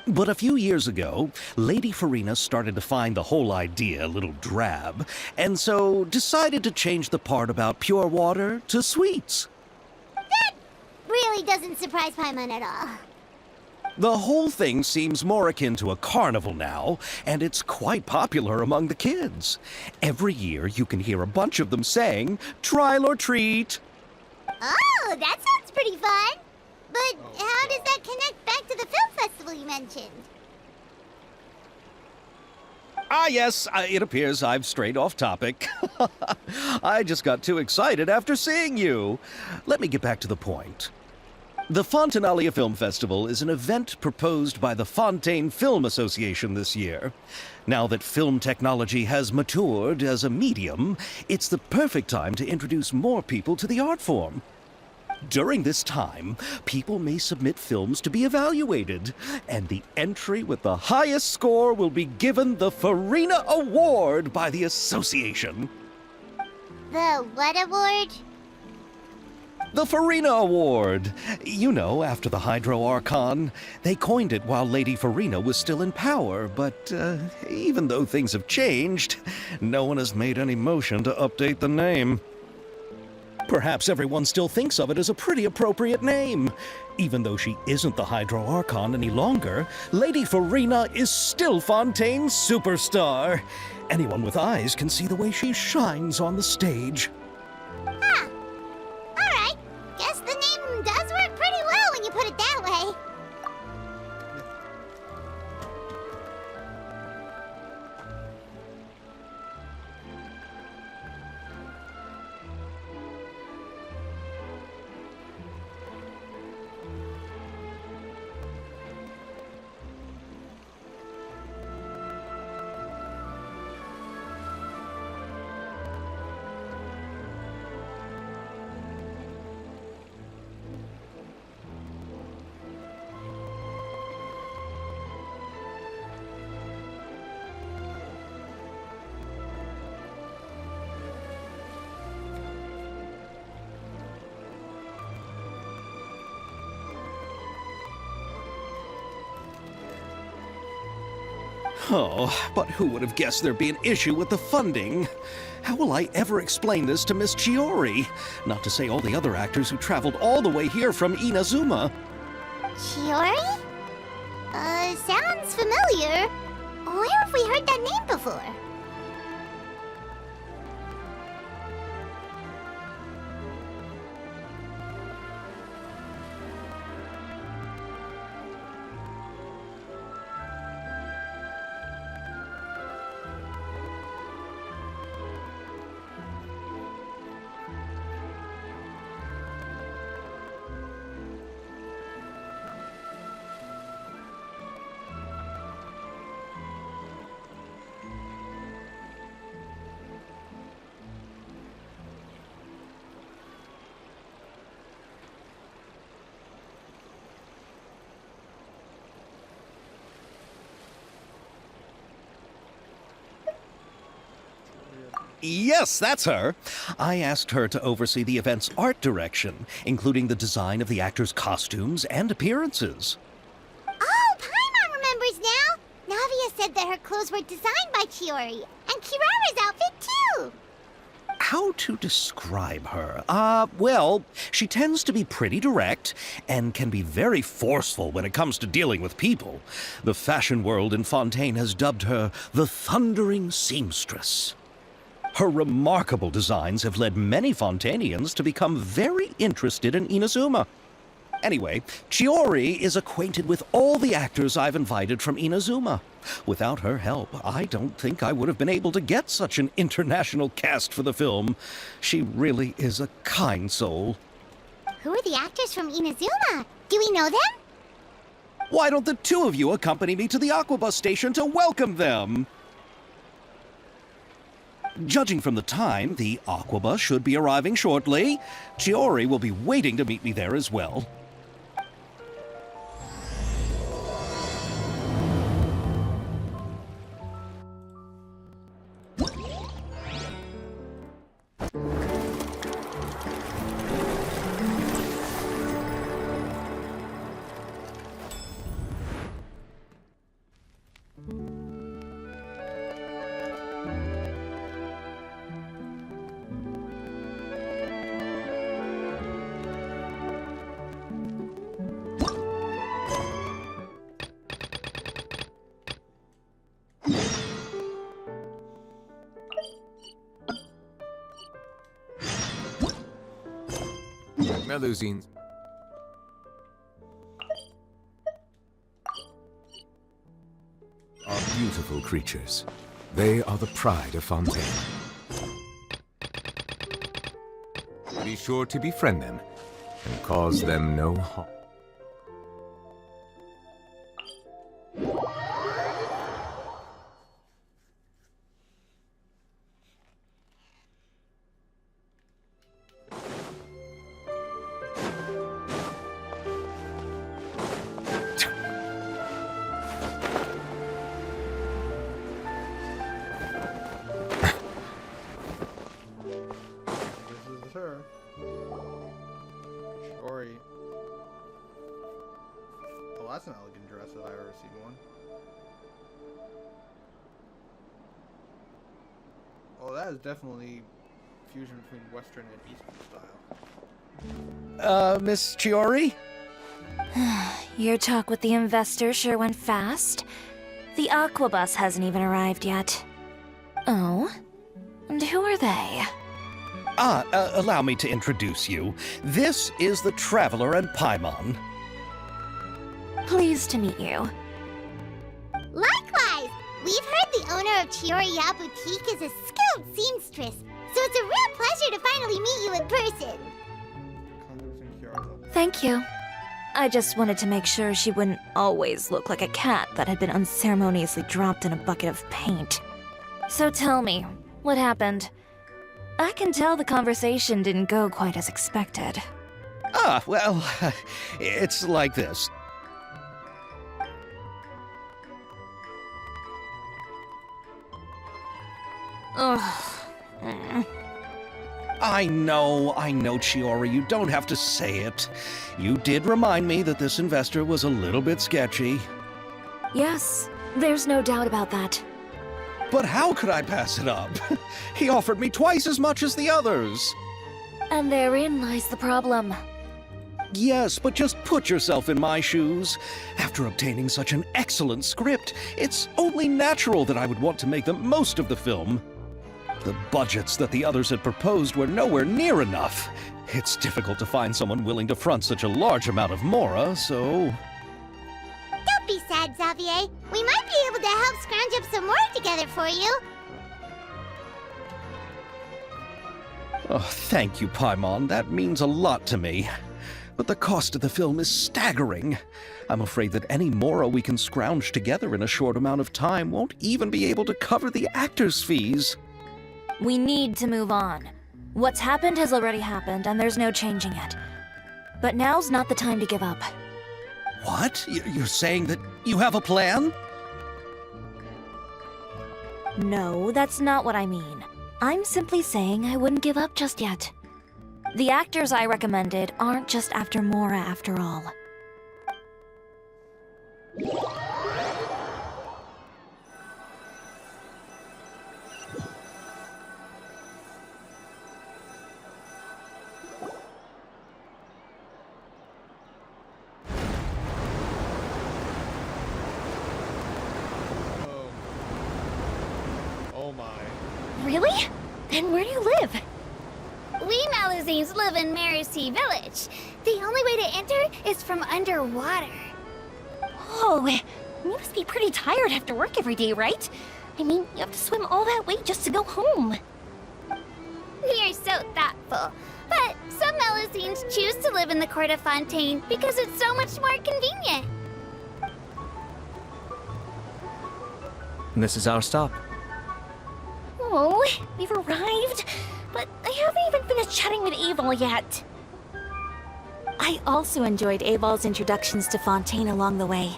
But a few years ago, Lady Farina started to find the whole idea a little drab, and so decided to change the part about pure water to sweets. That really doesn't surprise Paimon at all. The whole thing seems more akin to a carnival now, and it's quite popular among the kids. Every year you can hear a bunch of them saying, "Trial or treat." Oh, that sounds pretty fun. But how does that connect back to the film festival you mentioned? Yes, it appears I've strayed off topic. I just got too excited after seeing you. Let me get back to the point. The Fontanalia Film Festival is an event proposed by the Fontaine Film Association this year. Now that film technology has matured as a medium, it's the perfect time to introduce more people to the art form. During this time, people may submit films to be evaluated, and the entry with the highest score will be given the Farina Award by the association. The what award? The Farina Award. You know, after the Hydro Archon. They coined it while Lady Farina was still in power, but even though things have changed, no one has made any motion to update the name. Perhaps everyone still thinks of it as a pretty appropriate name. Even though she isn't the Hydro Archon any longer, Lady Farina is still Fontaine's superstar. Anyone with eyes can see the way she shines on the stage. Huh. Alright. Guess the name does work pretty well when you put it that way. Oh, but who would have guessed there'd be an issue with the funding? How will I ever explain this to Miss Chiori? Not to say all the other actors who traveled all the way here from Inazuma. Chiori? Sounds familiar. Where have we heard that name before? Yes, that's her. I asked her to oversee the event's art direction, including the design of the actors' costumes and appearances. Oh, Paimon remembers now! Navia said that her clothes were designed by Chiori, and Kirara's outfit too! How to describe her? Well, she tends to be pretty direct and can be very forceful when it comes to dealing with people. The fashion world in Fontaine has dubbed her the Thundering Seamstress. Her remarkable designs have led many Fontainians to become very interested in Inazuma. Anyway, Chiori is acquainted with all the actors I've invited from Inazuma. Without her help, I don't think I would have been able to get such an international cast for the film. She really is a kind soul. Who are the actors from Inazuma? Do we know them? Why don't the two of you accompany me to the Aquabus station to welcome them? Judging from the time, the Aquabus should be arriving shortly. Chiori will be waiting to meet me there as well. Melusines are beautiful creatures. They are the pride of Fontaine. Be sure to befriend them and cause them no harm. Her. Chiori. Oh, that's an elegant dress if I've ever seen one. Oh, that is definitely fusion between Western and Eastern style. Miss Chiori? Your talk with the investor sure went fast. The Aquabus hasn't even arrived yet. Oh? And who are they? Allow me to introduce you. This is the Traveler and Paimon. Pleased to meet you. Likewise! We've heard the owner of Chioriya Boutique is a skilled seamstress, so it's a real pleasure to finally meet you in person. Thank you. I just wanted to make sure she wouldn't always look like a cat that had been unceremoniously dropped in a bucket of paint. So tell me, what happened? I can tell the conversation didn't go quite as expected. Well, it's like this. Ugh. I know, Chiori, you don't have to say it. You did remind me that this investor was a little bit sketchy. Yes, there's no doubt about that. But how could I pass it up? He offered me twice as much as the others. And therein lies the problem. Yes, but just put yourself in my shoes. After obtaining such an excellent script, it's only natural that I would want to make the most of the film. The budgets that the others had proposed were nowhere near enough. It's difficult to find someone willing to front such a large amount of mora, so... Don't be sad, Xavier. We might be able to help scrounge up some more together for you. Oh, thank you, Paimon. That means a lot to me. But the cost of the film is staggering. I'm afraid that any mora we can scrounge together in a short amount of time won't even be able to cover the actors' fees. We need to move on. What's happened has already happened, and there's no changing it. But now's not the time to give up. What? You're saying that you have a plan? No, that's not what I mean. I'm simply saying I wouldn't give up just yet. The actors I recommended aren't just after Mora after all. Oh my. Really? And where do you live? We Malazines live in Marcy Village. The only way to enter is from underwater. Oh, you must be pretty tired after work every day, right? I mean, you have to swim all that way just to go home. You're so thoughtful. But some Malazines choose to live in the Court of Fontaine because it's so much more convenient. This is our stop. Oh, we've arrived, but I haven't even finished chatting with Aval yet. I also enjoyed Aval's introductions to Fontaine along the way.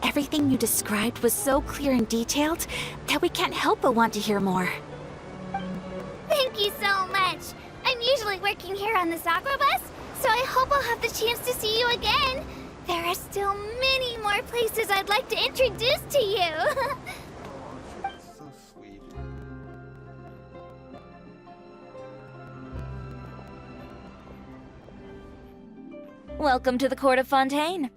Everything you described was so clear and detailed that we can't help but want to hear more. Thank you so much. I'm usually working here on the Sakura bus, so I hope I'll have the chance to see you again. There are still many more places I'd like to introduce to you. So sweet. Welcome to the Court of Fontaine.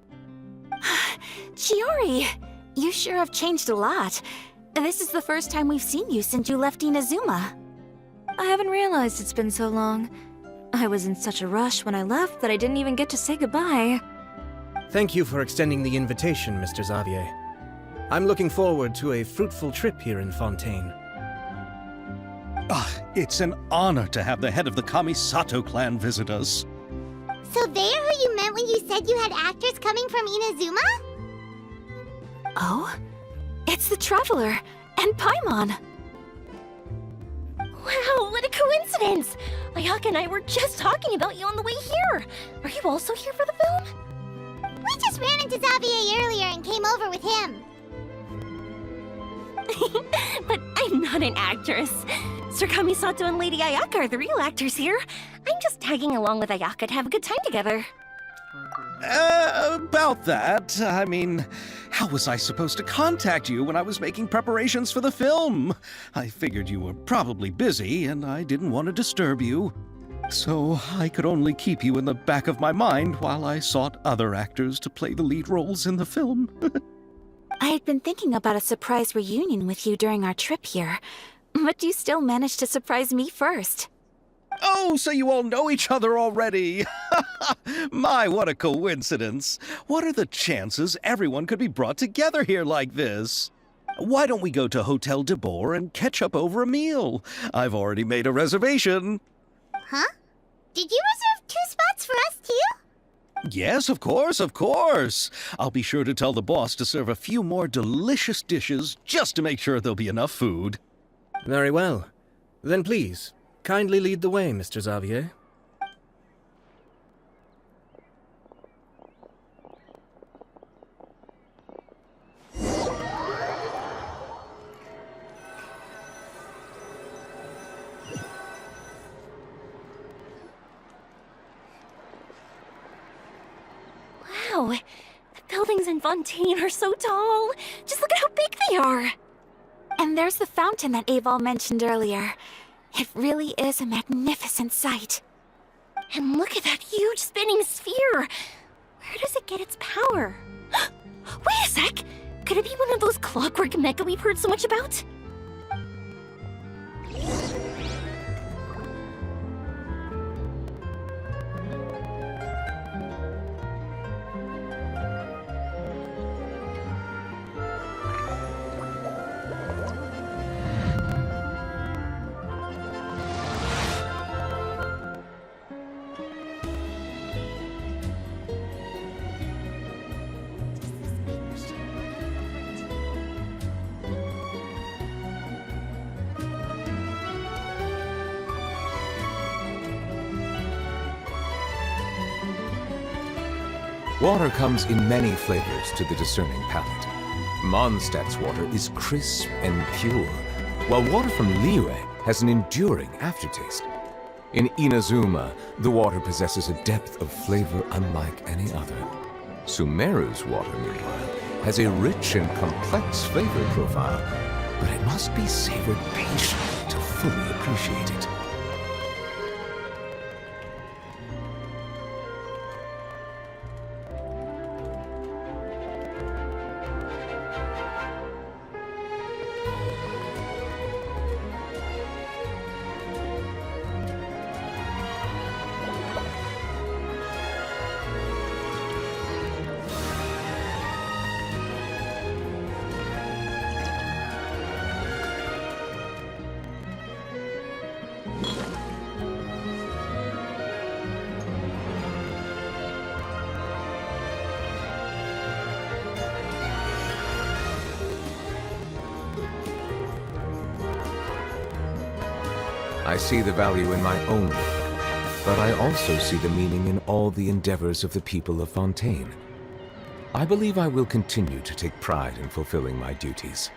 Chiori, you sure have changed a lot. This is the first time we've seen you since you left Inazuma. I haven't realized it's been so long. I was in such a rush when I left that I didn't even get to say goodbye. Thank you for extending the invitation, Mr. Xavier. I'm looking forward to a fruitful trip here in Fontaine. It's an honor to have the head of the Kamisato clan visit us. So they're who you meant when you said you had actors coming from Inazuma? Oh? It's the Traveler and Paimon. Wow, what a coincidence! Ayaka and I were just talking about you on the way here. Are you also here for the film? We just ran into Xavier earlier and came over with him. But I'm not an actress. Sir Kamisato and Lady Ayaka are the real actors here. I'm just tagging along with Ayaka to have a good time together. About that, I mean, how was I supposed to contact you when I was making preparations for the film? I figured you were probably busy, and I didn't want to disturb you. So I could only keep you in the back of my mind while I sought other actors to play the lead roles in the film. I had been thinking about a surprise reunion with you during our trip here, but you still managed to surprise me first. Oh, so you all know each other already! My, what a coincidence! What are the chances everyone could be brought together here like this? Why don't we go to Hotel de Boer and catch up over a meal? I've already made a reservation. Huh? Did you reserve 2 spots for us too? Yes, of course, of course. I'll be sure to tell the boss to serve a few more delicious dishes just to make sure there'll be enough food. Very well. Then please, kindly lead the way, Mr. Xavier. Wow, the buildings in Fontaine are so tall. Just look at how big they are. And there's the fountain that Aval mentioned earlier. It really is a magnificent sight. And look at that huge spinning sphere! Where does it get its power? Wait a sec! Could it be one of those clockwork mecha we've heard so much about? Water comes in many flavors to the discerning palate. Mondstadt's water is crisp and pure, while water from Liyue has an enduring aftertaste. In Inazuma, the water possesses a depth of flavor unlike any other. Sumeru's water, meanwhile, has a rich and complex flavor profile, but it must be savored patiently to fully appreciate it. I see the value in my own work, but I also see the meaning in all the endeavors of the people of Fontaine. I believe I will continue to take pride in fulfilling my duties.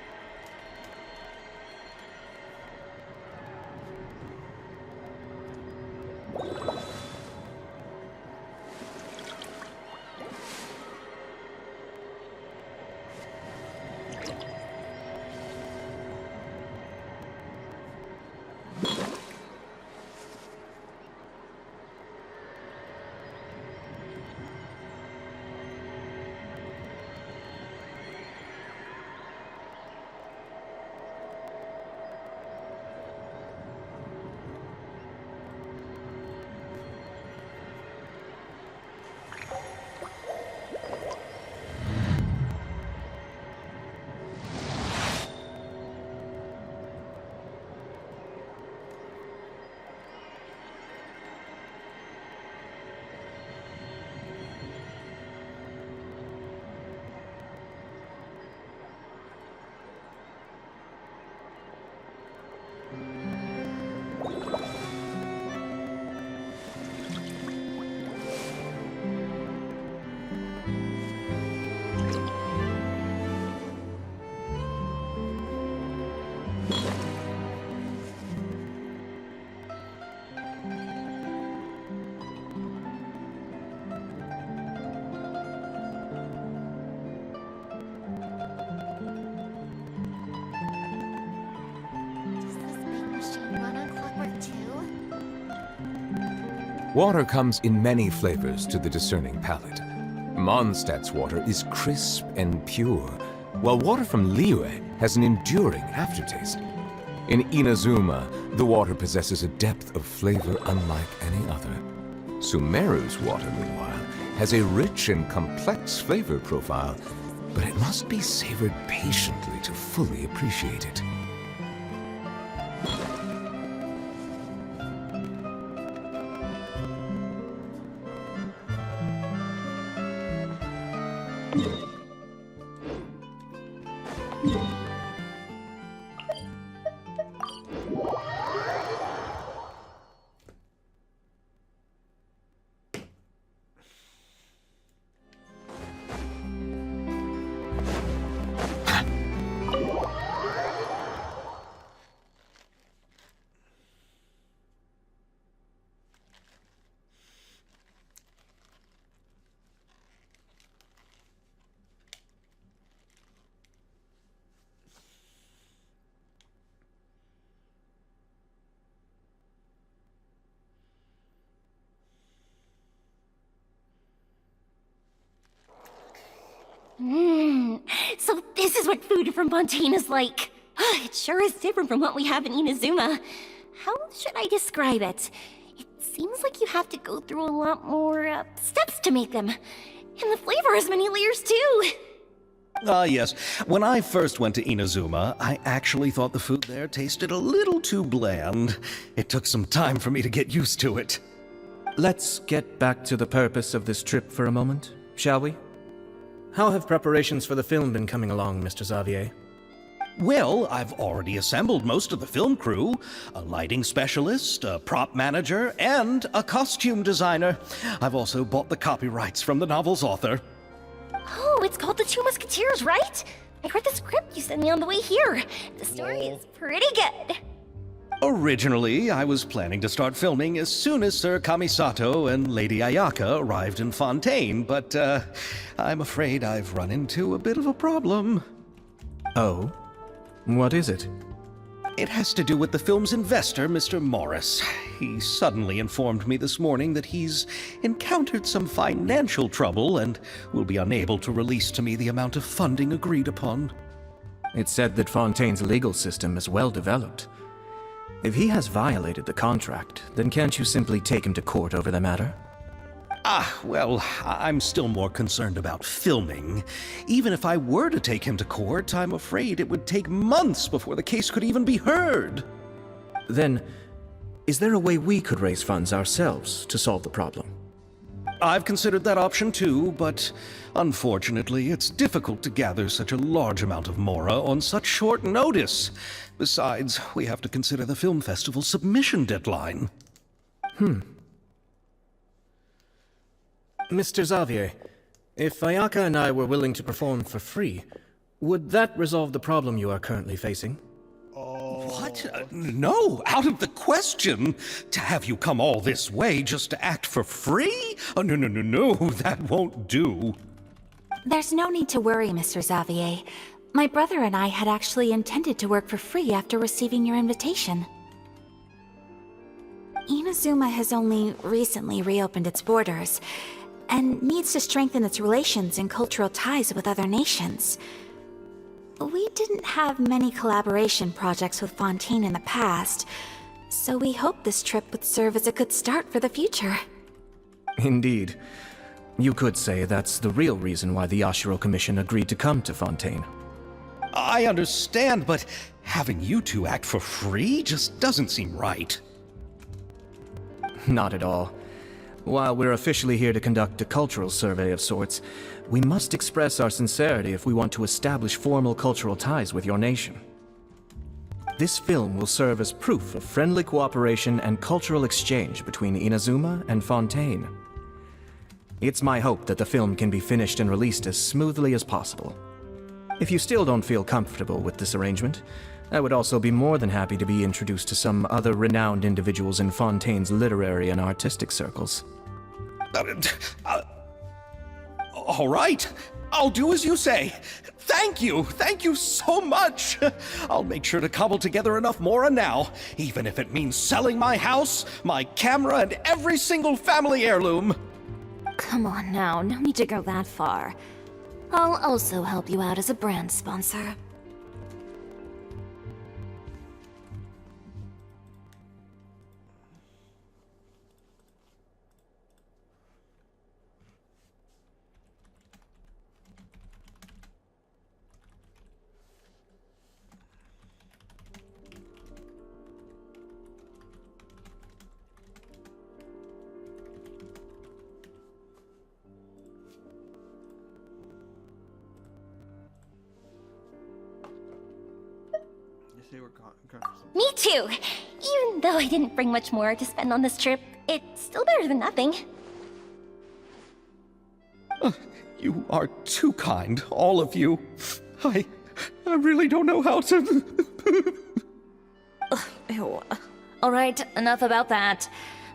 Water comes in many flavors to the discerning palate. Mondstadt's water is crisp and pure, while water from Liyue has an enduring aftertaste. In Inazuma, the water possesses a depth of flavor unlike any other. Sumeru's water, meanwhile, has a rich and complex flavor profile, but it must be savored patiently to fully appreciate it. So this is what food from Fontaine is like. It sure is different from what we have in Inazuma. How should I describe it? It seems like you have to go through a lot more steps to make them. And the flavor has many layers too. Yes. When I first went to Inazuma, I actually thought the food there tasted a little too bland. It took some time for me to get used to it. Let's get back to the purpose of this trip for a moment, shall we? How have preparations for the film been coming along, Mr. Xavier? Well, I've already assembled most of the film crew. A lighting specialist, a prop manager, and a costume designer. I've also bought the copyrights from the novel's author. Oh, it's called The Two Musketeers, right? I read the script you sent me on the way here. The story is pretty good. Originally, I was planning to start filming as soon as Sir Kamisato and Lady Ayaka arrived in Fontaine, but I'm afraid I've run into a bit of a problem. Oh? What is it? It has to do with the film's investor, Mr. Morris. He suddenly informed me this morning that he's encountered some financial trouble and will be unable to release to me the amount of funding agreed upon. It's said that Fontaine's legal system is well developed. If he has violated the contract, then can't you simply take him to court over the matter? Well, I'm still more concerned about filming. Even if I were to take him to court, I'm afraid it would take months before the case could even be heard. Then, is there a way we could raise funds ourselves to solve the problem? I've considered that option too, but unfortunately, it's difficult to gather such a large amount of mora on such short notice. Besides, we have to consider the film festival's submission deadline. Mr. Xavier, if Ayaka and I were willing to perform for free, would that resolve the problem you are currently facing? What? No, out of the question. To have you come all this way just to act for free? Oh, no, that won't do. There's no need to worry, Mr. Xavier. My brother and I had actually intended to work for free after receiving your invitation. Inazuma has only recently reopened its borders, and needs to strengthen its relations and cultural ties with other nations. We didn't have many collaboration projects with Fontaine in the past, so we hoped this trip would serve as a good start for the future. Indeed. You could say that's the real reason why the Yashiro Commission agreed to come to Fontaine. I understand, but having you two act for free just doesn't seem right. Not at all. While we're officially here to conduct a cultural survey of sorts, we must express our sincerity if we want to establish formal cultural ties with your nation. This film will serve as proof of friendly cooperation and cultural exchange between Inazuma and Fontaine. It's my hope that the film can be finished and released as smoothly as possible. If you still don't feel comfortable with this arrangement, I would also be more than happy to be introduced to some other renowned individuals in Fontaine's literary and artistic circles. All right, I'll do as you say. Thank you so much. I'll make sure to cobble together enough mora now, even if it means selling my house, my camera, and every single family heirloom. Come on now, no need to go that far. I'll also help you out as a brand sponsor. Me too! Even though I didn't bring much more to spend on this trip, it's still better than nothing. You are too kind, all of you. I really don't know how to... Ew. Alright, enough about that.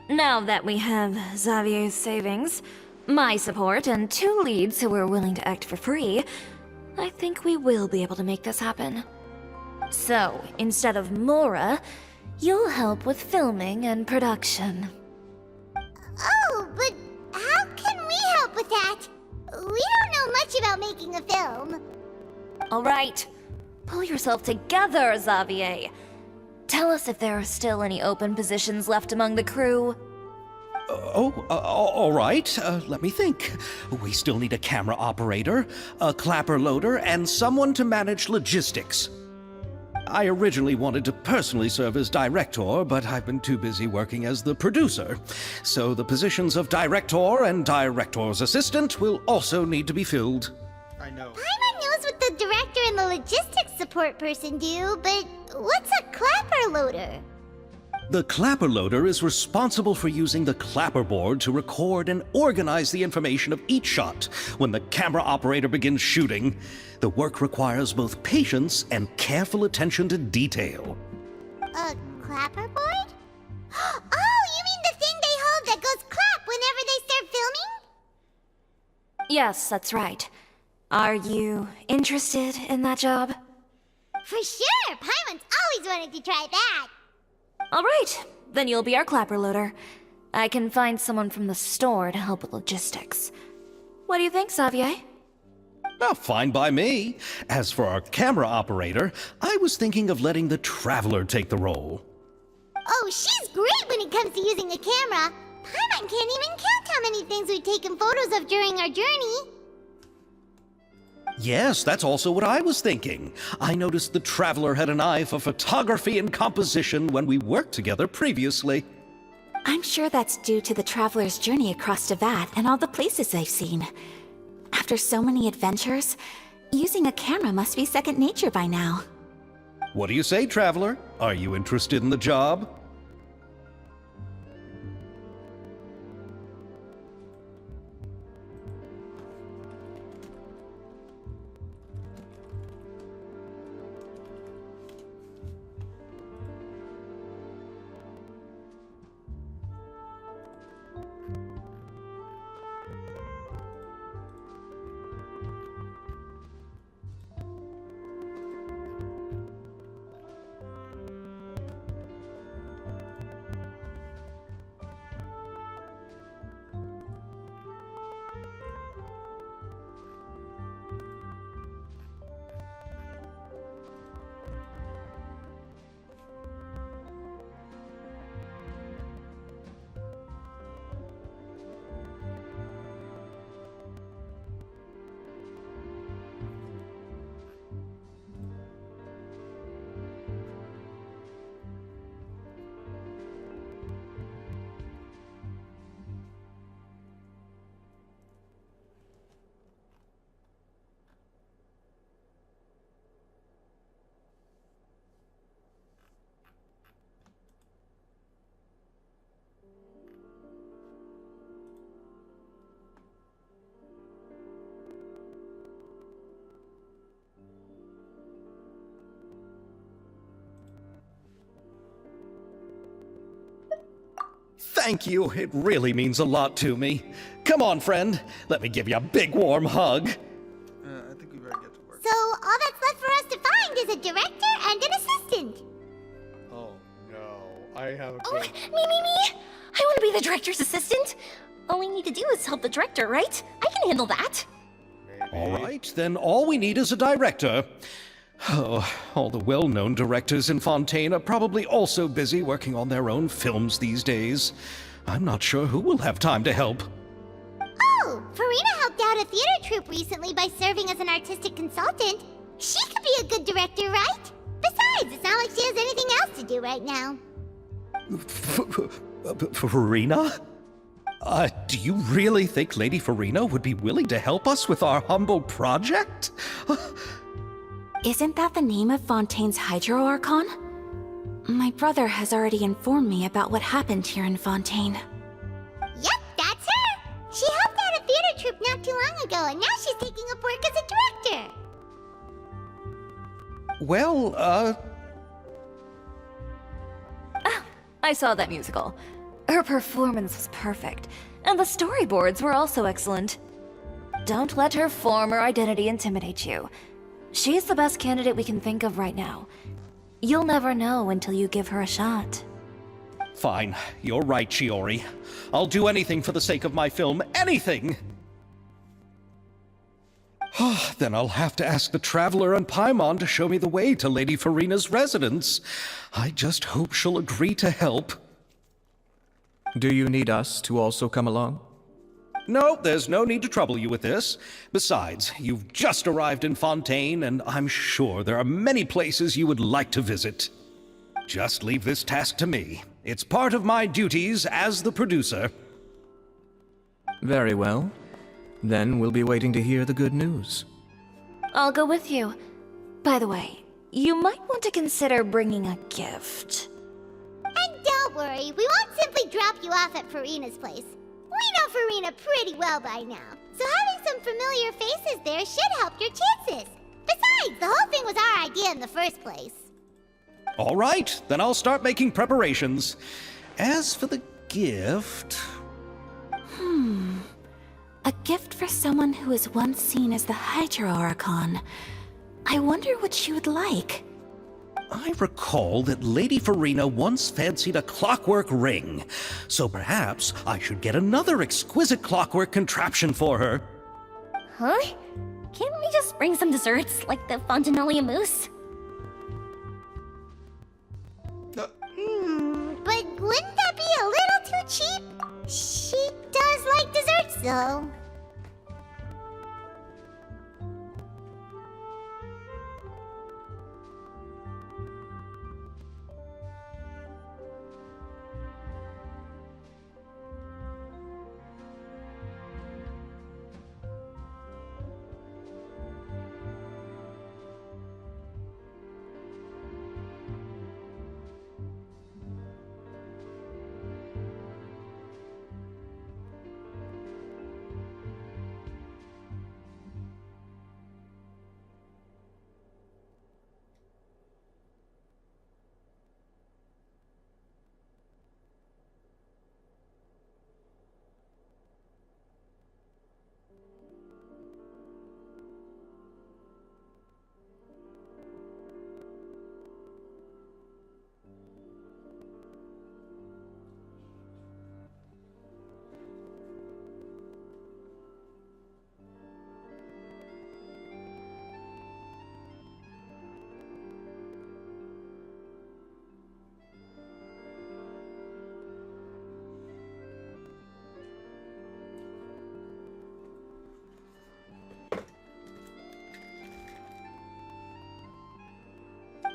Now that we have Xavier's savings, my support, and 2 leads who are willing to act for free, I think we will be able to make this happen. So, instead of mora, you'll help with filming and production. Oh, but how can we help with that? We don't know much about making a film. All right. Pull yourself together, Xavier. Tell us if there are still any open positions left among the crew. All right. Let me think. We still need a camera operator, a clapper loader, and someone to manage logistics. I originally wanted to personally serve as director, but I've been too busy working as the producer. So the positions of director and director's assistant will also need to be filled. I know. Paimon knows what the director and the logistics support person do, but what's a clapper loader? The clapper loader is responsible for using the clapper board to record and organize the information of each shot when the camera operator begins shooting. The work requires both patience and careful attention to detail. A clapper board? Oh, you mean the thing they hold that goes clap whenever they start filming? Yes, that's right. Are you interested in that job? For sure! Paimon's always wanted to try that. All right, then you'll be our clapper loader. I can find someone from the store to help with logistics. What do you think, Xavier? Fine by me. As for our camera operator, I was thinking of letting the Traveler take the role. Oh, she's great when it comes to using a camera. Paimon can't even count how many things we've taken photos of during our journey. Yes, that's also what I was thinking. I noticed the Traveler had an eye for photography and composition when we worked together previously. I'm sure that's due to the Traveler's journey across Devat and all the places they've seen. After so many adventures, using a camera must be second nature by now. What do you say, Traveler? Are you interested in the job? Thank you. It really means a lot to me. Come on, friend. Let me give you a big warm hug. I think we better get to work. So all that's left for us to find is a director and an assistant. Oh no, I have a Oh, good... me! I want to be the director's assistant. All we need to do is help the director, right? I can handle that. All right, then all we need is a director. Oh, all the well-known directors in Fontaine are probably also busy working on their own films these days. I'm not sure who will have time to help. Oh, Farina helped out a theater troupe recently by serving as an artistic consultant. She could be a good director, right? Besides, it's not like she has anything else to do right now. Farina? Do you really think Lady Farina would be willing to help us with our humble project? Isn't that the name of Fontaine's Hydro Archon? My brother has already informed me about what happened here in Fontaine. Yep, that's her! She helped out a theater troupe not too long ago, and now she's taking up work as a director. Well, I saw that musical. Her performance was perfect, and the storyboards were also excellent. Don't let her former identity intimidate you. She's the best candidate we can think of right now. You'll never know until you give her a shot. Fine. You're right, Chiori. I'll do anything for the sake of my film. Anything! Then I'll have to ask the Traveler and Paimon to show me the way to Lady Farina's residence. I just hope she'll agree to help. Do you need us to also come along? No, there's no need to trouble you with this. Besides, you've just arrived in Fontaine, and I'm sure there are many places you would like to visit. Just leave this task to me. It's part of my duties as the producer. Very well. Then we'll be waiting to hear the good news. I'll go with you. By the way, you might want to consider bringing a gift. And don't worry, we won't simply drop you off at Farina's place. We know Farina pretty well by now, so having some familiar faces there should help your chances. Besides, the whole thing was our idea in the first place. All right, then I'll start making preparations. As for the gift... A gift for someone who was once seen as the Hydra Oricon. I wonder what she would like. I recall that Lady Farina once fancied a clockwork ring, so perhaps I should get another exquisite clockwork contraption for her. Huh? Can't we just bring some desserts, like the Fontanalia mousse? But wouldn't that be a little too cheap? She does like desserts, though.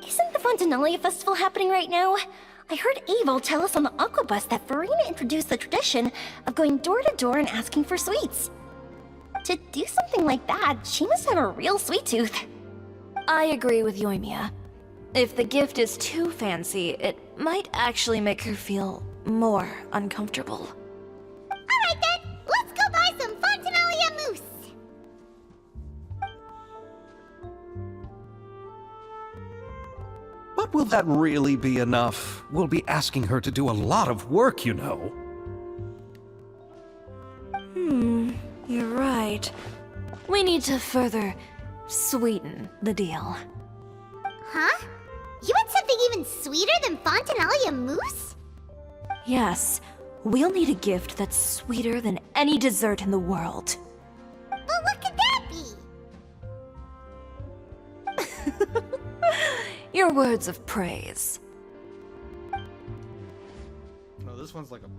Isn't the Fontanalia Festival happening right now? I heard Abel tell us on the Aquabus that Farina introduced the tradition of going door to door and asking for sweets. To do something like that, she must have a real sweet tooth. I agree with Yoimiya. If the gift is too fancy, it might actually make her feel more uncomfortable. Alright then, let's go buy some Fontanalia mousse! But will that really be enough? We'll be asking her to do a lot of work, you know. You're right. We need to further sweeten the deal. Huh? You want something even sweeter than Fontanalia mousse? Yes, we'll need a gift that's sweeter than any dessert in the world. But what could that be? Your words of praise. No, this one's like a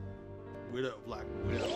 widow, black widow.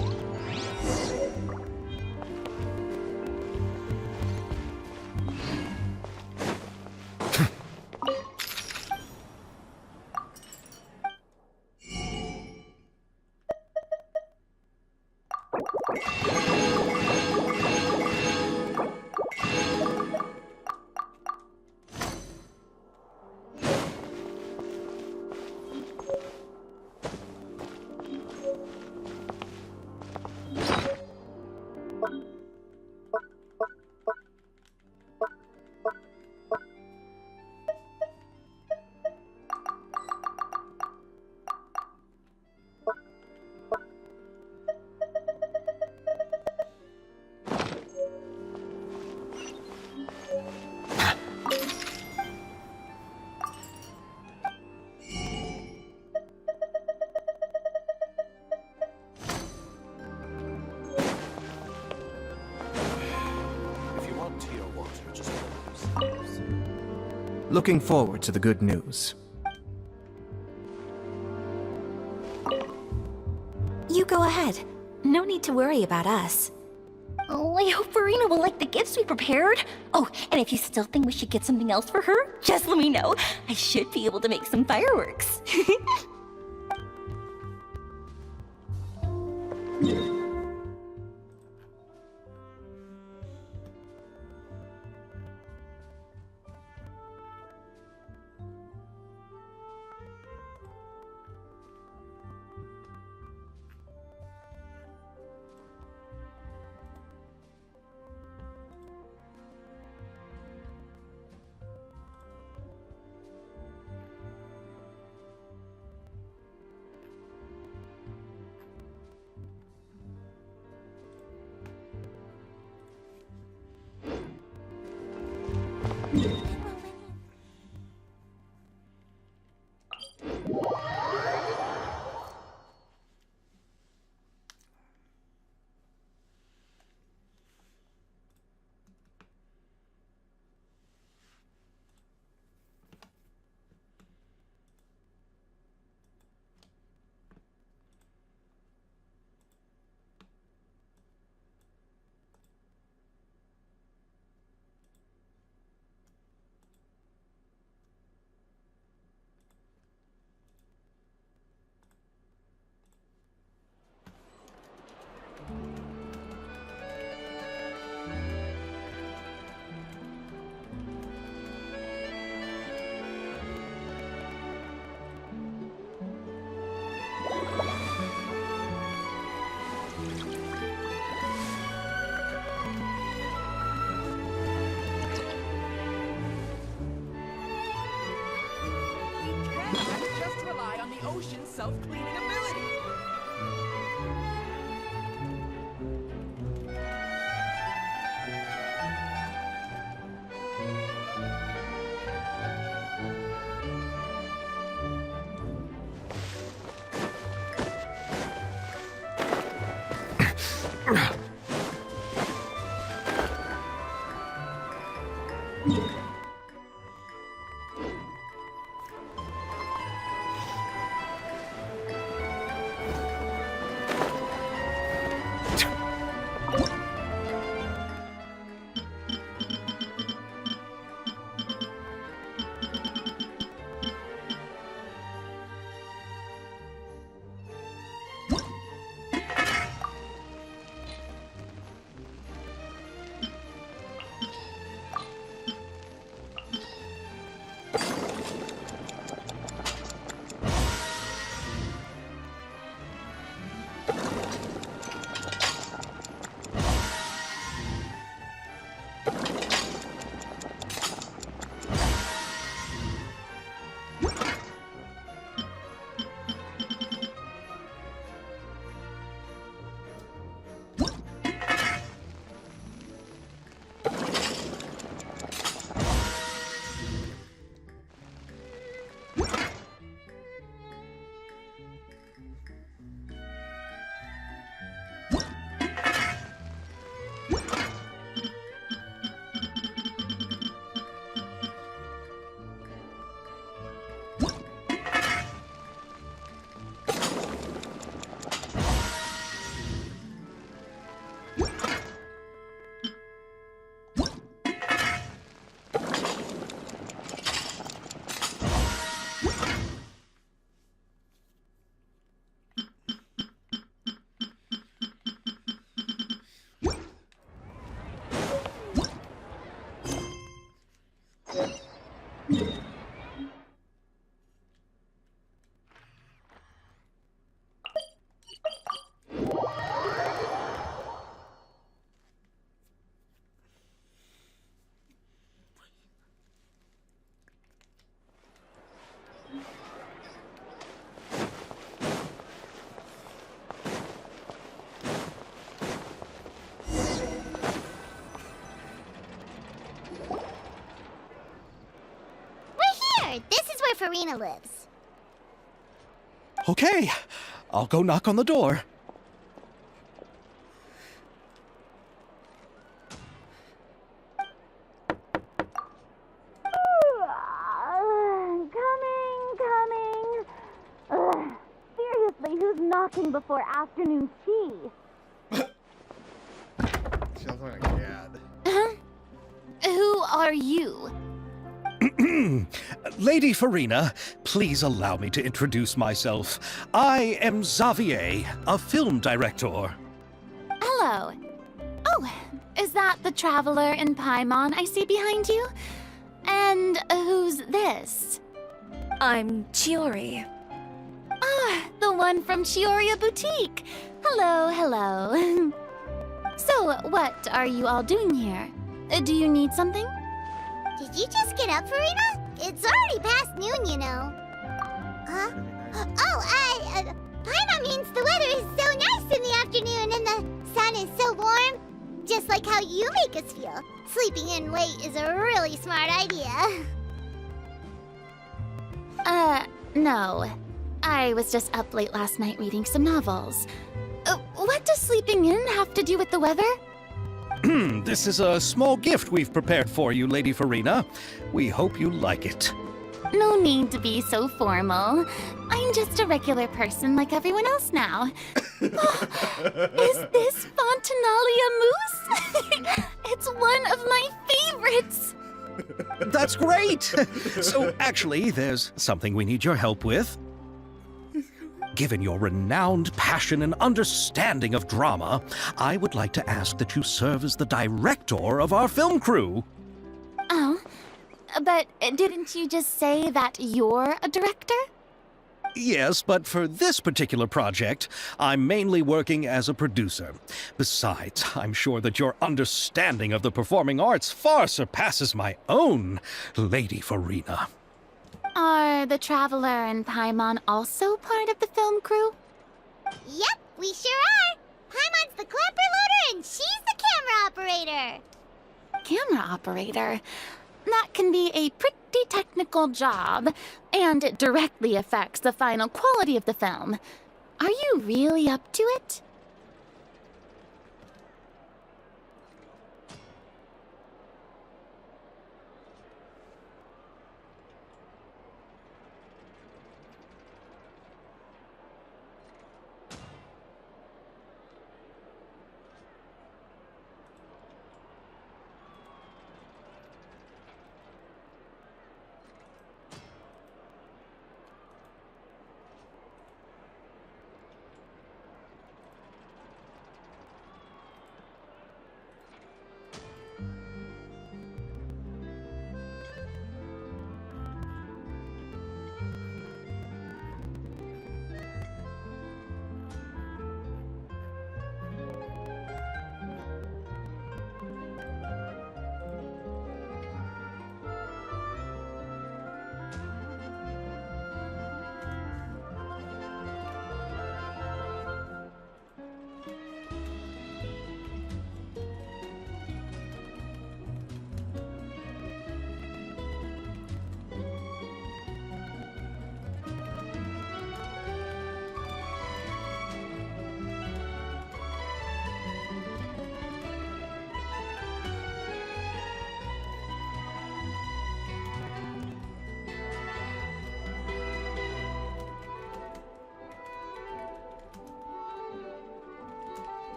Looking forward to the good news. You go ahead. No need to worry about us. Oh, I hope Farina will like the gifts we prepared. Oh, and if you still think we should get something else for her, just let me know. I should be able to make some fireworks. Just rely on the ocean's self-cleaning ability. This is where Farina lives. Okay, I'll go knock on the door. Who's knocking before afternoon tea? Sounds like a cat. Huh? Who are you? Lady Farina, please allow me to introduce myself. I am Xavier, a film director. Hello. Oh, is that the traveler in Paimon I see behind you? And who's this? I'm Chiori. Ah, the one from Chioria Boutique. Hello, hello. So, what are you all doing here? Do you need something? Did you just get up, Farina? It's already past noon, you know. Huh? Oh, Paimon means the weather is so nice in the afternoon and the sun is so warm. Just like how you make us feel. Sleeping in late is a really smart idea. No. I was just up late last night reading some novels. What does sleeping in have to do with the weather? This is a small gift we've prepared for you, Lady Farina. We hope you like it. No need to be so formal. I'm just a regular person like everyone else now. Is this Fontinalia mousse? It's one of my favorites. That's great! So, actually, there's something we need your help with. Given your renowned passion and understanding of drama, I would like to ask that you serve as the director of our film crew. Oh, but didn't you just say that you're a director? Yes, but for this particular project, I'm mainly working as a producer. Besides, I'm sure that your understanding of the performing arts far surpasses my own, Lady Farina. Are the Traveler and Paimon also part of the film crew? Yep, we sure are. Paimon's the clapper loader and she's the camera operator. Camera operator? That can be a pretty technical job, and it directly affects the final quality of the film. Are you really up to it?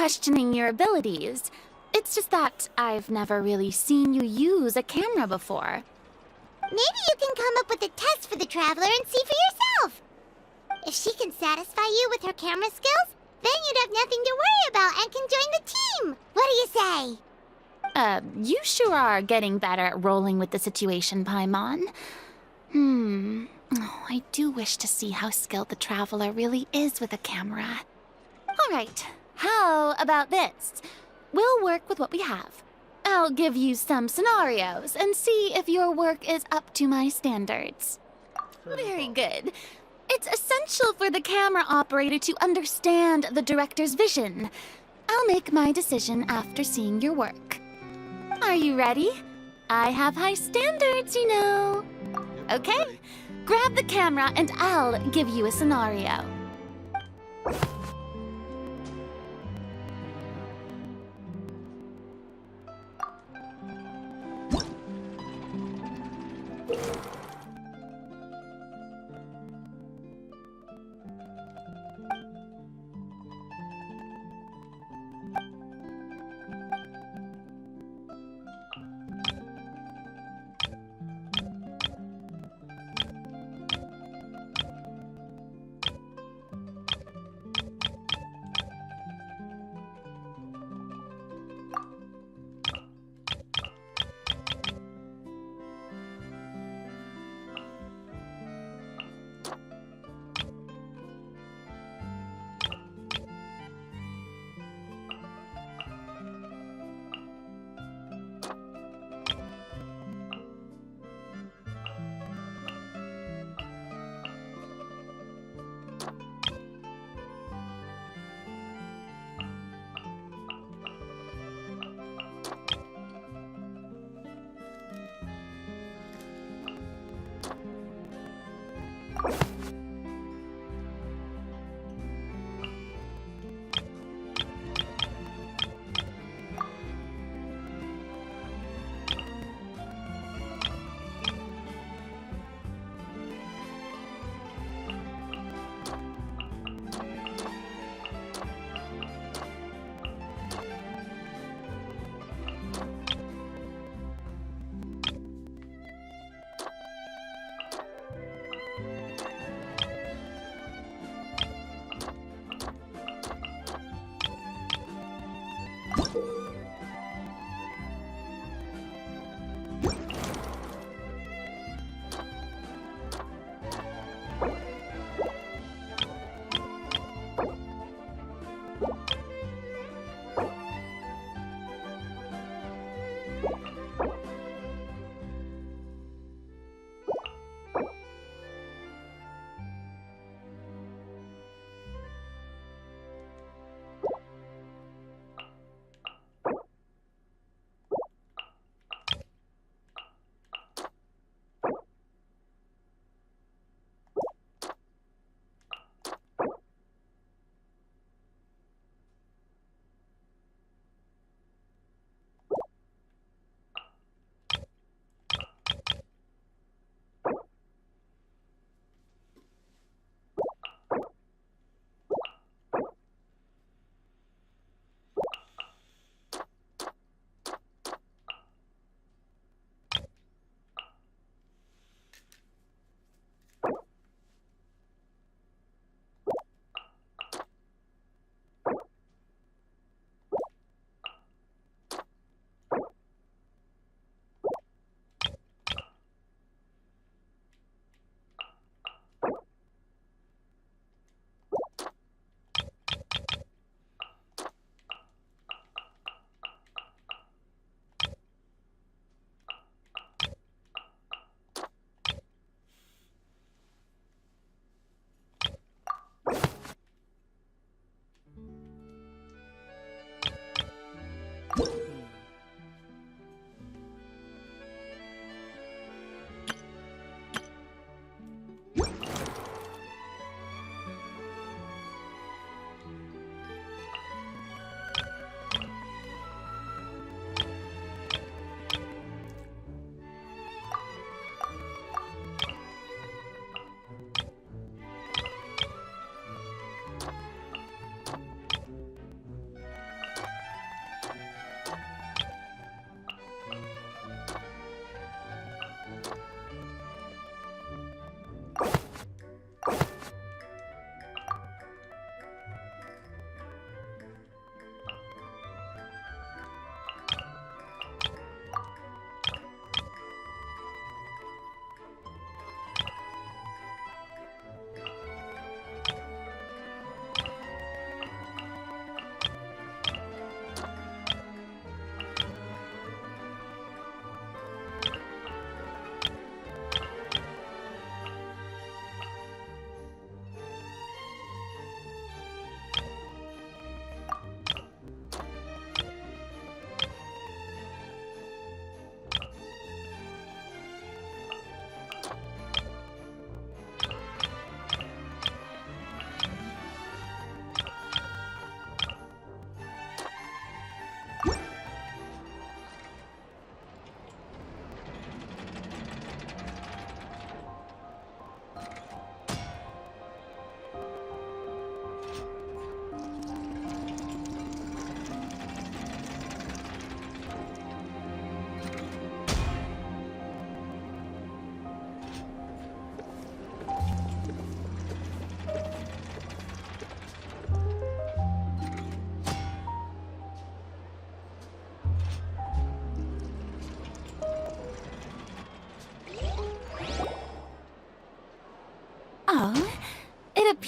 questioning your abilities. It's just that I've never really seen you use a camera before. Maybe you can come up with a test for the Traveler and see for yourself. If she can satisfy you with her camera skills, then you'd have nothing to worry about and can join the team. What do you say? You sure are getting better at rolling with the situation, Paimon. Oh, I do wish to see how skilled the Traveler really is with a camera. Alright, how about this? We'll work with what we have. I'll give you some scenarios and see if your work is up to my standards. Very good. It's essential for the camera operator to understand the director's vision. I'll make my decision after seeing your work. Are you ready? I have high standards, you know. Okay, grab the camera and I'll give you a scenario.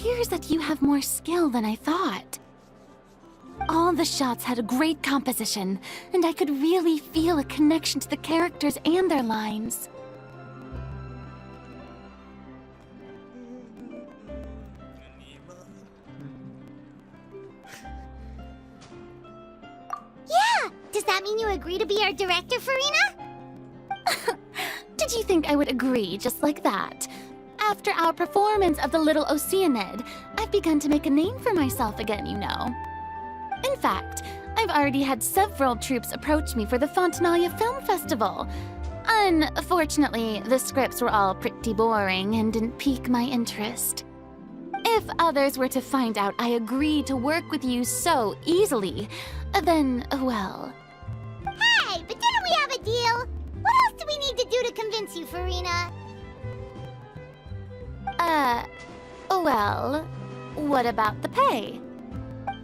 appears that you have more skill than I thought. All the shots had a great composition, and I could really feel a connection to the characters and their lines. Yeah! Does that mean you agree to be our director, Farina? Did you think I would agree just like that? After our performance of The Little Oceanid, I've begun to make a name for myself again, you know. In fact, I've already had several troops approach me for the Fontanalia Film Festival. Unfortunately, the scripts were all pretty boring and didn't pique my interest. If others were to find out I agreed to work with you so easily, then, well... Hey, but didn't we have a deal? What else do we need to do to convince you, Farina? Well, what about the pay?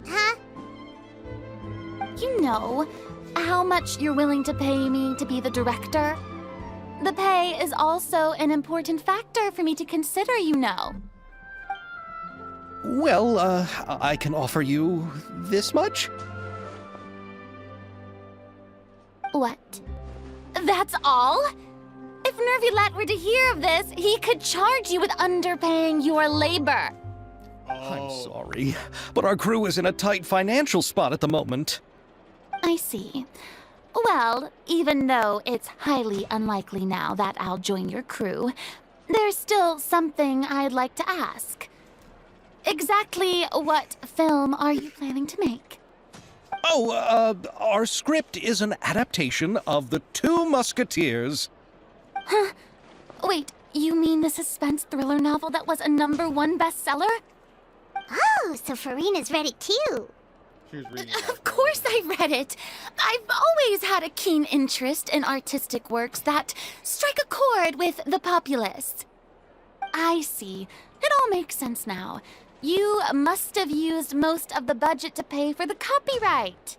Huh? You know, how much you're willing to pay me to be the director? The pay is also an important factor for me to consider, you know. Well, I can offer you this much? What? That's all? If Nervilat were to hear of this, he could charge you with underpaying your labor. I'm sorry, but our crew is in a tight financial spot at the moment. I see. Well, even though it's highly unlikely now that I'll join your crew, there's still something I'd like to ask. Exactly what film are you planning to make? Oh, our script is an adaptation of The Two Musketeers. Huh? Wait, you mean the suspense thriller novel that was a #1 bestseller? Oh, so Farina's read it too. Of course I read it. I've always had a keen interest in artistic works that strike a chord with the populace. I see. It all makes sense now. You must have used most of the budget to pay for the copyright.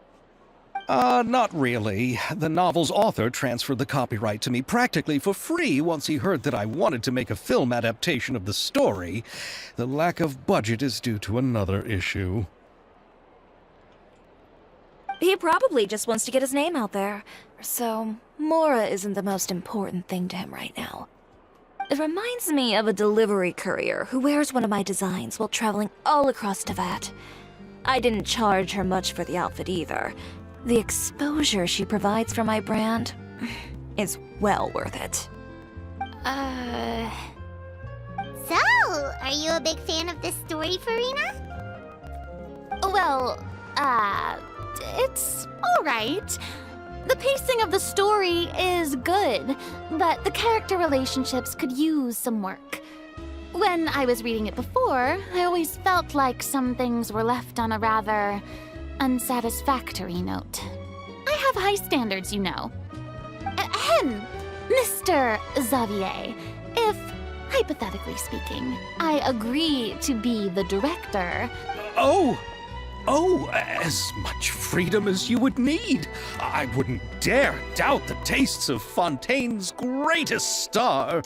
Not really. The novel's author transferred the copyright to me practically for free once he heard that I wanted to make a film adaptation of the story. The lack of budget is due to another issue. He probably just wants to get his name out there. So, Mora isn't the most important thing to him right now. It reminds me of a delivery courier who wears one of my designs while traveling all across Teyvat. I didn't charge her much for the outfit either. The exposure she provides for my brand is well worth it. So, are you a big fan of this story, Farina? Well, it's alright. The pacing of the story is good, but the character relationships could use some work. When I was reading it before, I always felt like some things were left on a rather unsatisfactory note. I have high standards, you know. Ahem, Mr. Xavier, if, hypothetically speaking, I agree to be the director... Oh, as much freedom as you would need. I wouldn't dare doubt the tastes of Fontaine's greatest star.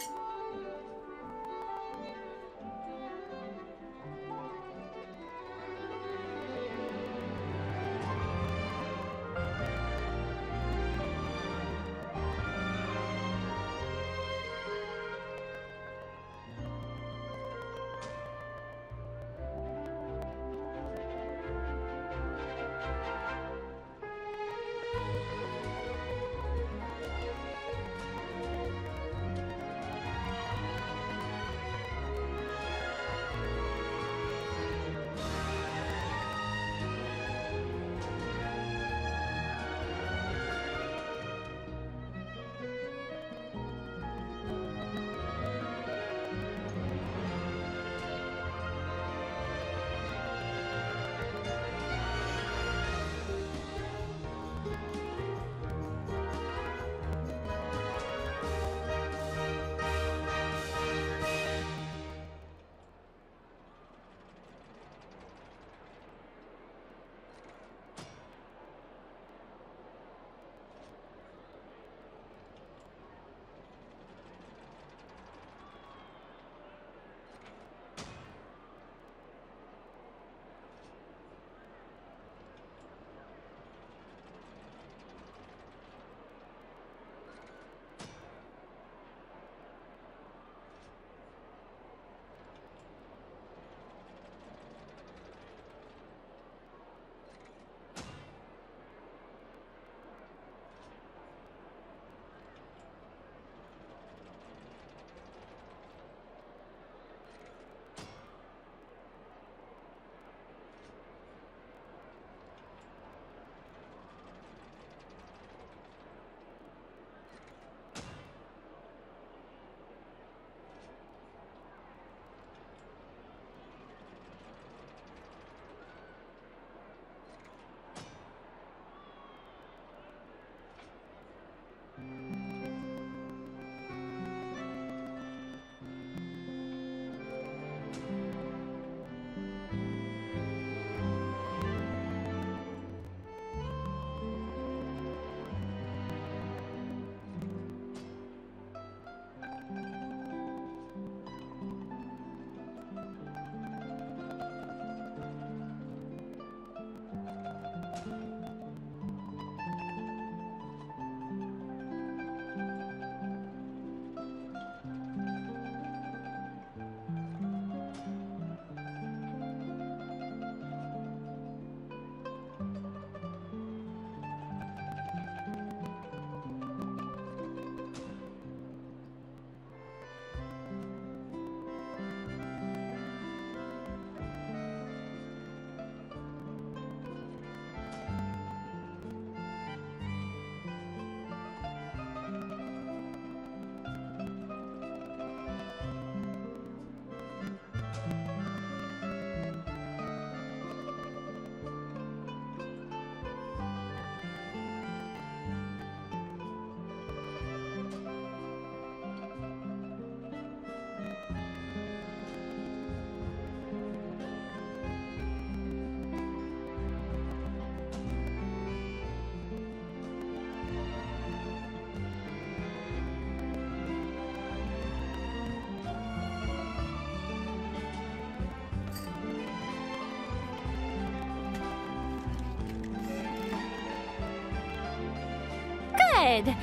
Good.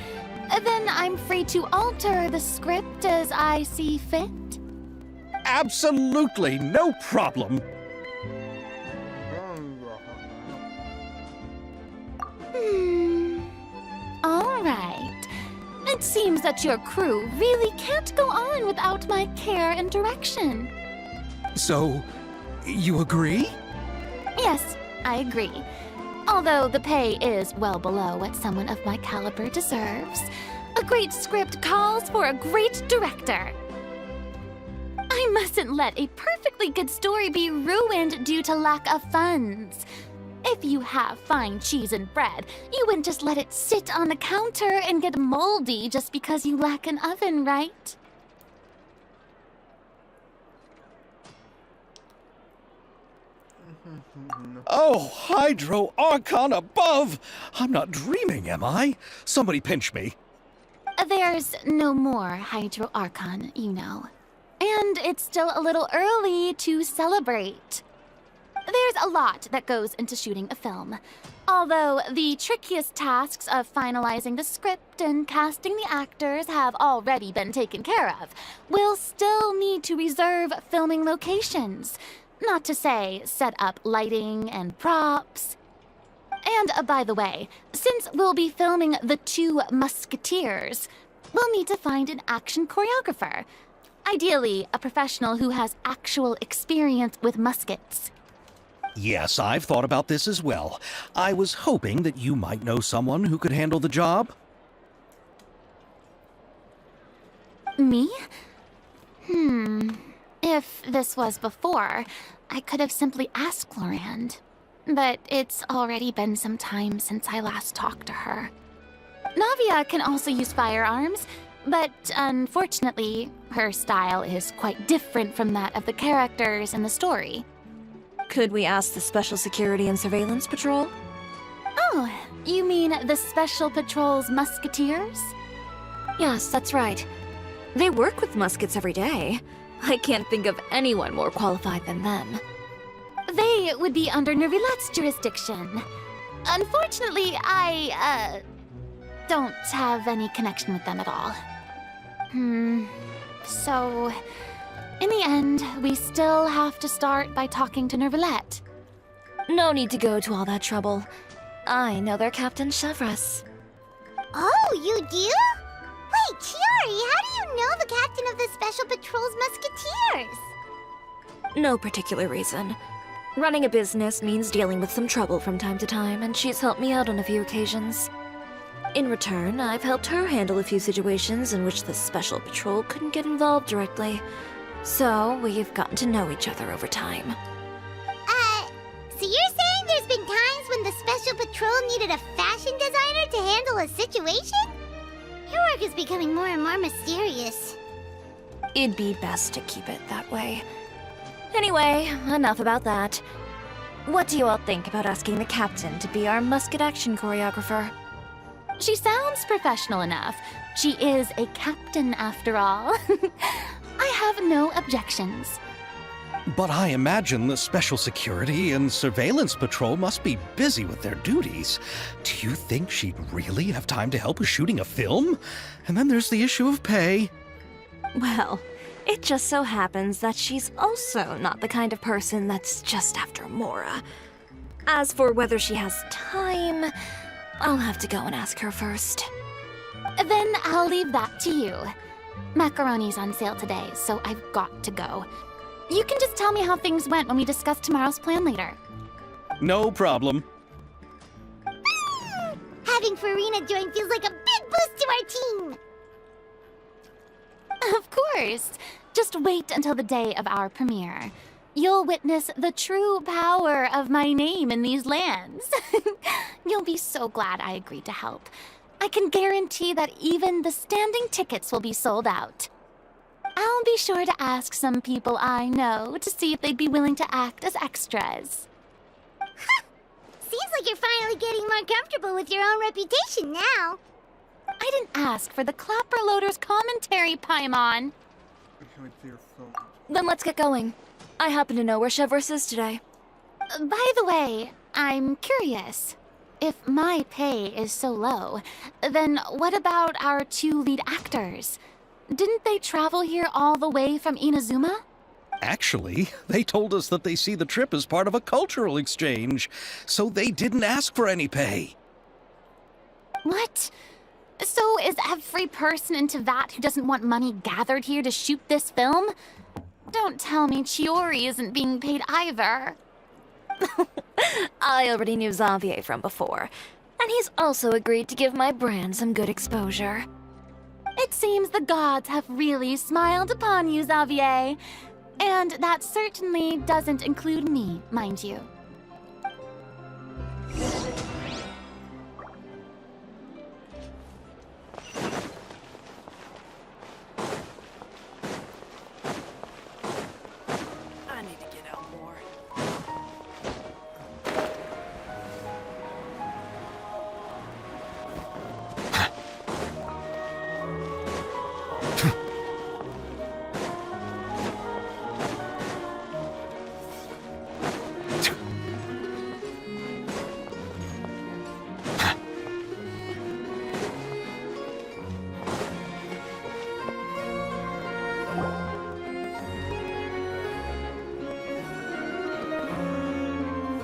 Then I'm free to alter the script as I see fit. Absolutely, no problem. All right. It seems that your crew really can't go on without my care and direction. So, you agree? Yes, I agree. Although the pay is well below what someone of my caliber deserves. A great script calls for a great director. I mustn't let a perfectly good story be ruined due to lack of funds. If you have fine cheese and bread, you wouldn't just let it sit on the counter and get moldy just because you lack an oven, right? Oh, Hydro Archon above! I'm not dreaming, am I? Somebody pinch me. There's no more Hydro Archon, you know. And it's still a little early to celebrate. There's a lot that goes into shooting a film. Although the trickiest tasks of finalizing the script and casting the actors have already been taken care of, we'll still need to reserve filming locations. Not to say set up lighting and props. And by the way, since we'll be filming The Two Musketeers, we'll need to find an action choreographer. Ideally, a professional who has actual experience with muskets. Yes, I've thought about this as well. I was hoping that you might know someone who could handle the job. Me? If this was before, I could have simply asked Glorand. But it's already been some time since I last talked to her. Navia can also use firearms, but unfortunately, her style is quite different from that of the characters in the story. Could we ask the Special Security and Surveillance Patrol? Oh, you mean the Special Patrol's Musketeers? Yes, that's right. They work with muskets every day. I can't think of anyone more qualified than them. They would be under Nervilette's jurisdiction. Unfortunately, I, don't have any connection with them at all. So, in the end, we still have to start by talking to Nervilette. No need to go to all that trouble. I know their Captain Chevres. Oh, you do? Wait, Chiari, how do you know the captain of the Special Patrol's Musketeers? No particular reason. Running a business means dealing with some trouble from time to time, and she's helped me out on a few occasions. In return, I've helped her handle a few situations in which the Special Patrol couldn't get involved directly. So, we've gotten to know each other over time. So you're saying there's been times when the Special Patrol needed a fashion designer to handle a situation? is becoming more and more mysterious. It'd be best to keep it that way. Anyway, enough about that. What do you all think about asking the captain to be our musket action choreographer? She sounds professional enough. She is a captain after all. I have no objections. But I imagine the Special Security and Surveillance Patrol must be busy with their duties. Do you think she'd really have time to help with shooting a film? And then there's the issue of pay. Well, it just so happens that she's also not the kind of person that's just after Mora. As for whether she has time, I'll have to go and ask her first. Then I'll leave that to you. Macaroni's on sale today, so I've got to go. You can just tell me how things went when we discuss tomorrow's plan later. No problem. Having Farina join feels like a big boost to our team. Of course. Just wait until the day of our premiere. You'll witness the true power of my name in these lands. You'll be so glad I agreed to help. I can guarantee that even the standing tickets will be sold out. I'll be sure to ask some people I know to see if they'd be willing to act as extras. Seems like you're finally getting more comfortable with your own reputation now. I didn't ask for the Clapper Loader's commentary, Paimon. Then let's get going. I happen to know where Chevrolet is today. By the way, I'm curious. If my pay is so low, then what about our two lead actors? Didn't they travel here all the way from Inazuma? Actually, they told us that they see the trip as part of a cultural exchange, so they didn't ask for any pay. What? So is every person in Teyvat who doesn't want money gathered here to shoot this film? Don't tell me Chiori isn't being paid either. I already knew Xavier from before, and he's also agreed to give my brand some good exposure. It seems the gods have really smiled upon you, Xavier. And that certainly doesn't include me, mind you. I need to get out more.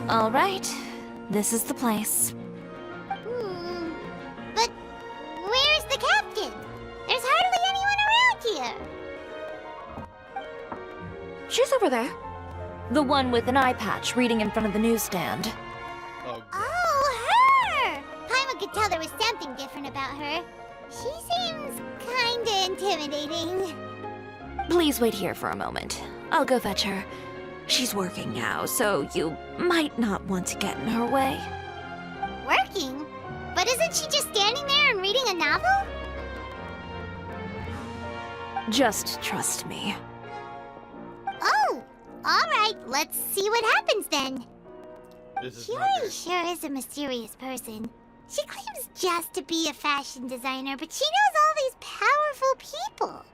All right, this is the place. But where's the captain? There's hardly anyone around here. She's over there. The one with an eye patch reading in front of the newsstand. Oh, her! Paimon could tell there was something different about her. She seems kinda intimidating. Please wait here for a moment. I'll go fetch her. She's working now, so you might not want to get in her way. Working? But isn't she just standing there and reading a novel? Just trust me. Oh, alright, let's see what happens then. Chiori sure is a mysterious person. She claims just to be a fashion designer, but she knows all these powerful people.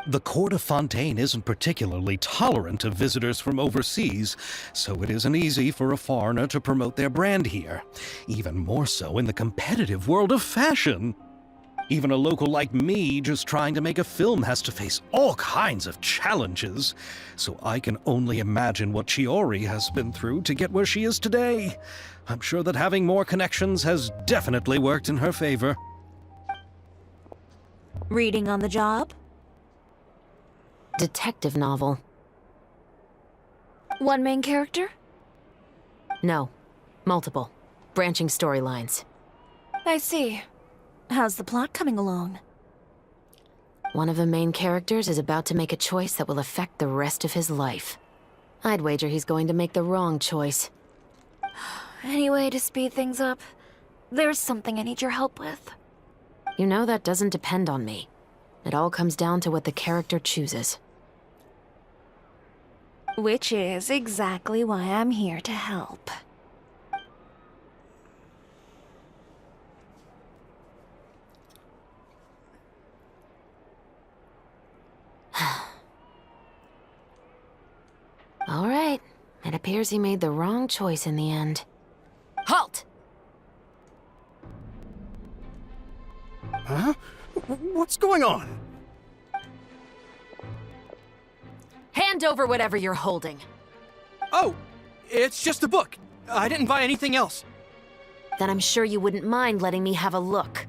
The court of Fontaine isn't particularly tolerant of visitors from overseas, so it isn't easy for a foreigner to promote their brand here. Even more so in the competitive world of fashion. Even a local like me just trying to make a film has to face all kinds of challenges, so I can only imagine what Chiori has been through to get where she is today. I'm sure that having more connections has definitely worked in her favor. Reading on the job? Detective novel. One main character? No. Multiple. Branching storylines. I see. How's the plot coming along? One of the main characters is about to make a choice that will affect the rest of his life. I'd wager he's going to make the wrong choice. Any way to speed things up? There's something I need your help with. You know that doesn't depend on me. It all comes down to what the character chooses. Which is exactly why I'm here to help. All right. It appears he made the wrong choice in the end. Halt! Huh? What's going on? Hand over whatever you're holding. Oh, it's just a book. I didn't buy anything else. Then I'm sure you wouldn't mind letting me have a look.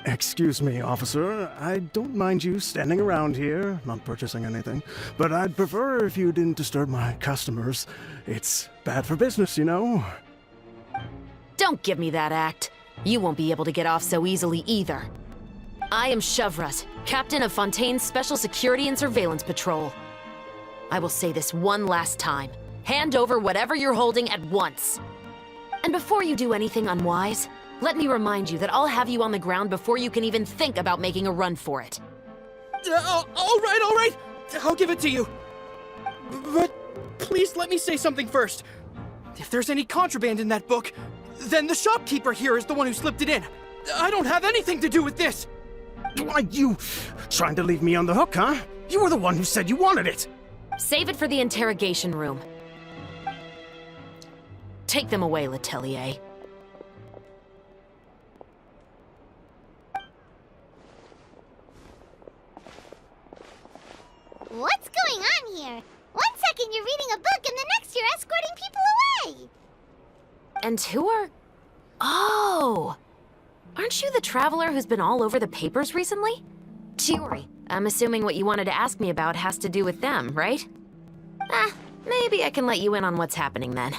Excuse me, officer. I don't mind you standing around here, not purchasing anything, but I'd prefer if you didn't disturb my customers. It's bad for business, you know? Don't give me that act. You won't be able to get off so easily either. I am Chevret, captain of Fontaine's Special Security and Surveillance Patrol. I will say this one last time. Hand over whatever you're holding at once. And before you do anything unwise, let me remind you that I'll have you on the ground before you can even think about making a run for it. All right. I'll give it to you. But please let me say something first. If there's any contraband in that book, then the shopkeeper here is the one who slipped it in. I don't have anything to do with this. Why, you trying to leave me on the hook, huh? You were the one who said you wanted it. Save it for the interrogation room. Take them away, Letelier. What's going on here? 1 second you're reading a book and the next you're escorting people away! And who are... Oh! Aren't you the traveler who's been all over the papers recently? Chiori, I'm assuming what you wanted to ask me about has to do with them, right? Maybe I can let you in on what's happening then.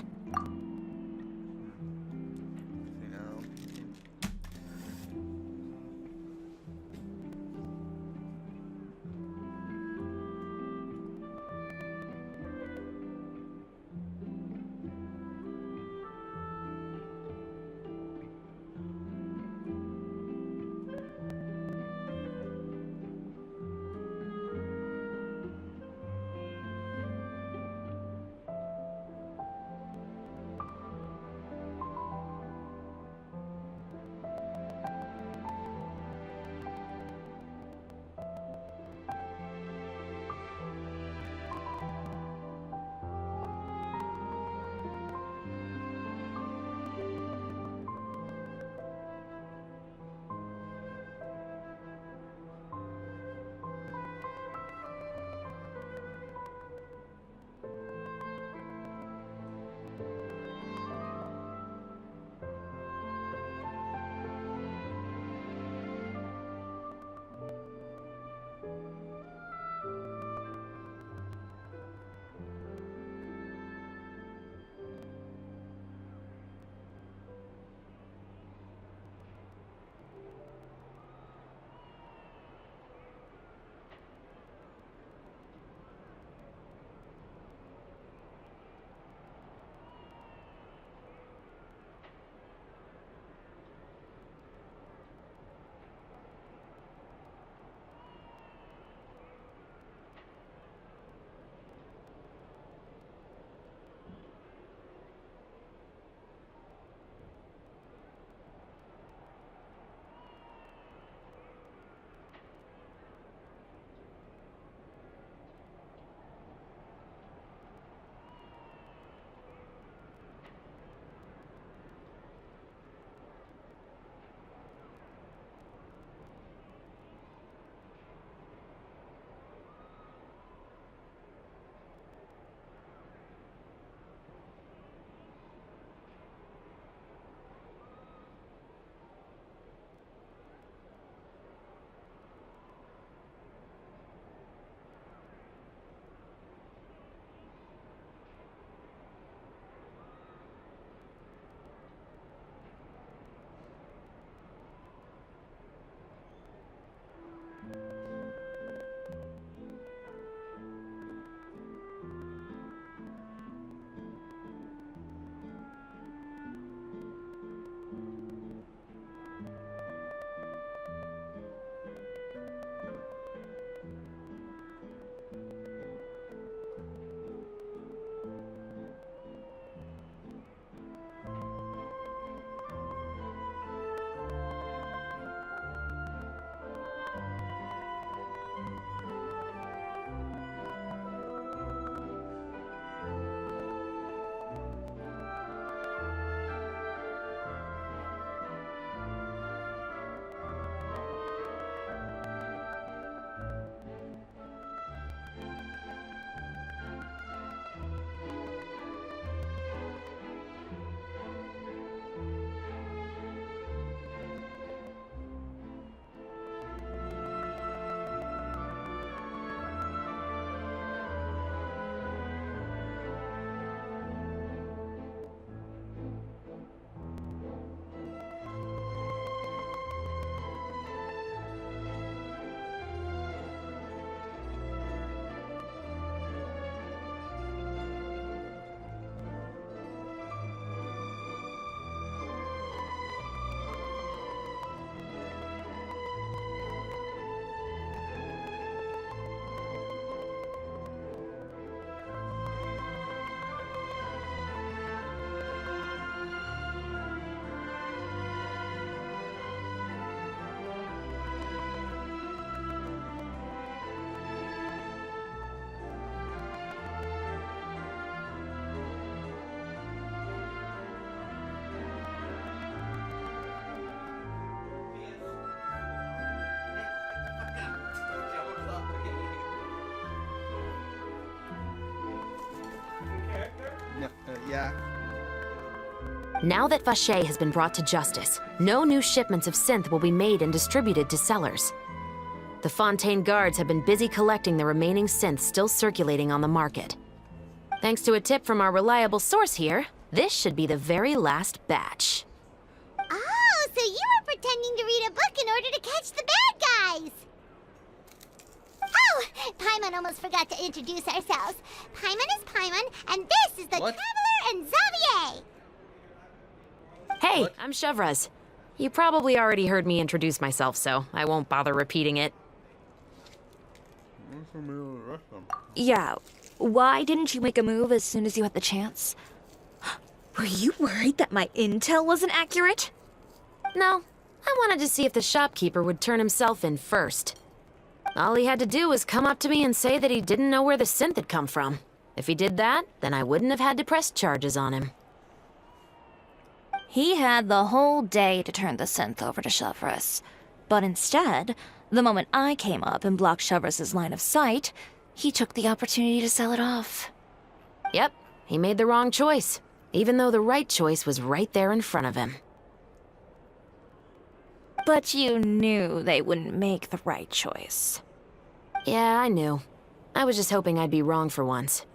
Yeah. Now that Vacher has been brought to justice, no new shipments of synth will be made and distributed to sellers. The Fontaine guards have been busy collecting the remaining synths still circulating on the market. Thanks to a tip from our reliable source here, this should be the very last batch. Oh, so you were pretending to read a book in order to catch the bad guys! Oh, Paimon almost forgot to introduce ourselves. Paimon is Paimon, and this is the Traveler and Xavier! Hey, I'm Chevraz. You probably already heard me introduce myself, so I won't bother repeating it. Yeah, why didn't you make a move as soon as you had the chance? Were you worried that my intel wasn't accurate? No, I wanted to see if the shopkeeper would turn himself in first. All he had to do was come up to me and say that he didn't know where the synth had come from. If he did that, then I wouldn't have had to press charges on him. He had the whole day to turn the synth over to Chevraz. But instead, the moment I came up and blocked Chevraz's line of sight, he took the opportunity to sell it off. Yep, he made the wrong choice, even though the right choice was right there in front of him. But you knew they wouldn't make the right choice. Yeah, I knew. I was just hoping I'd be wrong for once.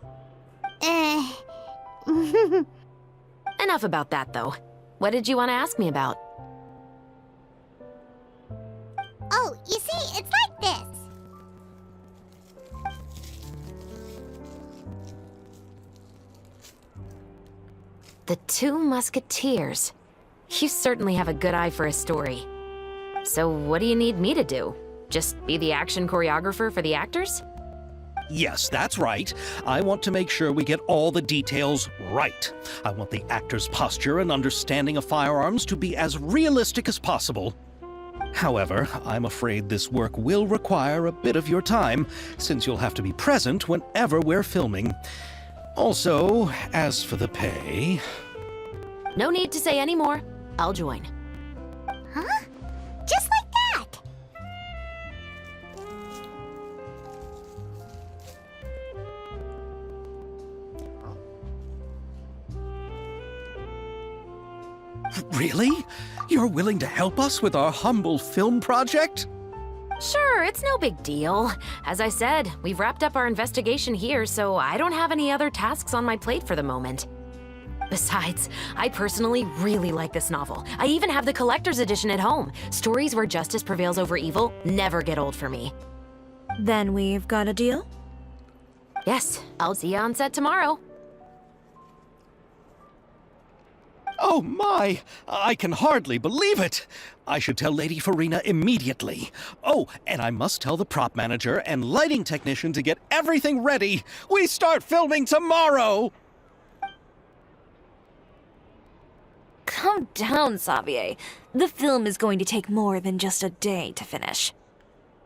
Enough about that, though. What did you want to ask me about? Oh, you see, it's like this. The Two Musketeers. You certainly have a good eye for a story. So what do you need me to do? Just be the action choreographer for the actors? Yes, that's right. I want to make sure we get all the details right. I want the actor's posture and understanding of firearms to be as realistic as possible. However, I'm afraid this work will require a bit of your time, since you'll have to be present whenever we're filming. Also, as for the pay... No need to say any more. I'll join. Huh? Just like that! Really? You're willing to help us with our humble film project? Sure, it's no big deal. As I said, we've wrapped up our investigation here, so I don't have any other tasks on my plate for the moment. Besides, I personally really like this novel. I even have the collector's edition at home. Stories where justice prevails over evil never get old for me. Then we've got a deal? Yes, I'll see you on set tomorrow. Oh my! I can hardly believe it! I should tell Lady Farina immediately. Oh, and I must tell the prop manager and lighting technician to get everything ready. We start filming tomorrow! Calm down, Xavier. The film is going to take more than just a day to finish.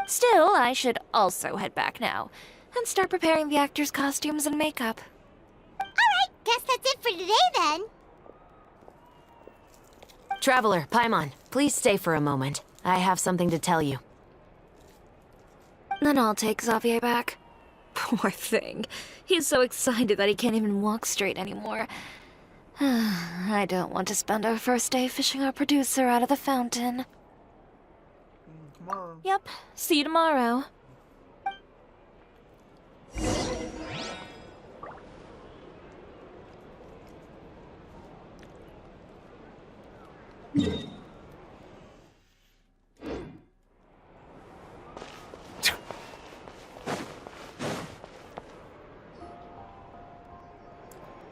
Still, I should also head back now and start preparing the actors' costumes and makeup. Alright, guess that's it for today then. Traveler, Paimon, please stay for a moment. I have something to tell you. Then I'll take Xavier back. Poor thing. He's so excited that he can't even walk straight anymore. I don't want to spend our first day fishing our producer out of the fountain. Tomorrow. Yep, see you tomorrow.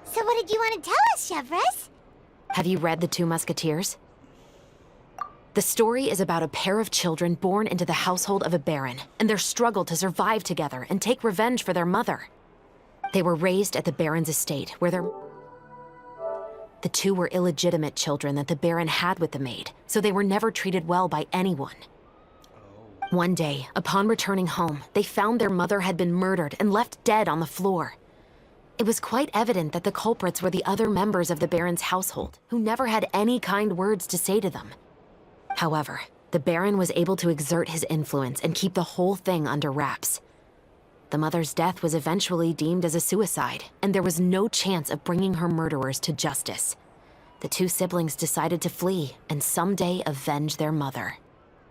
So what did you want to tell us, Chevraz? Have you read The Two Musketeers? The story is about a pair of children born into the household of a baron, and their struggle to survive together and take revenge for their mother. They were raised at the baron's estate, where the two were illegitimate children that the baron had with the maid, so they were never treated well by anyone. One day, upon returning home, they found their mother had been murdered and left dead on the floor. It was quite evident that the culprits were the other members of the baron's household, who never had any kind words to say to them. However, the baron was able to exert his influence and keep the whole thing under wraps. The mother's death was eventually deemed as a suicide, and there was no chance of bringing her murderers to justice. The two siblings decided to flee and someday avenge their mother.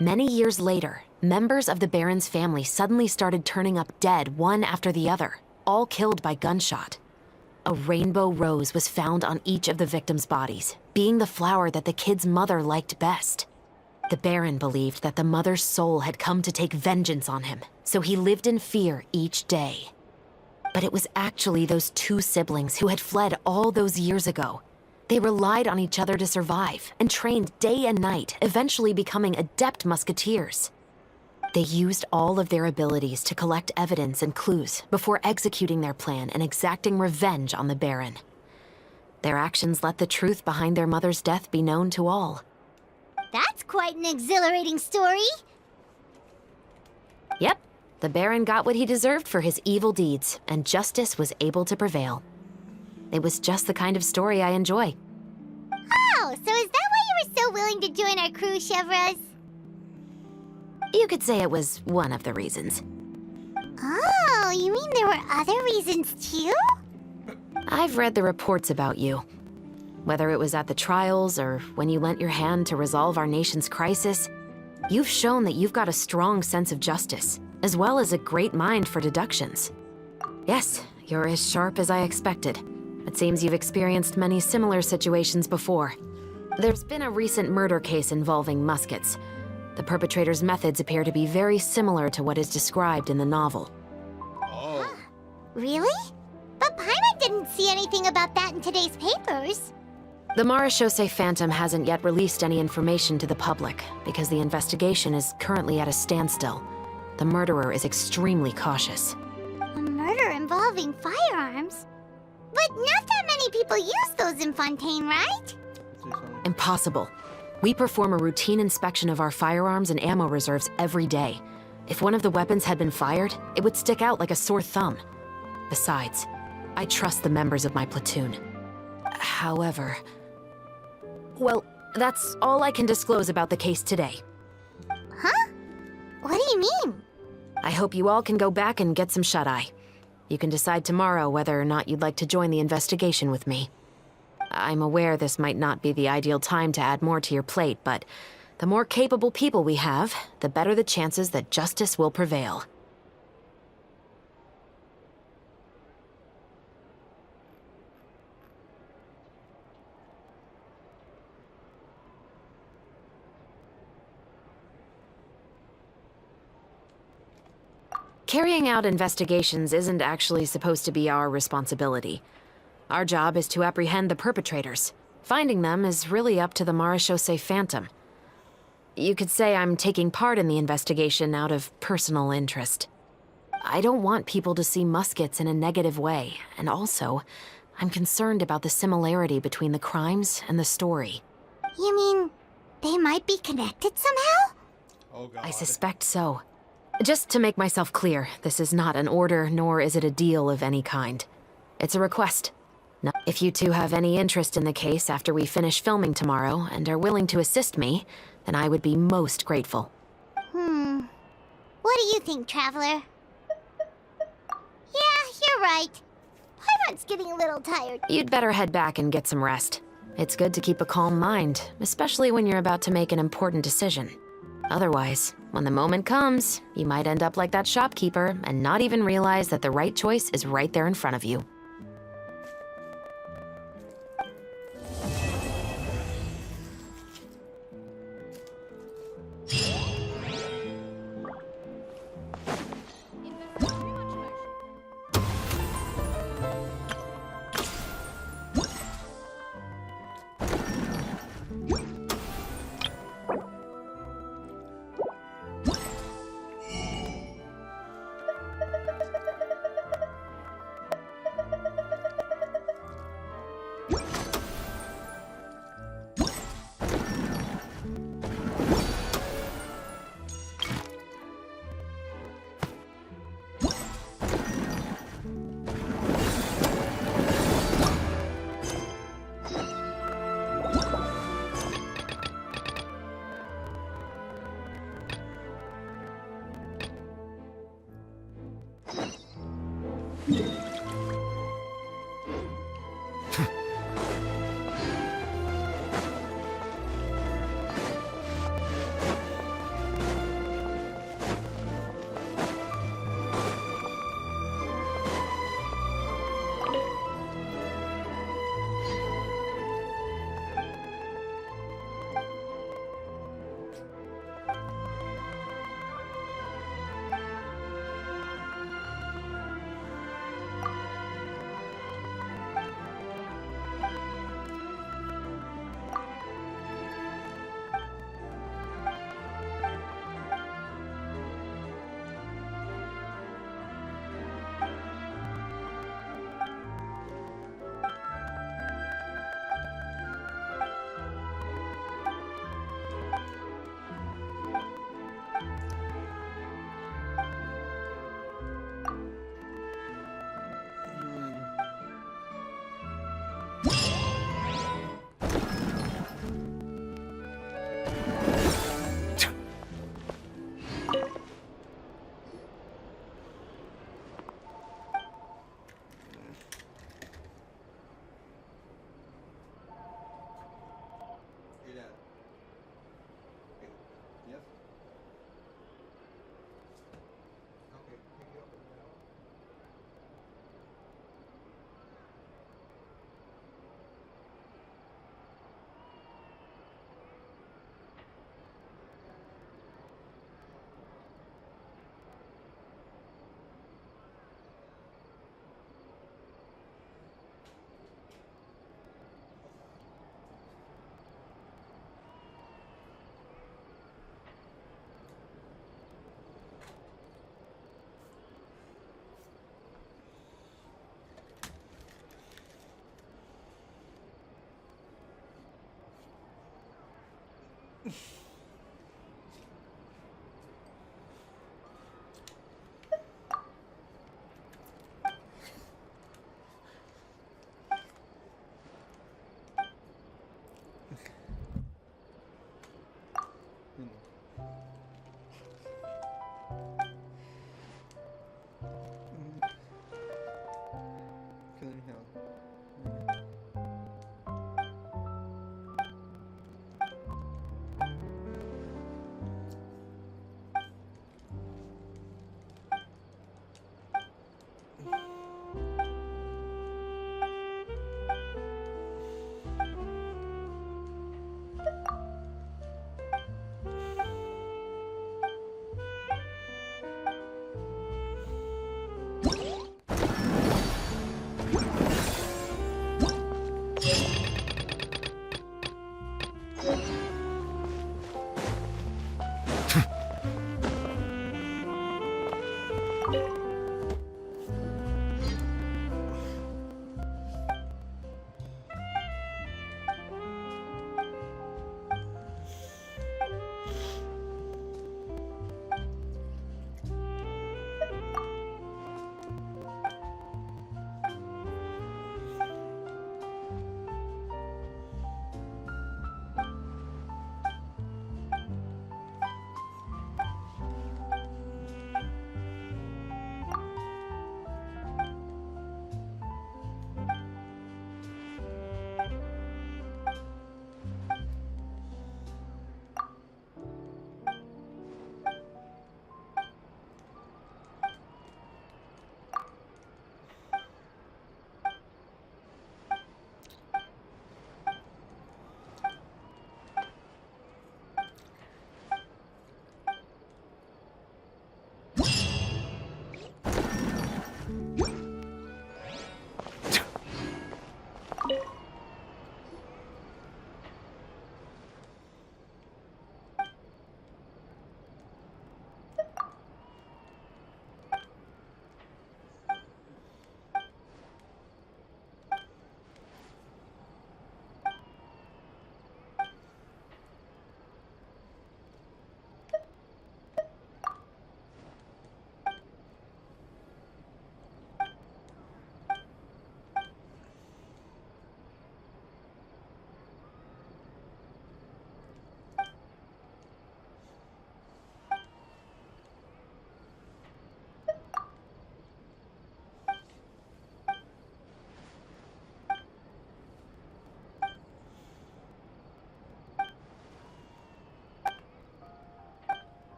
Many years later, members of the Baron's family suddenly started turning up dead one after the other, all killed by gunshot. A rainbow rose was found on each of the victims' bodies, being the flower that the kid's mother liked best. The Baron believed that the mother's soul had come to take vengeance on him, so he lived in fear each day. But it was actually those two siblings who had fled all those years ago. They relied on each other to survive and trained day and night, eventually becoming adept musketeers. They used all of their abilities to collect evidence and clues before executing their plan and exacting revenge on the Baron. Their actions let the truth behind their mother's death be known to all. That's quite an exhilarating story. Yep, the Baron got what he deserved for his evil deeds, and justice was able to prevail. It was just the kind of story I enjoy. Oh, so is that why you were so willing to join our crew, Chevraz? You could say it was one of the reasons. Oh, you mean there were other reasons too? I've read the reports about you. Whether it was at the trials or when you lent your hand to resolve our nation's crisis, you've shown that you've got a strong sense of justice, as well as a great mind for deductions. Yes, you're as sharp as I expected. It seems you've experienced many similar situations before. There's been a recent murder case involving muskets. The perpetrator's methods appear to be very similar to what is described in the novel. Oh. Really? But Paimon didn't see anything about that in today's papers. The Marechaussee Phantom hasn't yet released any information to the public because the investigation is currently at a standstill. The murderer is extremely cautious. A murder involving firearms? But not that many people use those in Fontaine, right? Impossible. We perform a routine inspection of our firearms and ammo reserves every day. If one of the weapons had been fired, it would stick out like a sore thumb. Besides, I trust the members of my platoon. However... Well, that's all I can disclose about the case today. Huh? What do you mean? I hope you all can go back and get some shut-eye. You can decide tomorrow whether or not you'd like to join the investigation with me. I'm aware this might not be the ideal time to add more to your plate, but the more capable people we have, the better the chances that justice will prevail. Carrying out investigations isn't actually supposed to be our responsibility. Our job is to apprehend the perpetrators. Finding them is really up to the Marechaussee Phantom. You could say I'm taking part in the investigation out of personal interest. I don't want people to see muskets in a negative way, and also, I'm concerned about the similarity between the crimes and the story. You mean they might be connected somehow? Oh God. I suspect so. Just to make myself clear, this is not an order, nor is it a deal of any kind. It's a request. Now, if you two have any interest in the case after we finish filming tomorrow and are willing to assist me, then I would be most grateful. What do you think, Traveler? Yeah, you're right. Paimon's getting a little tired. You'd better head back and get some rest. It's good to keep a calm mind, especially when you're about to make an important decision. Otherwise, when the moment comes, you might end up like that shopkeeper and not even realize that the right choice is right there in front of you.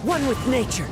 One with nature.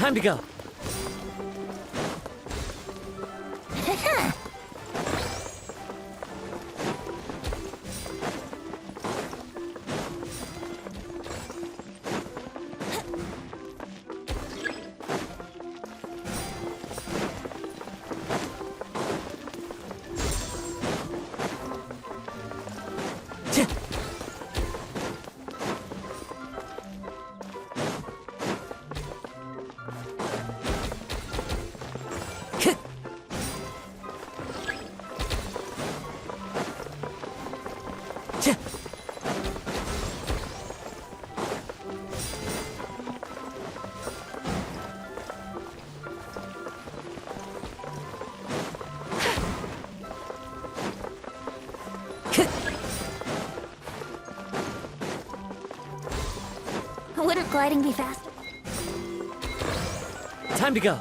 Time to go. Wouldn't gliding be faster? Time to go.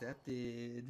Accepted.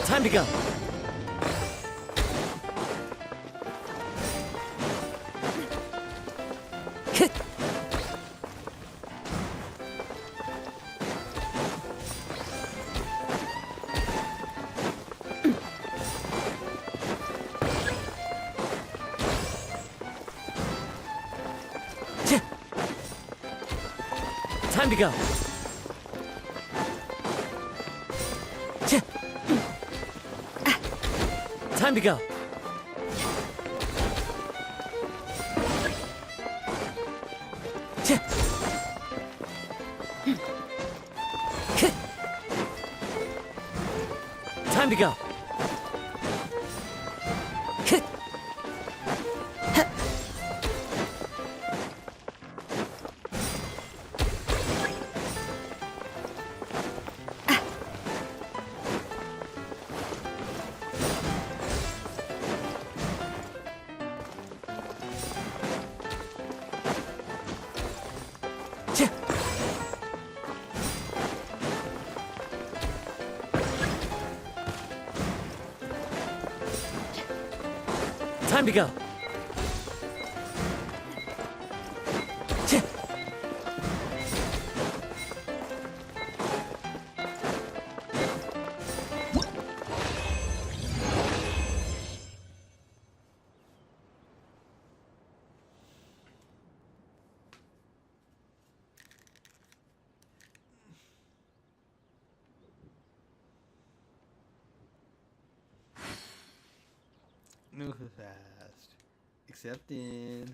Time to go. Time to go. Time to go. Time to go. Time to go. Move fast. Accepted.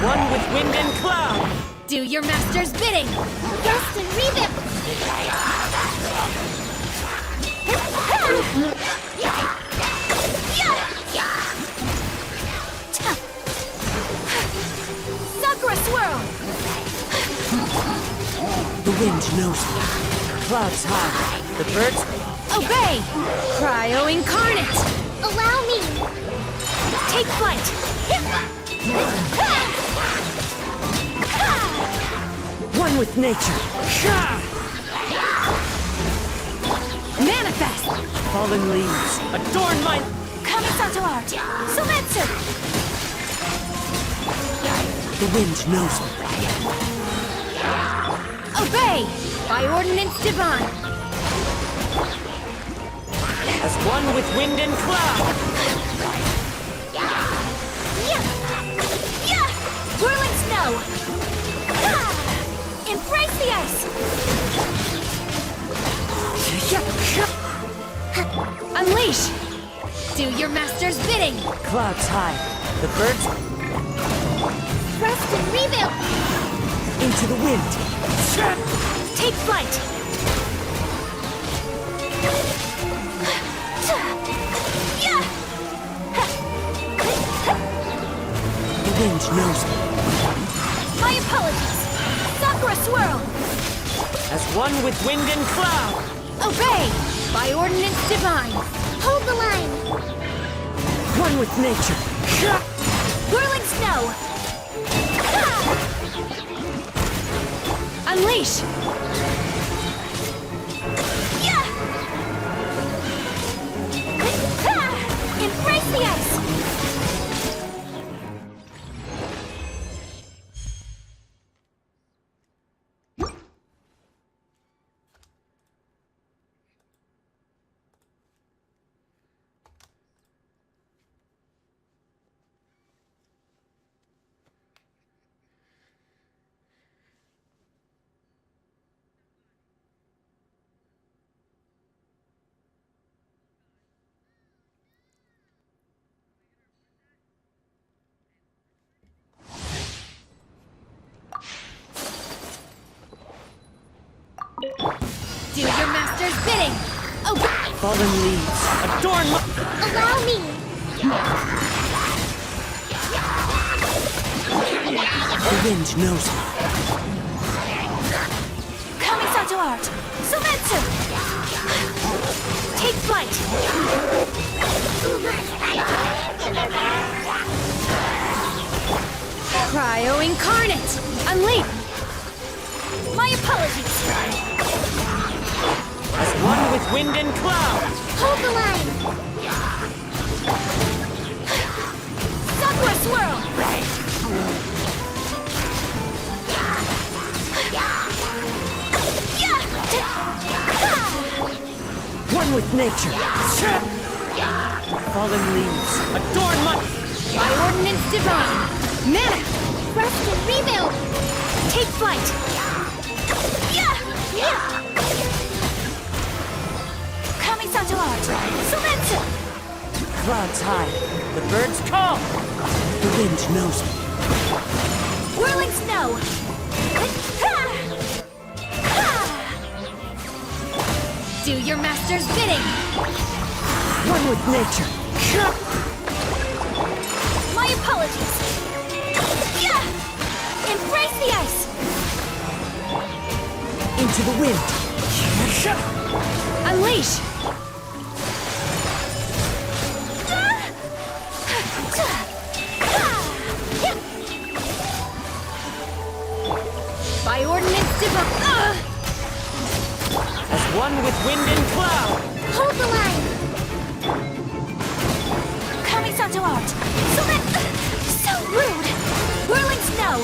one with wind and cloud! Do your master's bidding! Rest and rebuild! Sakura swirl! The wind knows me. Clouds high. The birds... Obey! Cryo incarnate! Allow me! Take flight! One with nature. Manifest! Fallen leaves. Adorn my... Kamisato art! Sumetsu! The wind knows me. Obey! By ordinance divine! As one with wind and cloud! Whirling snow! Embrace the ice! Unleash! Do your master's bidding! Clouds high. The birds... Rest and rebuild! Into the wind. Take flight! The wind knows me. My apologies! Sakura swirl! As one with wind and cloud! Obey! By ordinance divine! Hold the line! One with nature. Whirling snow! Unleash! Embrace the ice! Do your master's bidding! Oh! Fallen leaves. Adorn my... Allow me! The wind knows me. Kamisato art! Sumetsu! Take flight! Cryo incarnate! Unleash! My apologies! As one with wind and cloud! Hold the line! Sakura swirl! One with nature. Fallen leaves. Adorn my... By ordinance divine! Mana! Rest and rebuild! Take flight! Kamisato art! Sumetsu! Clouds high. The birds call. The wind knows me. Whirling snow! Do your master's bidding! One with nature. My apologies! Embrace the ice! Into the wind. Unleash! By ordinance divine! As one with wind and cloud. Hold the line! Kamisato art! So rude! Whirling snow!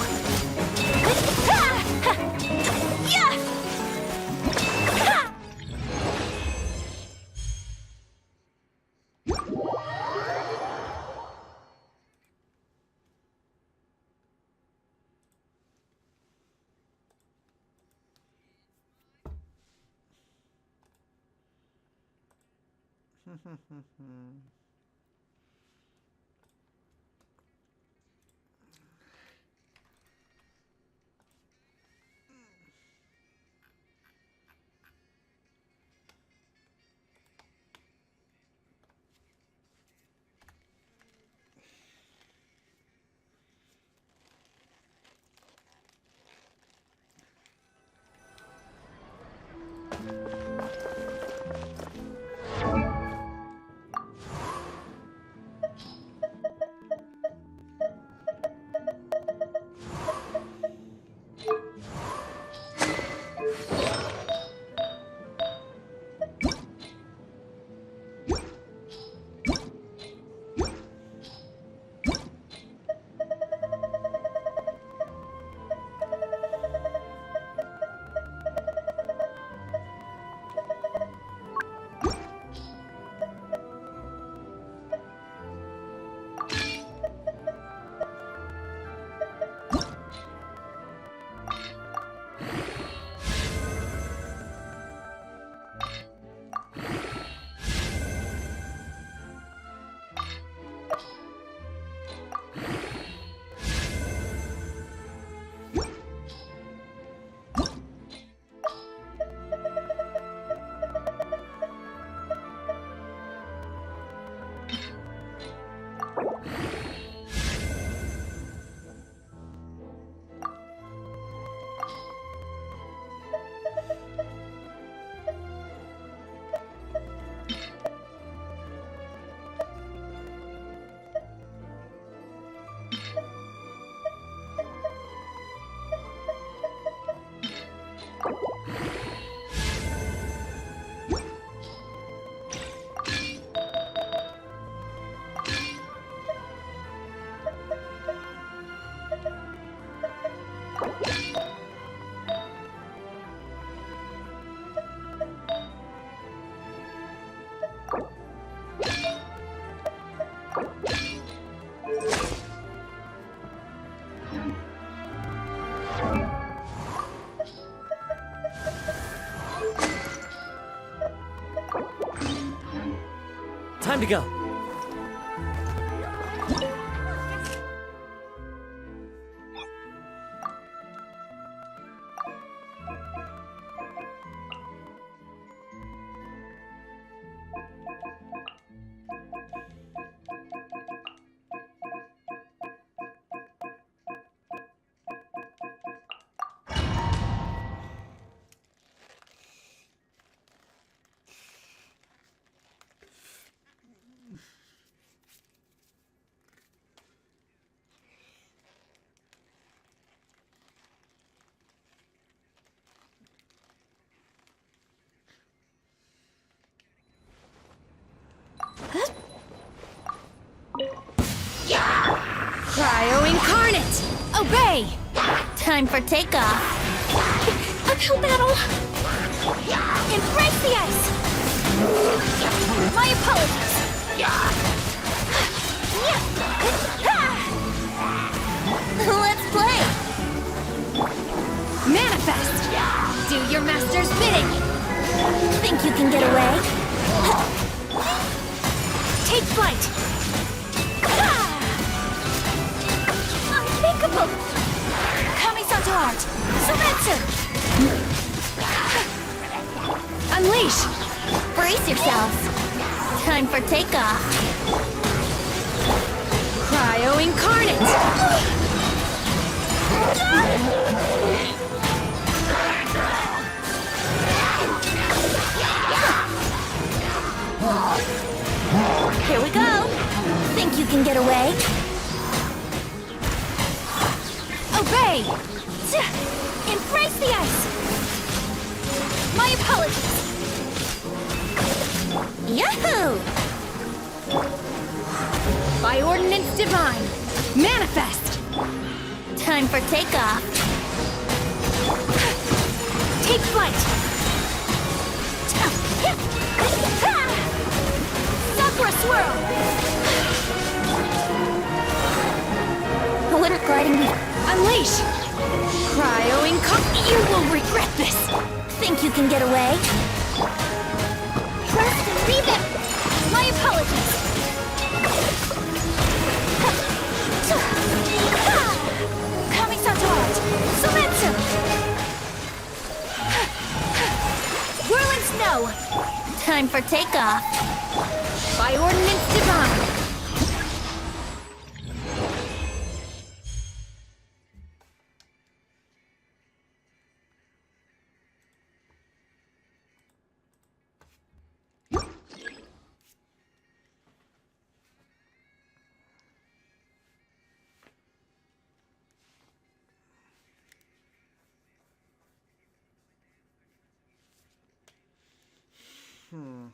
Time to go. Cryo Incarnate! Obey! Time for takeoff. Uphill battle! Embrace the ice! My apologies! Let's play! Manifest! Do your master's bidding! Think you can get away? Take flight! Unthinkable! Kamisato Art! Sumetsu! Unleash! Brace yourselves. Time for takeoff. Cryo Incarnate! Here we go. Think you can get away? Obey! Embrace the ice! My apologies! Yahoo! By Ordinance Divine! Manifest! Time for takeoff. Take flight! Sakura Swirl! Wouldn't gliding be... Unleash! Cryo Incarnate! You will regret this! Think you can get away? Burst and rebound! My apologies! Kamisato Art! Sumetsu! Whirling Snow! Time for takeoff. By Ordinance Divine! Hmm.